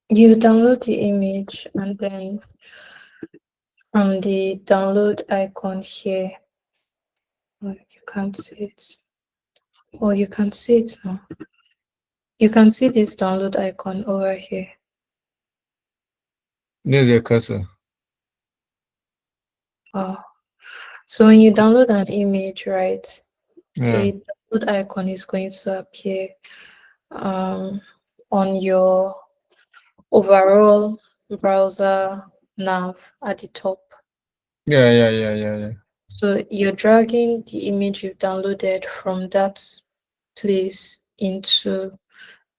You download the image and then from the download icon here, oh, you can't see it. Oh, you can see it now. You can see this download icon over here. There's your cursor. So when you download an image, right, Yeah. a download icon is going to appear on your overall browser nav at the top. Yeah. So you're dragging the image you've downloaded from that place into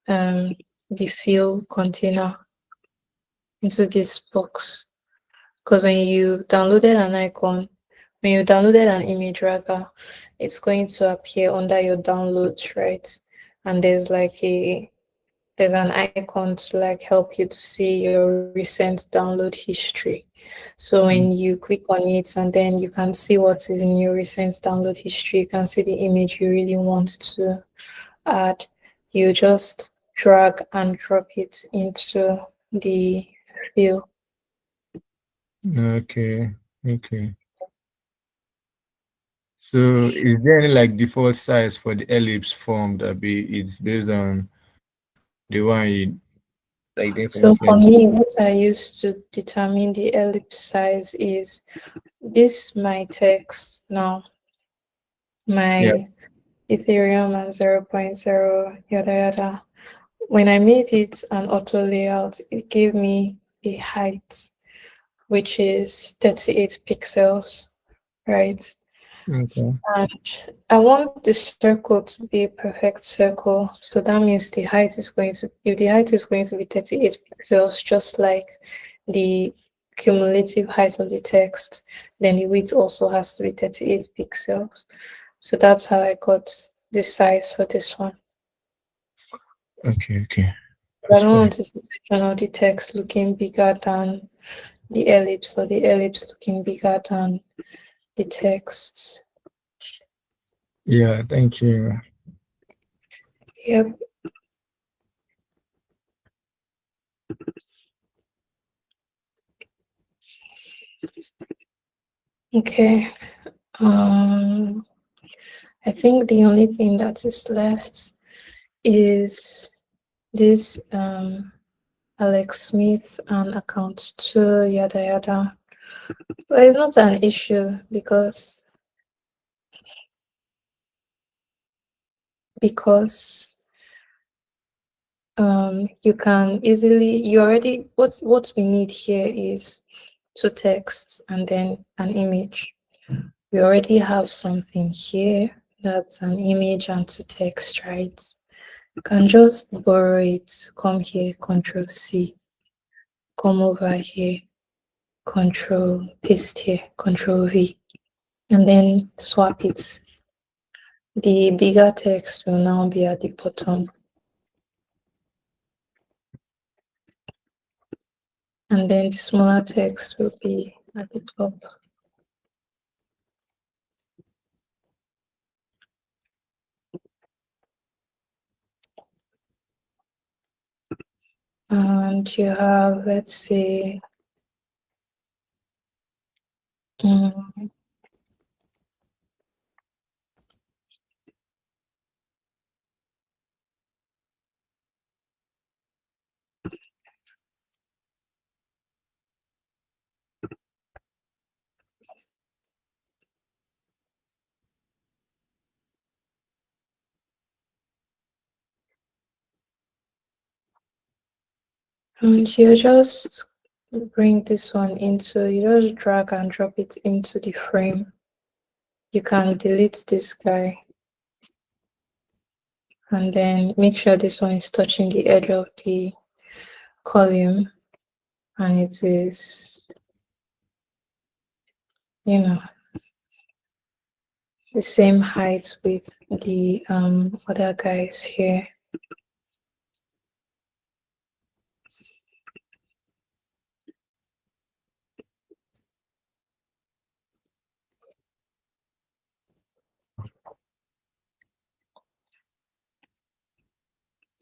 the fill container, into this box. Because when you downloaded an image rather, it's going to appear under your downloads, right? And there's an icon to like help you to see your recent download history. So when you click on it and then you can see what is in your recent download history, you can see the image you really want to add. You just drag and drop it into the fill. Okay. So is there any like default size for the ellipse form that it's based on the one you like the So for information? me, what I use to determine the ellipse size is this my text now, Yeah. my Ethereum and 0.0 yada yada. When I made it an auto layout, it gave me a height which is 38 pixels, right? Okay. And I want the circle to be a perfect circle. So that means the height is going to, if the height is going to be 38 pixels, just like the cumulative height of the text, then the width also has to be 38 pixels. So that's how I got the size for this one. Okay. I That's don't fine. want a situation of the text looking bigger than the ellipse or the ellipse looking bigger than the text. Yeah, thank you. Yep. Okay. I think the only thing that is left is this Alex Smith and account 2 yada yada. But it's not an issue because you can easily, what we need here is two texts and then an image. We already have something here that's an image and two text, right? You can just borrow it, come here, Control C, come over here, Control paste here, Control V, and then swap it. The bigger text will now be at the bottom. And then the smaller text will be at the top. And you have, let's say, and you just bring this one into, you just drag and drop it into the frame. You can delete this guy and then make sure this one is touching the edge of the column and it is, you know, the same height with the other guys here.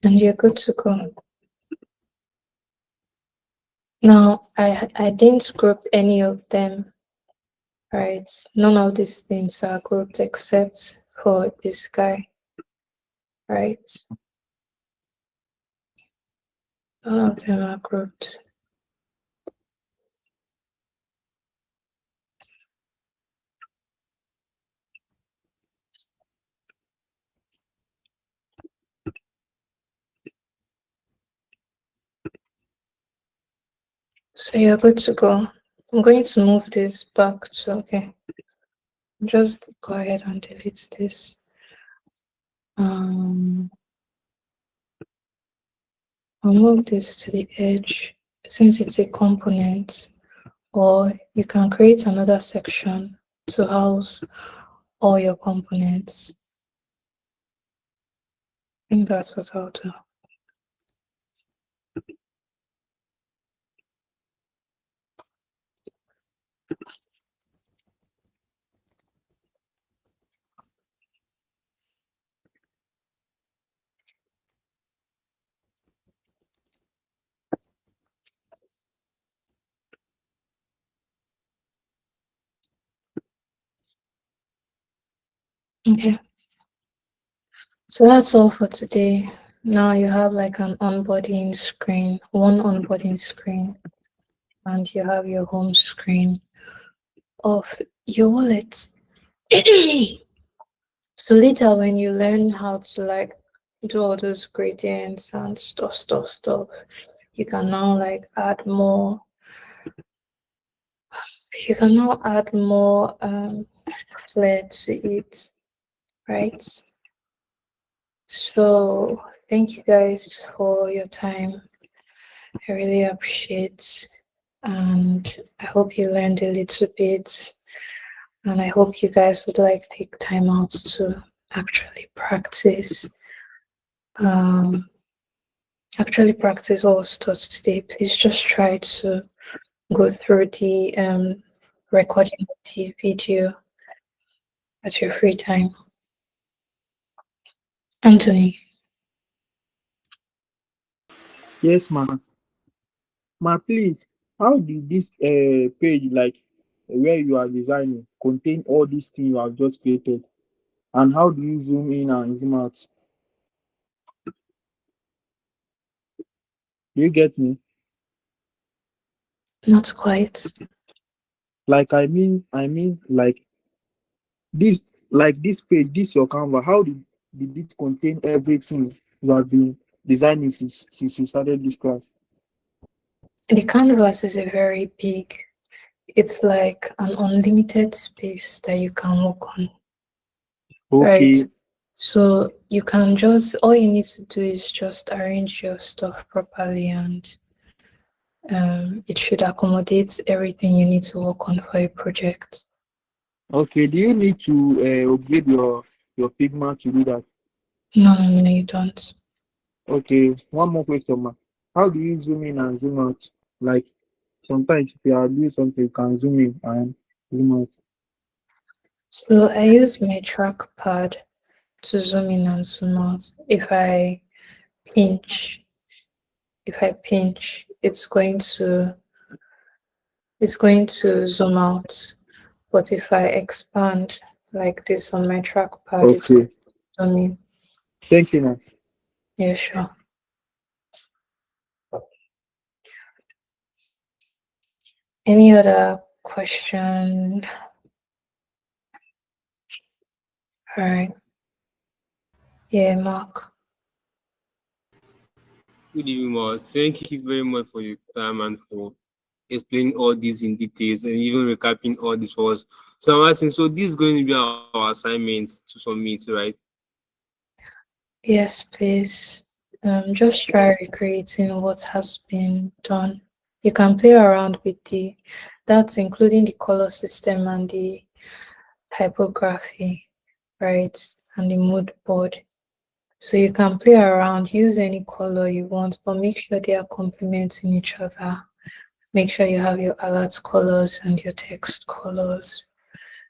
And you're good to go. Now, I didn't group any of them, right? None of these things are grouped except for this guy, right? All of them are grouped. So you're good to go. I'm going to move this back to, okay. Just go ahead and delete this. I'll move this to the edge since it's a component, or you can create another section to house all your components. I think that's what I'll do. Okay. So that's all for today. Now you have like an onboarding screen, one onboarding screen, and you have your home screen of your wallet. So later when you learn how to like do all those gradients and stuff, you can now like add more. You can now add more flair to it, right? So thank you guys for your time. I really appreciate, and I hope you learned a little bit, and I hope you guys would like take time out to actually practice what was taught today. Please just try to go through the recording of the video at your free time. Anthony. Yes, ma. Ma, please, how did this page, like where you are designing, contain all these things you have just created? And how do you zoom in and zoom out? Do you get me? Not quite. Like like this page, this your Canva. How did it contain everything you have been designing since you started this class? The canvas is a very big, it's like an unlimited space that you can work on. Okay. Right. So you can just, all you need to do is just arrange your stuff properly, and it should accommodate everything you need to work on for a project. Okay. Do you need to upgrade your Figma to do that? No, you don't. Okay. One more question, ma. How do you zoom in and zoom out? Like sometimes if you are doing something, you can zoom in and zoom out. So I use my trackpad to zoom in and zoom out. If I pinch, it's going to zoom out. But if I expand like this on my trackpad, it's going Okay. to zoom in. Thank you, ma'am. Yeah, sure. Any other question? All right. Yeah, Mark. Good evening, Ma. Thank you very much for your time and for explaining all these in details and even recapping all this for us. So I'm asking, so this is going to be our assignment to submit, right? Yes, please. Just try recreating what has been done. You can play around with that's including the color system and the typography, right? And the mood board. So you can play around, use any color you want, but make sure they are complementing each other. Make sure you have your alert colors and your text colors.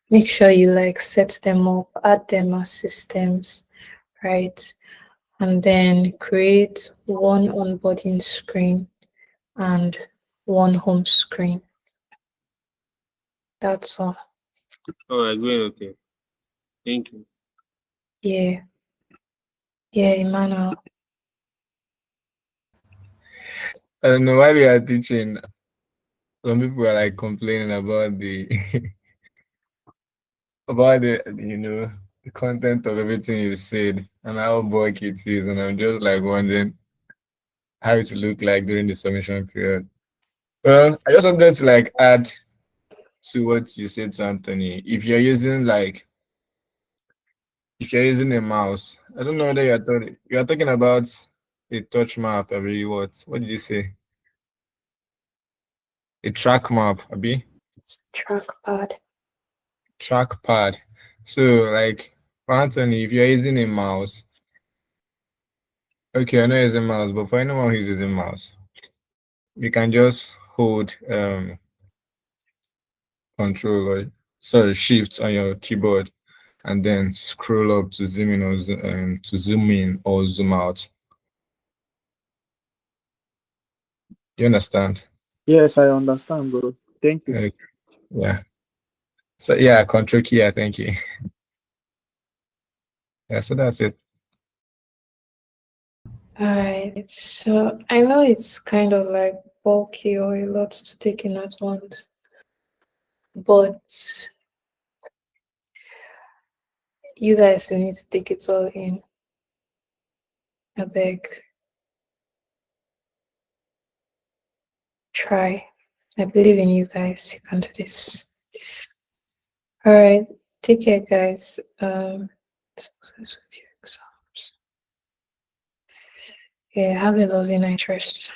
Make sure you like set them up, add them as systems, right? And then create one onboarding screen and one home screen. That's all. All right, great. Okay. Thank you. Yeah. Yeah, Emmanuel. I don't know why we are teaching. Some people are like complaining about the about the content of everything you said and how bulky it is, and I'm just like wondering how it will look like during the submission period. Well, I just wanted to like add to what you said to Anthony. If you're using a mouse, I don't know whether you're talking about a touch map, Abi. What did you say? A track map, Abi? Trackpad. Trackpad. So like for Anthony, if you're using a mouse, okay, I know it's a mouse, but for anyone who's using mouse, you can just hold control or sorry, shift on your keyboard and then scroll up to zoom in or to zoom in or zoom out. You understand? Yes, I understand, bro. Thank you. Okay. Yeah. So yeah, control key, I thank you. Yeah, so that's it. Alright, so I know it's kind of like bulky or a lot to take in at once, but you guys will need to take it all in. I beg. Try. I believe in you guys. You can do this. Alright, take care, guys. Success with your exams. Yeah, have a lovely night rest.